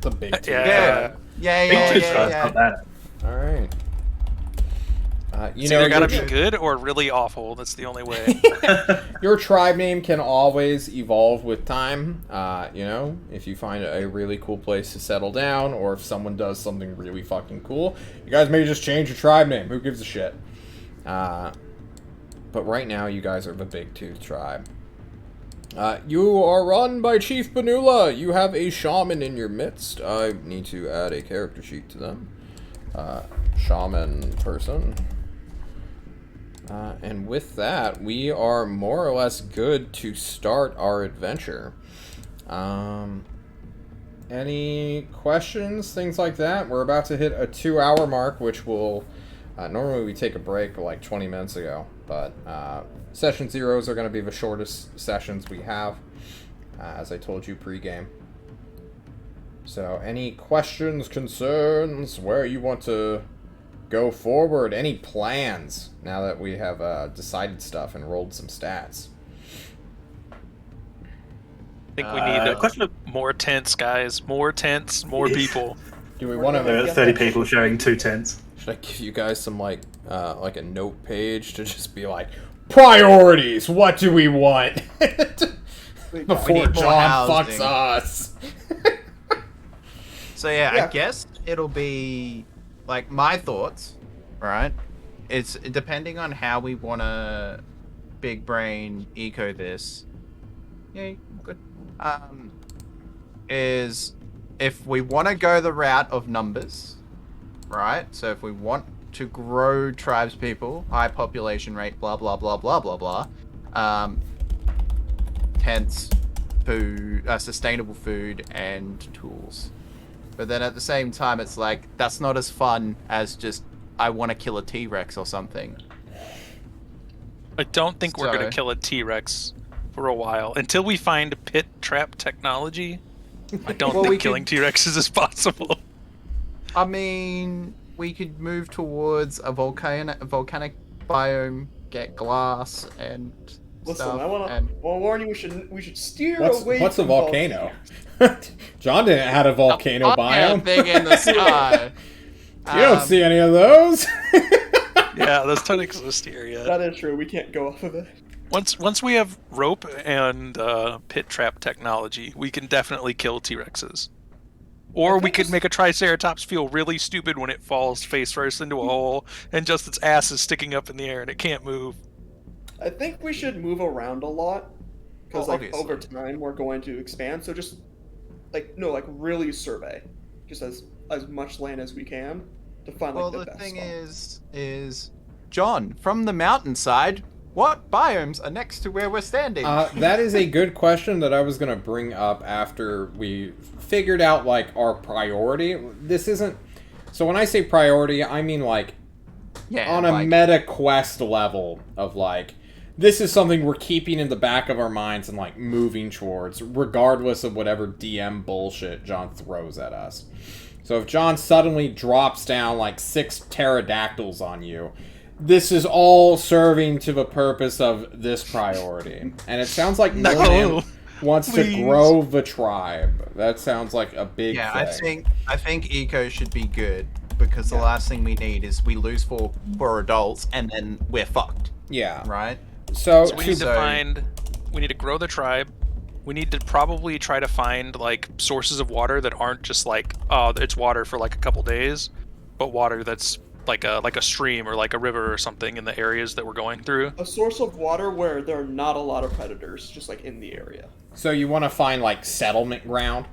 Speaker 1: The big two.
Speaker 2: Yeah.
Speaker 3: Yeah.
Speaker 4: Big tooth not bad.
Speaker 1: All right. You
Speaker 2: It's
Speaker 1: know,
Speaker 2: either gotta
Speaker 1: your,
Speaker 2: be good or really awful. That's the only way.
Speaker 1: your tribe name can always evolve with time. You know, if you find a really cool place to settle down, or if someone does something really fucking cool, you guys may just change your tribe name. Who gives a shit? But right now, you guys are the Big Tooth tribe. You are run by Chief Banula. You have a shaman in your midst. I need to add a character sheet to them. Shaman person. And with that, we are more or less good to start our adventure. Any questions, things like that? We're about to hit a 2-hour mark, which will... normally we take a break like 20 minutes ago, but session zeros are going to be the shortest sessions we have, as I told you pre-game. So any questions, concerns, where you want to go forward, any plans now that we have decided stuff and rolled some stats?
Speaker 2: I think we need
Speaker 4: question of
Speaker 2: more tents, guys. More tents, more people.
Speaker 1: Do we want
Speaker 4: there
Speaker 1: to...
Speaker 4: are 30 people sharing 2 tents.
Speaker 1: Should I give you guys some, like a note page to just be like, priorities, what do we want? Before
Speaker 3: need more
Speaker 1: John
Speaker 3: housing.
Speaker 1: fucks us.
Speaker 3: So yeah,
Speaker 5: Yeah.
Speaker 3: I guess it'll be like my thoughts, right? It's depending on how we want to big brain eco this. Yay, good. Is if we want to go the route of numbers, right? So if we want to grow tribes people, high population rate, blah blah blah blah blah blah. Tents, food, sustainable food, and tools. But then at the same time, it's like, that's not as fun as just, I want to kill a T-Rex or something.
Speaker 2: I don't think we're
Speaker 3: So-
Speaker 2: gonna kill a T-Rex for a while until we find pit trap technology. I don't
Speaker 3: Well,
Speaker 2: think
Speaker 3: we
Speaker 2: killing
Speaker 3: could-
Speaker 2: T-Rexes is possible.
Speaker 3: I mean, we could move towards a volcanic biome, get glass and
Speaker 5: Listen,
Speaker 3: stuff.
Speaker 5: I want
Speaker 3: and
Speaker 5: to warn you. We should steer
Speaker 1: What's
Speaker 5: away.
Speaker 1: a
Speaker 5: from
Speaker 1: volcano? John didn't have a volcano
Speaker 3: fire
Speaker 1: biome.
Speaker 3: thing in the sky.
Speaker 1: You don't see any of those.
Speaker 2: Yeah, those don't exist here yet.
Speaker 5: That is true. We can't go off of it.
Speaker 2: Once we have rope and pit trap technology, we can definitely kill T-Rexes. Or we could make a Triceratops feel really stupid when it falls face first into a hole and just its ass is sticking up in the air and it can't move.
Speaker 5: I think we should move around a lot because,
Speaker 3: Well,
Speaker 5: like,
Speaker 3: obviously.
Speaker 5: over time we're going to expand. So just, really survey, just as much land as we can to find
Speaker 3: well,
Speaker 5: the
Speaker 3: the
Speaker 5: best
Speaker 3: thing
Speaker 5: spot.
Speaker 3: is, John, from the mountainside, what biomes are next to where we're standing?
Speaker 1: That is a good question that I was going to bring up after we figured out, like, our priority. This isn't... So when I say priority, I mean, like,
Speaker 3: yeah,
Speaker 1: on a
Speaker 3: like,
Speaker 1: meta quest level of, like, this is something we're keeping in the back of our minds and, like, moving towards, regardless of whatever DM bullshit John throws at us. So if John suddenly drops down, like, 6 pterodactyls on you, this is all serving to the purpose of this priority. And it sounds like
Speaker 2: No,
Speaker 1: Millennium wants
Speaker 2: please.
Speaker 1: to grow the tribe. That sounds like a big
Speaker 3: yeah,
Speaker 1: thing.
Speaker 3: I think eco should be good because the last thing we need is we lose for adults and then we're fucked,
Speaker 1: Yeah.
Speaker 3: right?
Speaker 1: So,
Speaker 2: So we need to
Speaker 3: So-
Speaker 2: find, we need to grow the tribe. We need to probably try to find like sources of water that aren't just like, oh, it's water for like a couple days, but water that's like a stream or like a river or something in the areas that we're going through.
Speaker 5: A source of water where there are not a lot of predators, just like in the area.
Speaker 1: So you want to find like settlement ground?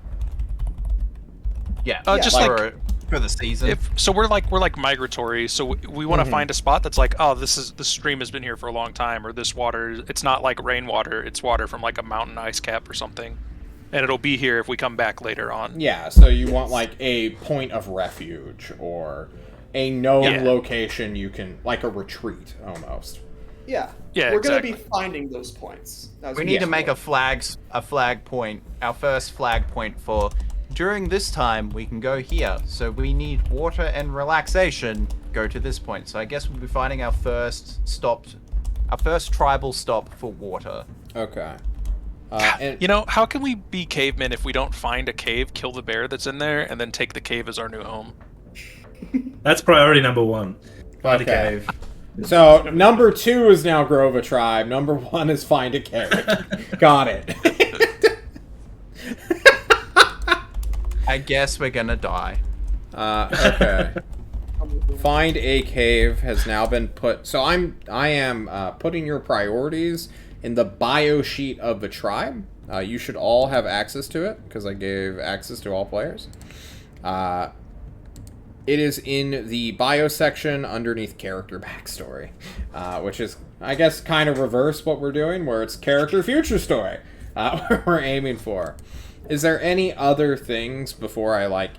Speaker 3: Yeah,
Speaker 2: Just
Speaker 3: like for the season.
Speaker 2: So we're like migratory, so we want to find a spot that's like, oh, this stream has been here for a long time, or this water, it's not like rainwater, it's water from like a mountain ice cap or something, and it'll be here if we come back later on.
Speaker 1: Yeah, so you want like a point of refuge or a known location you can, like a retreat almost.
Speaker 5: Yeah.
Speaker 2: Yeah,
Speaker 5: We're
Speaker 2: exactly.
Speaker 5: gonna be finding those points.
Speaker 3: We need to make a flag point, our first flag point for during this time we can go here. So we need water and relaxation. Go to this point. So I guess we'll be finding our first tribal stop for water.
Speaker 1: Okay. And
Speaker 2: You know, how can we be cavemen if we don't find a cave, kill the bear that's in there, and then take the cave as our new home?
Speaker 4: That's priority number 1. Find a
Speaker 1: Okay.
Speaker 4: cave.
Speaker 1: so number 2 is now Grova tribe. Number 1 is find a cave. Got it.
Speaker 3: I guess we're gonna die.
Speaker 1: Okay. Find a cave has now been put. So I am putting your priorities in the bio sheet of the tribe. You should all have access to it because I gave access to all players. It is in the bio section underneath character backstory, which is, I guess, kind of reverse what we're doing, where it's character future story. We're aiming for. Is there any other things before I like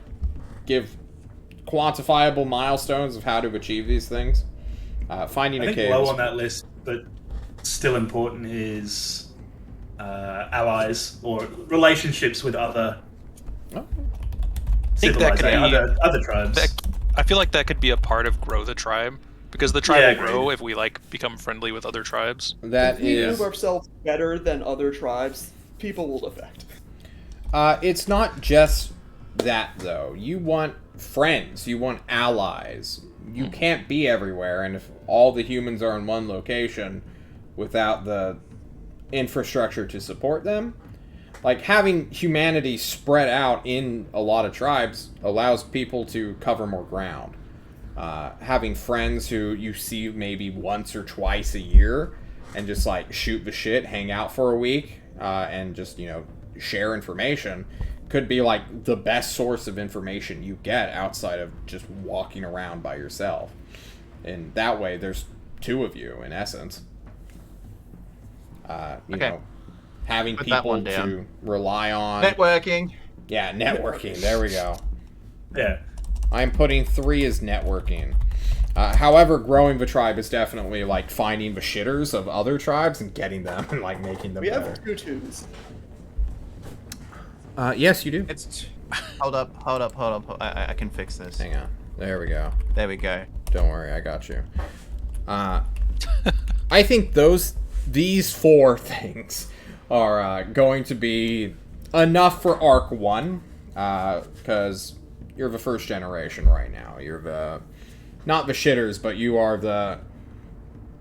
Speaker 1: give quantifiable milestones of how to achieve these things? Finding
Speaker 4: I
Speaker 1: a
Speaker 4: think
Speaker 1: cave.
Speaker 4: low on that list, but still important, is allies or relationships with other
Speaker 1: Oh.
Speaker 2: think that could
Speaker 4: civilizations,
Speaker 2: be-
Speaker 4: other tribes.
Speaker 2: I feel like that could be a part of grow the tribe, because the tribe
Speaker 4: Yeah,
Speaker 2: will grow
Speaker 4: agreed.
Speaker 2: if we like become friendly with other tribes.
Speaker 1: That
Speaker 5: If we
Speaker 1: is.
Speaker 5: move ourselves better than other tribes, people will defect.
Speaker 1: It's not just that, though. You want friends. You want allies. You can't be everywhere, and if all the humans are in one location without the infrastructure to support them, like having humanity spread out in a lot of tribes allows people to cover more ground. Having friends who you see maybe once or twice a year and just like shoot the shit, hang out for a week, and just, share information could be like the best source of information you get outside of just walking around by yourself. And that way there's 2 of you in essence.
Speaker 3: Okay.
Speaker 1: Having
Speaker 3: Put that
Speaker 1: people
Speaker 3: one down.
Speaker 1: to rely on.
Speaker 3: Networking.
Speaker 1: Yeah, networking. There we go.
Speaker 4: Yeah.
Speaker 1: I'm putting 3 as networking. However, growing the tribe is definitely like finding the shitters of other tribes and getting them and like making them
Speaker 5: We
Speaker 1: better.
Speaker 5: have tutus.
Speaker 1: Yes, you do.
Speaker 3: It's hold up. I can fix this.
Speaker 1: Hang on. There we go.
Speaker 3: There we go.
Speaker 1: Don't worry, I got you. I think these 4 things are going to be enough for Arc 1, because you're the first generation right now. You're the not the shitters, but you are the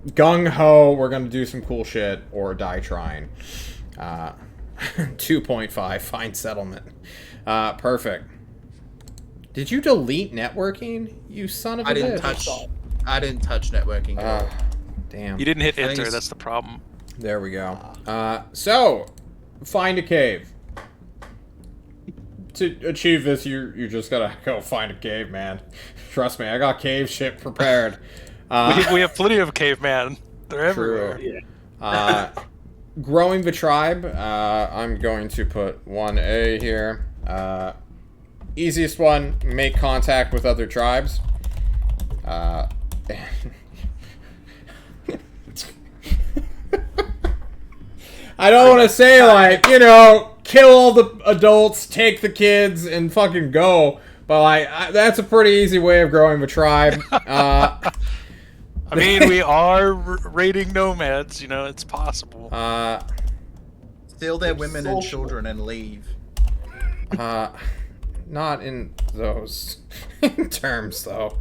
Speaker 1: gung ho. We're gonna do some cool shit or die trying. 2.5 find settlement. Perfect. Did you delete networking? You son of a
Speaker 3: I didn't
Speaker 1: bitch.
Speaker 3: touch networking at all.
Speaker 1: Damn.
Speaker 2: You didn't hit
Speaker 3: I think
Speaker 2: enter,
Speaker 3: it's-
Speaker 2: that's the problem.
Speaker 1: There we go. So, find a cave. To achieve this, you just gotta go find a cave, man. Trust me, I got cave shit prepared.
Speaker 2: We have plenty of caveman. They're everywhere.
Speaker 4: Yeah.
Speaker 1: Growing the tribe, I'm going to put 1A here. Easiest one, make contact with other tribes. I don't want to say, like, kill all the adults, take the kids, and fucking go. But, like, that's a pretty easy way of growing the tribe.
Speaker 2: I mean, we are raiding nomads, it's possible.
Speaker 3: Steal their women and
Speaker 5: social.
Speaker 3: children and leave.
Speaker 1: Not in those terms, though.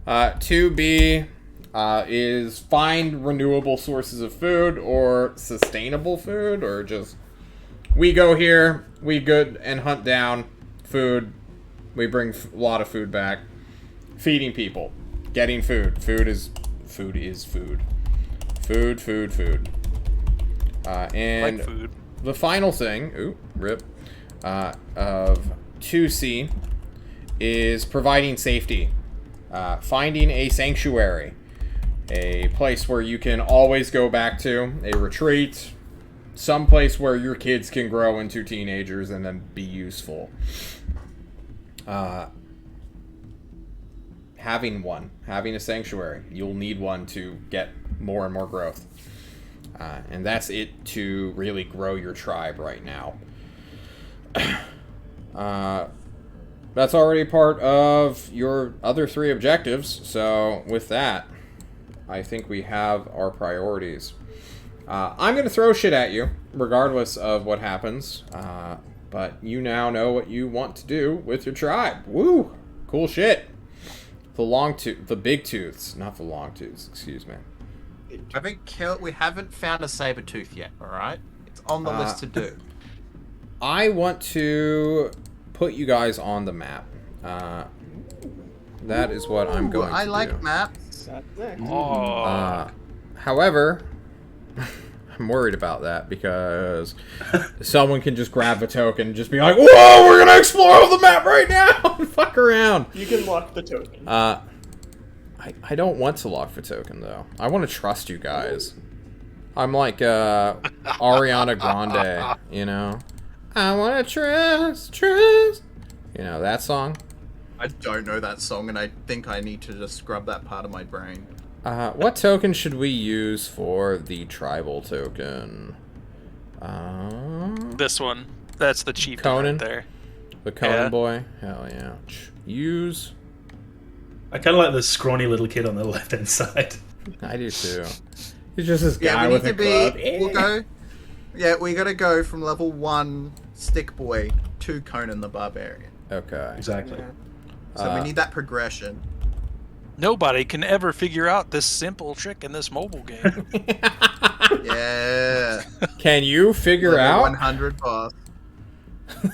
Speaker 1: 2B is find renewable sources of food or sustainable food, or just we go here, we good and hunt down food, we bring a lot of food back, feeding people. getting food. Food is food. Food. And
Speaker 2: Like food.
Speaker 1: the final thing, of 2C is providing safety. Finding a sanctuary. A place where you can always go back to. A retreat. Some place where your kids can grow into teenagers and then be useful. Having a sanctuary. You'll need one to get more and more growth. And that's it to really grow your tribe right now. That's already part of your other 3 objectives. So with that, I think we have our priorities. I'm going to throw shit at you, regardless of what happens. But you now know what you want to do with your tribe. Woo! Cool shit. The big tooths, not the long tooths, excuse me.
Speaker 3: We haven't found a saber tooth yet, alright? It's on the list to do.
Speaker 1: I want to put you guys on the map. That is what I'm going to do.
Speaker 3: I like maps.
Speaker 5: That's next.
Speaker 1: However, I'm worried about that because someone can just grab a token and just be like, "Whoa, we're gonna explore the map right now!" and fuck around.
Speaker 5: You can lock the token.
Speaker 1: I don't want to lock the token though. I want to trust you guys. I'm like Ariana Grande, you know. I want to trust. You know that song.
Speaker 3: I don't know that song, and I think I need to just scrub that part of my brain.
Speaker 1: What token should we use for the tribal token?
Speaker 2: This one. That's the chief
Speaker 1: Conan?
Speaker 2: right there.
Speaker 1: The Conan
Speaker 2: Yeah.
Speaker 1: boy? Hell yeah. Use.
Speaker 4: I kind of like the scrawny little kid on the left-hand side.
Speaker 1: I do too. He's just this
Speaker 3: Yeah,
Speaker 1: guy
Speaker 3: we
Speaker 1: with
Speaker 3: need
Speaker 1: a
Speaker 3: to
Speaker 1: club.
Speaker 3: be. We'll go. Yeah, we gotta go from level 1 stick boy to Conan the Barbarian.
Speaker 1: Okay.
Speaker 4: Exactly.
Speaker 5: Yeah.
Speaker 3: So we need that progression.
Speaker 2: Nobody can ever figure out this simple trick in this mobile game.
Speaker 3: Yeah.
Speaker 1: Can you figure
Speaker 3: Level
Speaker 1: out
Speaker 3: 100 boss.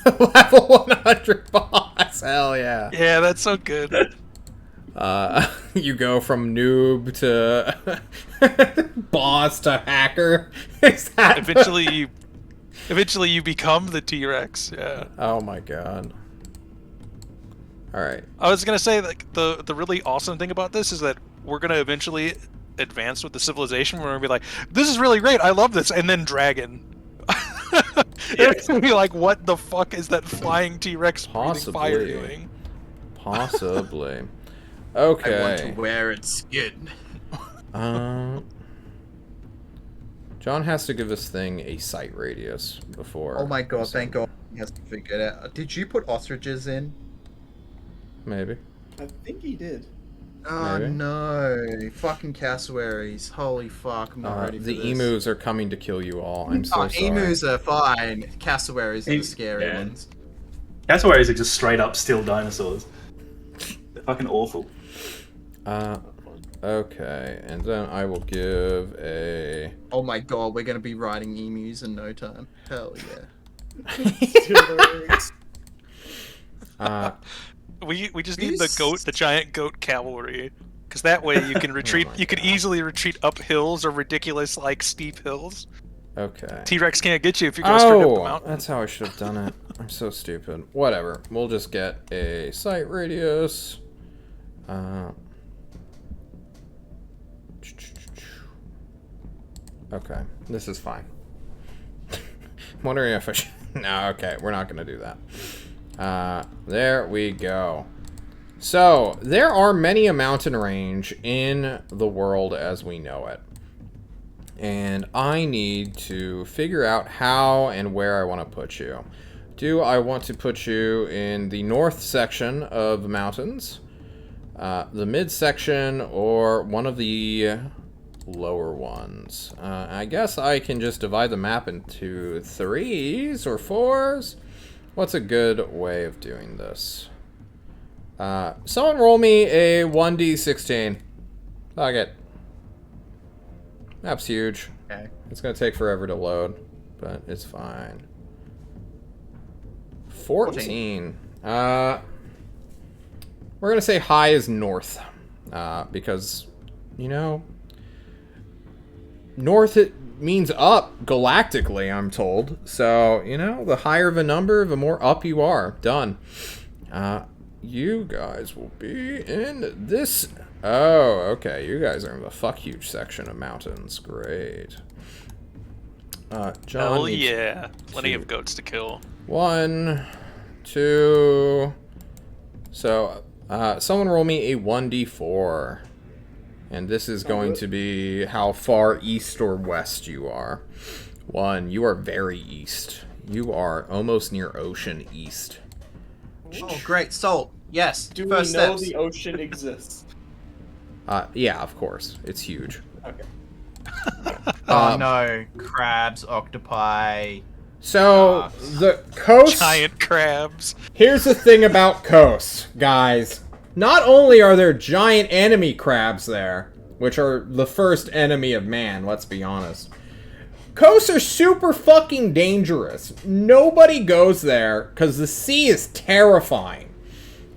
Speaker 1: level 100 boss? Hell yeah.
Speaker 2: Yeah, that's so good.
Speaker 1: You go from noob to boss to hacker. Is that
Speaker 2: Eventually you become the T-Rex. Yeah.
Speaker 1: Oh my god. All right.
Speaker 2: I was gonna say, like, the really awesome thing about this is that we're gonna eventually advance with the civilization. We're gonna be like, this is really great. I love this, and then dragon. It's gonna be like, what the fuck is that flying T-Rex breathing fire
Speaker 1: Possibly.
Speaker 2: doing?
Speaker 1: Possibly.
Speaker 3: I want to
Speaker 1: Okay.
Speaker 3: wear its skin.
Speaker 1: John has to give this thing a sight radius before.
Speaker 3: Oh my god,
Speaker 1: this
Speaker 3: thank god. He has to figure it out. Did you put ostriches in?
Speaker 1: Maybe.
Speaker 5: I think he did.
Speaker 3: Oh
Speaker 1: Maybe.
Speaker 3: no. Fucking cassowaries. Holy fuck, I'm not ready for
Speaker 1: The
Speaker 3: this.
Speaker 1: emus are coming to kill you all. I'm so sorry.
Speaker 3: Emus are fine. Cassowaries are the scary
Speaker 4: Yeah.
Speaker 3: ones.
Speaker 4: Cassowaries are just straight up still dinosaurs. They're fucking awful.
Speaker 1: Okay, and then I will give a.
Speaker 3: Oh my god, we're gonna be riding emus in no time. Hell yeah.
Speaker 2: We just need the giant goat cavalry, because that way you can retreat.
Speaker 1: my
Speaker 2: You can
Speaker 1: God.
Speaker 2: easily retreat up hills or ridiculous like steep hills.
Speaker 1: Okay.
Speaker 2: T-Rex can't get you if you go straight up the
Speaker 1: Oh,
Speaker 2: mountain.
Speaker 1: that's how I should have done it. I'm so stupid. Whatever. We'll just get a sight radius. Okay, this is fine. I'm wondering if I should. No, okay, we're not going to do that. There we go. So, there are many a mountain range in the world as we know it. And I need to figure out how and where I want to put you. Do I want to put you in the north section of the mountains, the mid section, or one of the lower ones? I guess I can just divide the map into 3s or 4s. What's a good way of doing this? Someone roll me a 1d16. Fuck it. Map's huge.
Speaker 3: Okay.
Speaker 1: It's gonna take forever to load, but it's fine. 14. We're gonna say high is north. because, north it means up galactically, I'm told. So, the higher the number, the more up you are. Done. You guys will be in this. Oh, okay. You guys are in the fuck huge section of mountains. Great. John.
Speaker 2: Hell yeah. Plenty of goats to kill.
Speaker 1: 1, 2. So, someone roll me a 1d4. And this is going to be how far east or west you are. 1, you are very east. You are almost near ocean east.
Speaker 6: Oh, great. Salt. Yes.
Speaker 5: Do
Speaker 6: First
Speaker 5: we know
Speaker 6: steps.
Speaker 5: the ocean exists?
Speaker 1: Yeah, of course. It's huge.
Speaker 5: Okay.
Speaker 6: Oh no. Crabs, octopi.
Speaker 1: So, the coast...
Speaker 2: Giant crabs.
Speaker 1: Here's the thing about Kos, guys. Not only are there giant enemy crabs there, which are the first enemy of man, let's be honest. Kos are super fucking dangerous. Nobody goes there because the sea is terrifying.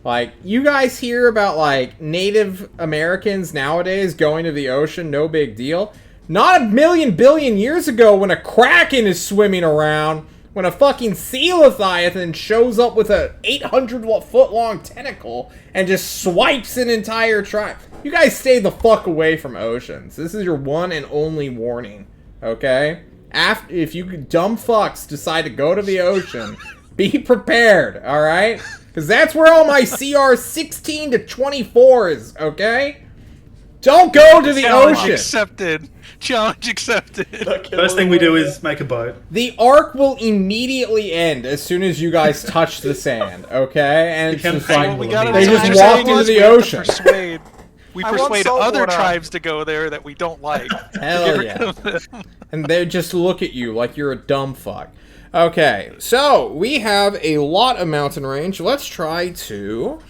Speaker 1: Like, you guys hear about, like, Native Americans nowadays going to the ocean, no big deal. Not a million billion years ago when a kraken is swimming around, when a fucking sea leviathan shows up with a 800-foot-long tentacle and just swipes an entire tribe. You guys stay the fuck away from oceans. This is your one and only warning, okay? If you dumb fucks decide to go to the ocean, be prepared, alright? Because that's where all my CR 16 to 24 is, okay? Don't go to the
Speaker 2: Challenge
Speaker 1: ocean!
Speaker 2: accepted. Challenge accepted.
Speaker 4: First thing we do is make a boat.
Speaker 1: The arc will immediately end as soon as you guys touch the sand, okay? And it's just like,
Speaker 2: We gotta
Speaker 1: they
Speaker 2: do
Speaker 1: just
Speaker 2: what
Speaker 1: walk
Speaker 2: you're
Speaker 1: into
Speaker 2: saying
Speaker 1: the
Speaker 2: is
Speaker 1: ocean.
Speaker 2: We
Speaker 6: I want
Speaker 2: persuade
Speaker 6: salt
Speaker 2: other
Speaker 6: water.
Speaker 2: tribes to go there that we don't like.
Speaker 1: Hell yeah. And they just look at you like you're a dumb fuck. Okay, so we have a lot of mountain range. Let's try to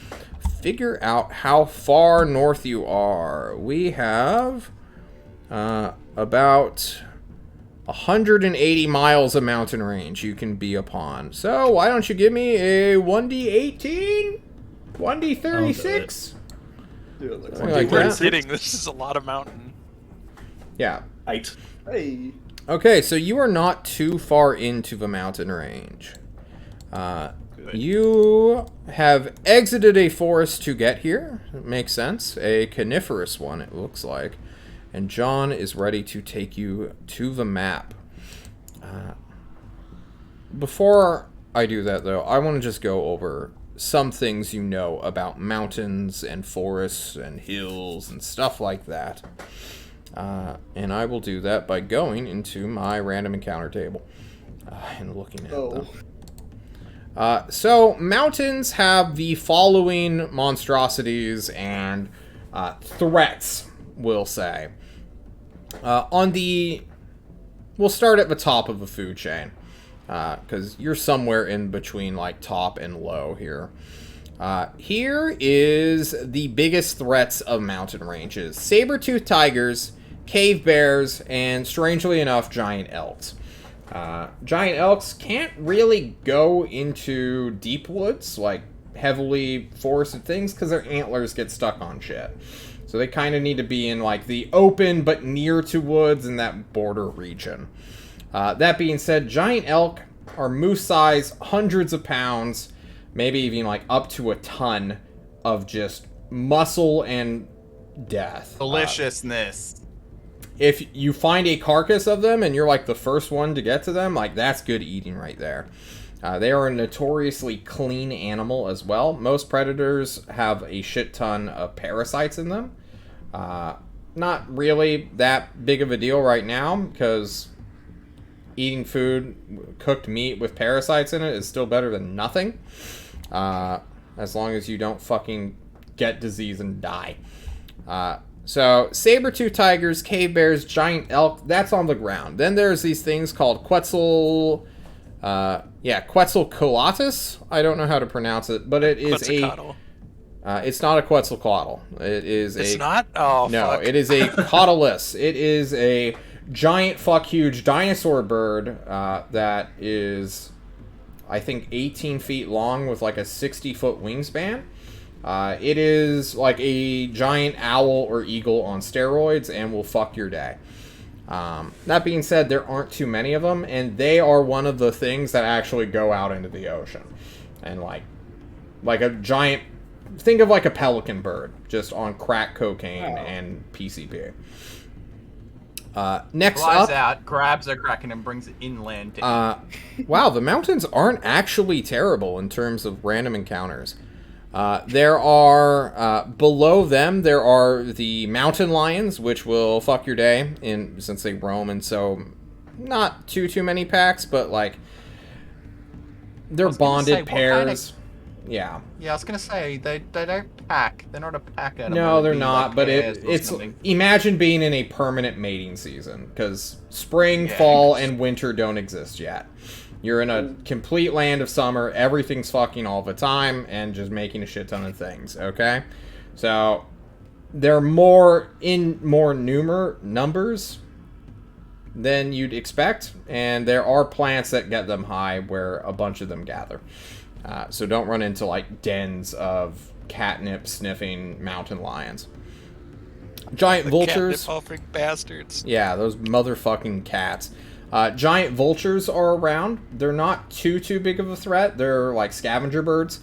Speaker 1: figure out how far north you are. We have about 180 miles of mountain range you can be upon. So why don't you give me a 1d18? 1d36?
Speaker 5: Do it like
Speaker 1: Something like
Speaker 2: We're
Speaker 1: that.
Speaker 2: kidding. This is a lot of mountain.
Speaker 1: Yeah.
Speaker 4: 8.
Speaker 5: Hey.
Speaker 1: Okay, so you are not too far into the mountain range. You have exited a forest to get here. It makes sense. A coniferous one, it looks like. And John is ready to take you to the map. Before I do that, though, I want to just go over some things you know about mountains and forests and hills and stuff like that. And I will do that by going into my random encounter table and looking at them. So, mountains have the following monstrosities and threats, we'll say. We'll start at the top of the food chain, because you're somewhere in between, like, top and low here. Here is the biggest threats of mountain ranges. Saber-toothed tigers, cave bears, and, strangely enough, giant elks. Giant elks can't really go into deep woods, like heavily forested things, because their antlers get stuck on shit. So they kind of need to be in like the open but near to woods in that border region. That being said, giant elk are moose size, hundreds of pounds, maybe even like up to a ton of just muscle and death.
Speaker 6: Deliciousness.
Speaker 1: If you find a carcass of them and you're like the first one to get to them, like that's good eating right there. They are a notoriously clean animal as well. Most predators have a shit ton of parasites in them. Not really that big of a deal right now because eating food, cooked meat with parasites in it is still better than nothing. As long as you don't fucking get disease and die. So, saber-tooth tigers, cave bears, giant elk, that's on the ground. Then there's these things called Quetzalcoatlus. I don't know how to pronounce it, but it is
Speaker 2: Quetzalcoatl.
Speaker 1: It's not a Quetzalcoatl. It is
Speaker 2: It's
Speaker 1: a...
Speaker 2: not? Oh,
Speaker 1: No,
Speaker 2: fuck.
Speaker 1: it is a Cautelus. It is a giant fuck huge dinosaur bird that is, I think, 18 feet long with like a 60-foot wingspan. It is like a giant owl or eagle on steroids and will fuck your day. That being said, there aren't too many of them, and they are one of the things that actually go out into the ocean. And like a giant, think of like a pelican bird, just on crack cocaine and PCP. Next
Speaker 6: Flies
Speaker 1: up,
Speaker 6: out, grabs a kraken, and brings it inland. To
Speaker 1: wow, the mountains aren't actually terrible in terms of random encounters. There are, below them, there are the mountain lions, which will fuck your day, since they roam, and so not too many packs, but, like, they're bonded pairs. Yeah.
Speaker 6: Yeah, I was gonna say, they don't pack. They're not a pack animal.
Speaker 1: No, they're
Speaker 6: It'd be
Speaker 1: not,
Speaker 6: like
Speaker 1: but
Speaker 6: hares or
Speaker 1: it's...
Speaker 6: something.
Speaker 1: Imagine being in a permanent mating season, because spring,
Speaker 6: Yeah,
Speaker 1: fall, and winter don't exist yet. You're in a complete land of summer, everything's fucking all the time, and just making a shit ton of things, okay? So, they're more numbers than you'd expect, and there are plants that get them high where a bunch of them gather. So don't run into, like, dens of catnip-sniffing mountain lions. Giant vultures.
Speaker 2: Catnip-offering bastards.
Speaker 1: Yeah, those motherfucking cats. Giant vultures are around. They're not too big of a threat. They're like scavenger birds.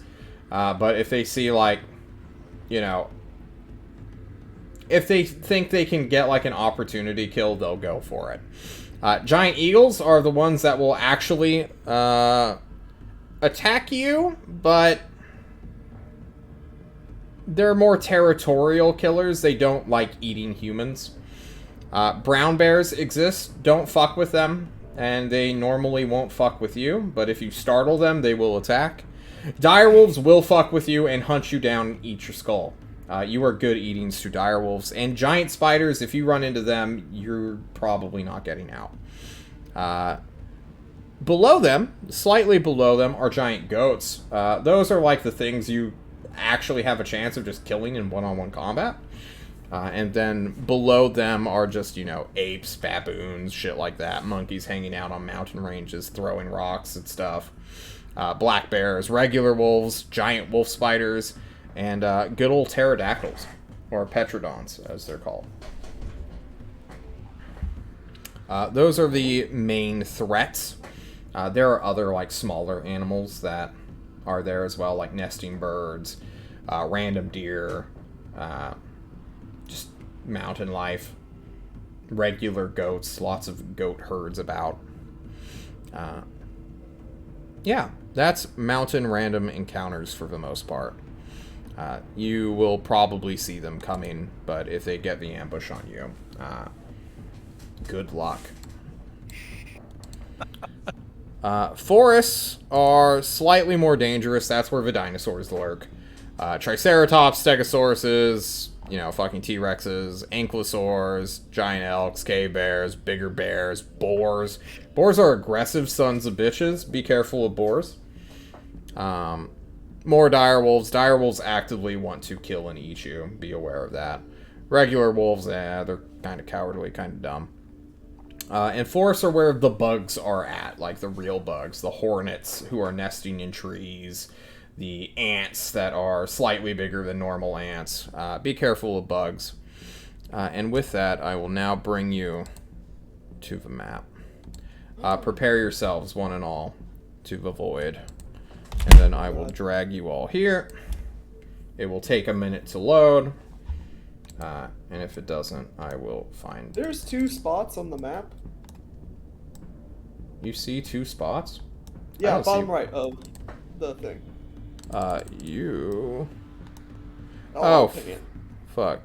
Speaker 1: But if they see, like, you know, if they think they can get like an opportunity kill, they'll go for it. Giant eagles are the ones that will actually attack you, but they're more territorial killers. They don't like eating humans. Brown bears exist. Don't fuck with them, and they normally won't fuck with you, but if you startle them, they will attack. Direwolves will fuck with you and hunt you down and eat your skull. You are good eatings to direwolves. And giant spiders, if you run into them, you're probably not getting out. Below them, slightly below them, are giant goats. Those are like the things you actually have a chance of just killing in one-on-one combat. And then below them are just, you know, apes, baboons, shit like that. Monkeys hanging out on mountain ranges, throwing rocks and stuff. Black bears, regular wolves, giant wolf spiders, and good old pterodactyls, or petrodons, as they're called. Those are the main threats. There are other, like, smaller animals that are there as well, like nesting birds, random deer, just mountain life, regular goats, lots of goat herds about. Yeah, that's mountain random encounters for the most part. You will probably see them coming, but if they get the ambush on you, good luck. Forests are slightly more dangerous. That's where the dinosaurs lurk. Triceratops, Stegosauruses, you know, fucking T-Rexes, Ankylosaurs, giant elks, cave bears, bigger bears, boars. Boars are aggressive sons of bitches. Be careful of boars. More direwolves. Direwolves actively want to kill and eat you. Be aware of that. Regular wolves, they're kind of cowardly, kind of dumb. And forests are where the bugs are at, like the real bugs. The hornets who are nesting in trees. The ants that are slightly bigger than normal ants. Be careful of bugs. And with that, I will now bring you to the map. Prepare yourselves, one and all, to the void. And then I will drag you all here. It will take a minute to load. And if it doesn't, I will find...
Speaker 5: There's 2 spots on the map.
Speaker 1: You see 2 spots?
Speaker 5: Yeah, bottom right of the thing.
Speaker 1: You...
Speaker 5: Oh,
Speaker 1: fuck.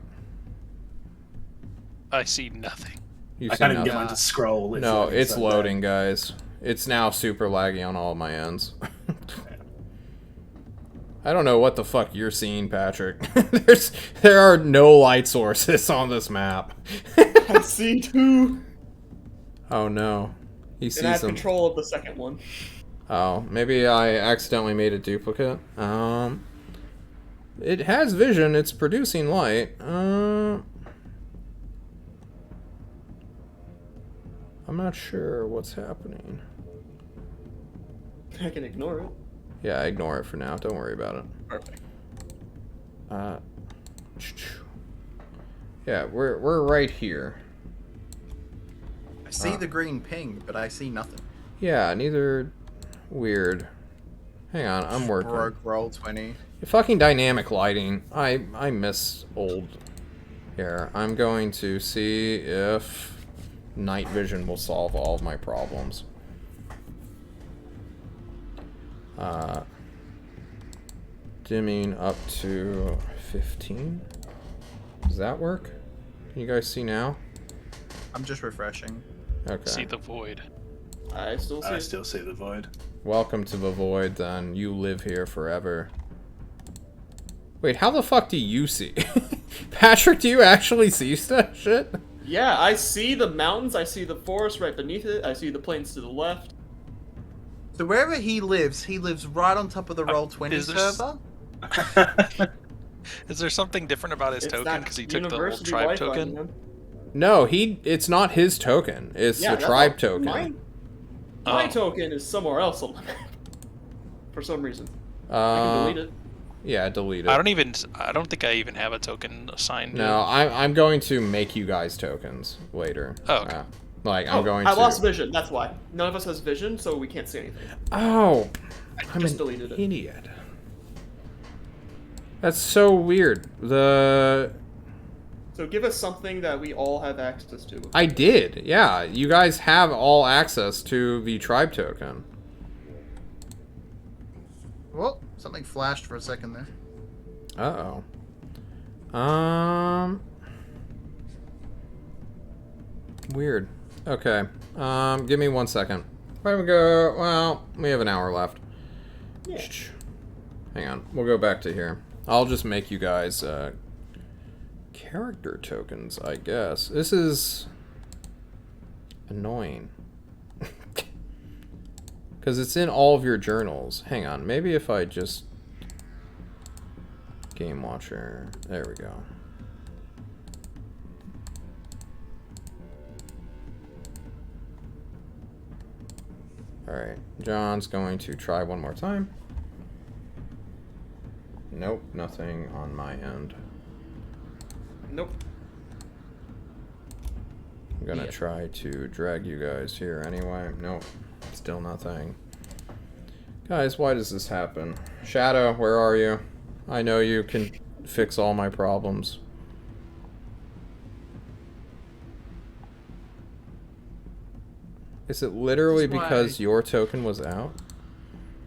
Speaker 2: I see nothing.
Speaker 1: You
Speaker 4: I
Speaker 1: see
Speaker 4: can't even get
Speaker 1: nothing.
Speaker 4: mine to scroll.
Speaker 1: No,
Speaker 4: loading
Speaker 1: it's
Speaker 4: so
Speaker 1: loading, guys. It's now super laggy on all my ends. I don't know what the fuck you're seeing, Patrick. There are no light sources on this map.
Speaker 5: I see 2.
Speaker 1: Oh no. He
Speaker 5: And I have
Speaker 1: sees them.
Speaker 5: control of the second one.
Speaker 1: Oh, maybe I accidentally made a duplicate. It has vision, it's producing light. I'm not sure what's happening.
Speaker 5: I can ignore it.
Speaker 1: Yeah, ignore it for now. Don't worry about it.
Speaker 5: Perfect.
Speaker 1: Yeah, we're right here.
Speaker 3: I see the green ping, but I see nothing.
Speaker 1: Yeah, neither. Weird. Hang on, I'm working.
Speaker 3: Broke roll 20.
Speaker 1: Fucking dynamic lighting. I miss old. Here, I'm going to see if night vision will solve all of my problems. Dimming up to 15. Does that work? Can you guys see now?
Speaker 3: I'm just refreshing.
Speaker 1: Okay.
Speaker 2: See the void.
Speaker 5: I still see.
Speaker 4: I still see the void.
Speaker 1: Welcome to the void, then. You live here forever. Wait, how the fuck do you see? Patrick, do you actually see that shit?
Speaker 5: Yeah, I see the mountains, I see the forest right beneath it, I see the plains to the left.
Speaker 3: So wherever he lives right on top of the roll 20
Speaker 2: is there
Speaker 3: server.
Speaker 2: Is there something different about his
Speaker 5: It's
Speaker 2: token?
Speaker 5: that
Speaker 2: Because he took the old
Speaker 5: university
Speaker 2: tribe
Speaker 5: Wi-Fi,
Speaker 2: token?
Speaker 5: you know?
Speaker 1: No, it's not his token. It's
Speaker 5: Yeah,
Speaker 1: the
Speaker 5: that's
Speaker 1: tribe
Speaker 5: all-
Speaker 1: token.
Speaker 5: My
Speaker 2: Oh.
Speaker 5: token is somewhere else on the map. For some reason. I can
Speaker 1: Uh,
Speaker 5: delete it.
Speaker 1: yeah, delete it.
Speaker 2: I don't think I even have a token assigned.
Speaker 1: No, I'm going to make you guys tokens later.
Speaker 2: Oh, okay.
Speaker 1: Like, I'm going
Speaker 5: I
Speaker 1: to...
Speaker 5: lost vision, that's why. None of us has vision, so we can't see anything.
Speaker 1: Oh! I'm
Speaker 5: just
Speaker 1: an
Speaker 5: deleted it.
Speaker 1: idiot. That's so weird.
Speaker 5: So give us something that we all have access to.
Speaker 1: I did, yeah. You guys have all access to the tribe token.
Speaker 3: Well, something flashed for a second there.
Speaker 1: Uh-oh. Weird. Okay. Give me 1 second. Where we go? Well, we have an hour left.
Speaker 5: Yeah.
Speaker 1: Hang on. We'll go back to here. I'll just make you guys, character tokens, I guess. This is annoying. Because it's in all of your journals. Hang on. Maybe if I just... Game Watcher. There we go. Alright. John's going to try one more time. Nope. Nothing on my end.
Speaker 5: Nope.
Speaker 1: I'm gonna try to drag you guys here anyway. Nope. Still nothing. Guys, why does this happen? Shadow, where are you? I know you can fix all my problems. Is it literally
Speaker 3: That's why-
Speaker 1: because your token was out?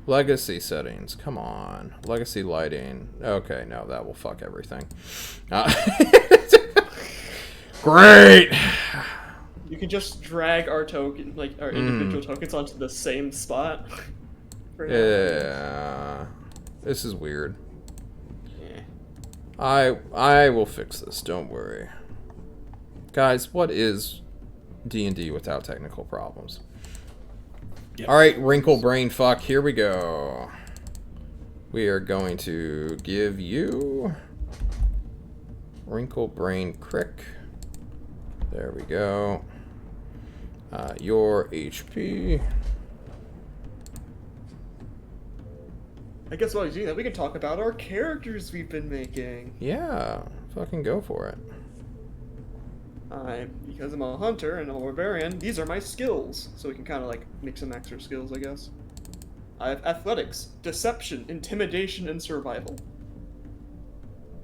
Speaker 1: Legacy settings. Come on. Legacy lighting. Okay, no, that will fuck everything. Great!
Speaker 5: You can just drag our token, like our individual tokens onto the same spot. For now.
Speaker 1: Yeah. This is weird.
Speaker 5: Yeah.
Speaker 1: I will fix this, don't worry. Guys, what is D&D without technical problems?
Speaker 4: Yep.
Speaker 1: Alright, wrinkle brain fuck, here we go. We are going to give you wrinkle brain crick. There we go. Your HP.
Speaker 5: I guess while he's doing that, we can talk about our characters we've been making.
Speaker 1: Yeah, fucking go for it.
Speaker 5: Because I'm a hunter and I'm a barbarian, these are my skills. So we can kind of like make some extra skills, I guess. I have athletics, deception, intimidation, and survival.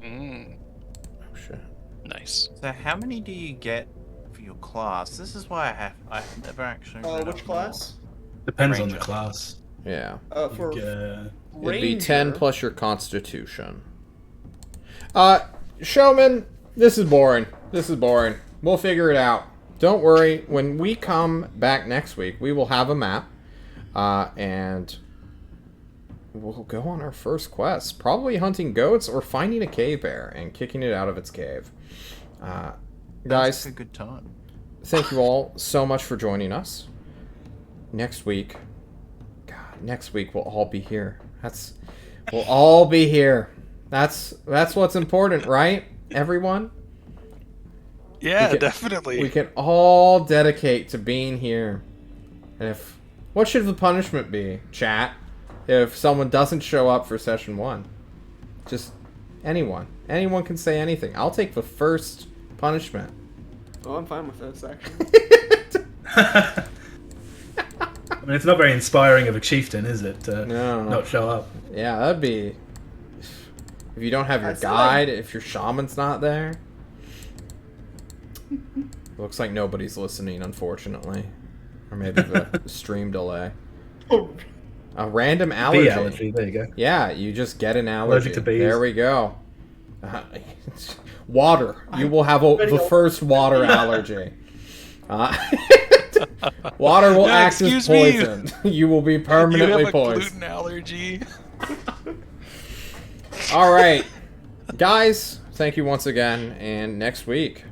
Speaker 2: Mm,
Speaker 1: Oh shit.
Speaker 2: nice.
Speaker 3: So how many do you get for your class? This is why I've never actually read
Speaker 5: Which
Speaker 3: up
Speaker 5: class?
Speaker 4: Depends on
Speaker 3: Ranger.
Speaker 4: the class.
Speaker 1: Yeah.
Speaker 5: For
Speaker 4: You
Speaker 1: It'd be 10
Speaker 5: ranger-
Speaker 1: plus your constitution. Showman, this is boring. This is boring. We'll figure it out. Don't worry. When we come back next week, we will have a map. And we'll go on our first quest. Probably hunting goats or finding a cave bear and kicking it out of its cave. Guys,
Speaker 3: That's a good time.
Speaker 1: thank you all so much for joining us. Next week, God, next week we'll all be here. We'll all be here. That's what's important, right? Everyone?
Speaker 2: Yeah,
Speaker 1: can-
Speaker 2: definitely.
Speaker 1: We can all dedicate to being here. And what should the punishment be, chat? If someone doesn't show up for session 1? Just anyone. Anyone can say anything. I'll take the first punishment.
Speaker 5: Oh, I'm fine with this, actually.
Speaker 4: I mean, it's not very inspiring of a chieftain, is it? To
Speaker 1: No.
Speaker 4: not show up.
Speaker 1: Yeah, that'd be... If you don't have your
Speaker 5: I said
Speaker 1: guide, if your shaman's not there... Looks like nobody's listening, unfortunately. Or maybe the stream delay. A random allergy.
Speaker 4: Bee allergy. There you go.
Speaker 1: Yeah, you just get an allergy.
Speaker 4: Allergic to bees.
Speaker 1: There we go. Water. You will have the first water allergy. Water will
Speaker 2: Yeah,
Speaker 1: act as
Speaker 2: excuse me.
Speaker 1: poison. You will be
Speaker 2: You
Speaker 1: permanently
Speaker 2: have a
Speaker 1: poisoned.
Speaker 2: gluten allergy.
Speaker 1: All right, guys. Thank you once again, and next week,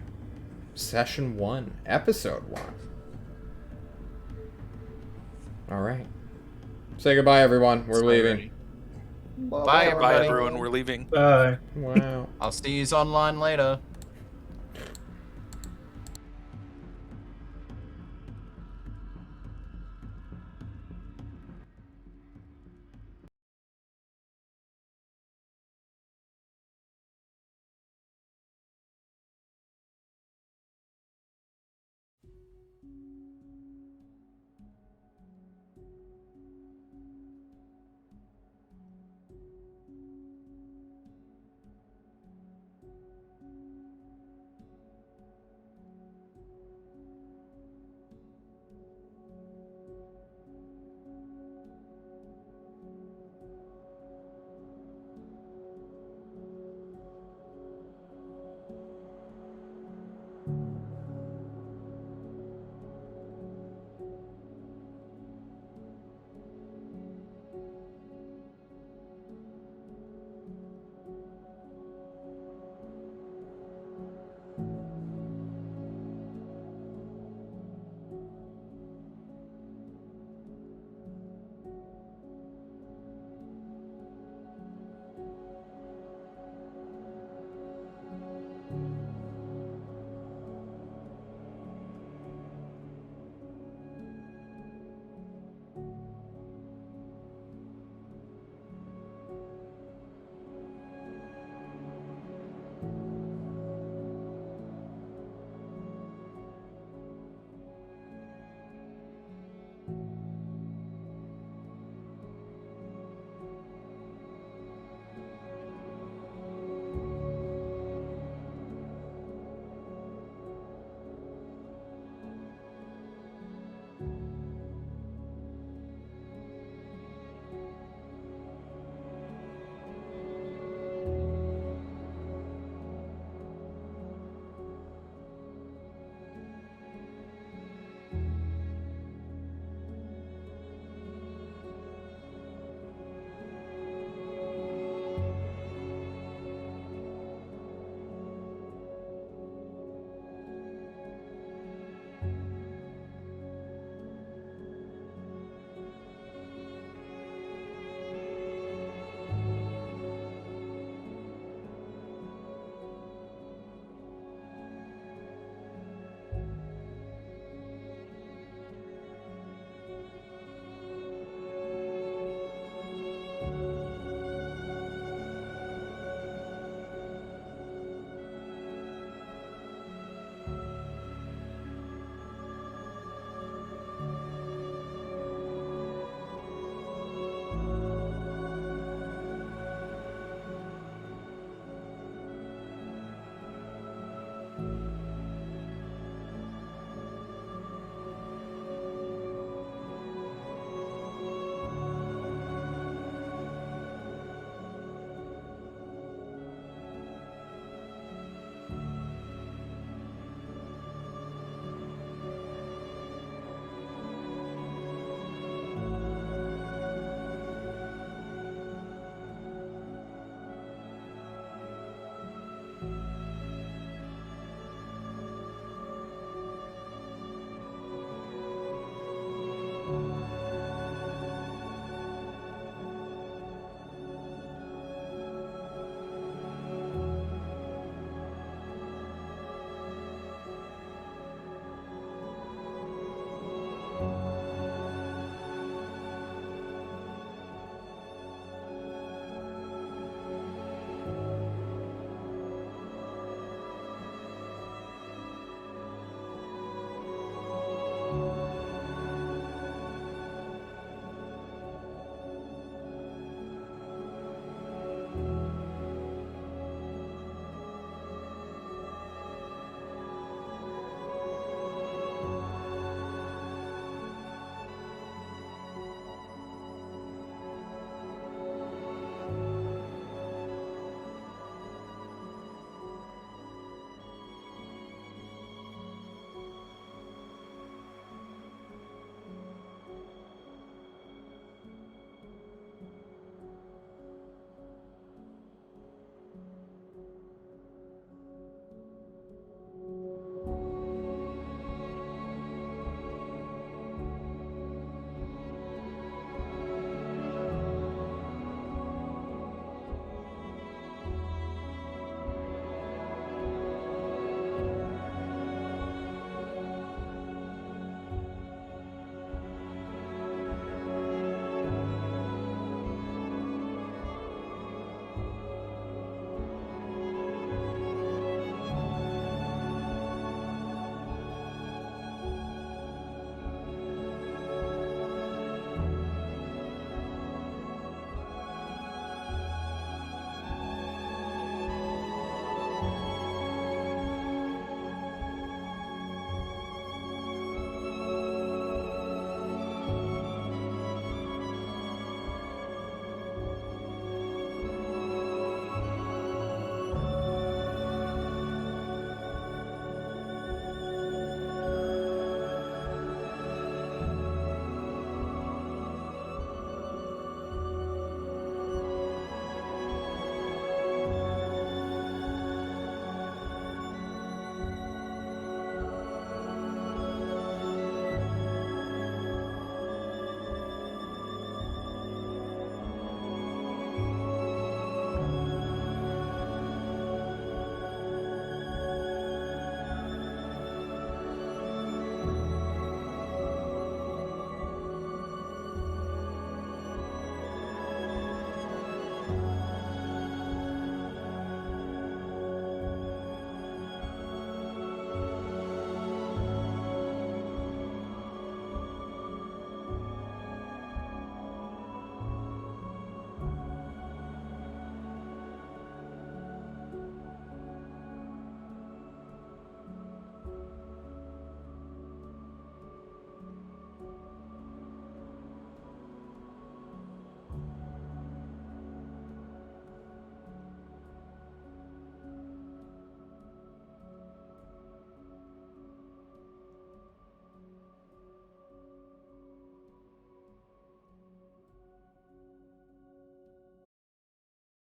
Speaker 1: session 1, episode 1. All right. Say goodbye, everyone. We're leaving.
Speaker 6: Bye,
Speaker 2: Bye,
Speaker 6: everybody.
Speaker 2: everyone. We're leaving.
Speaker 4: Bye.
Speaker 1: Wow.
Speaker 6: I'll see you online later.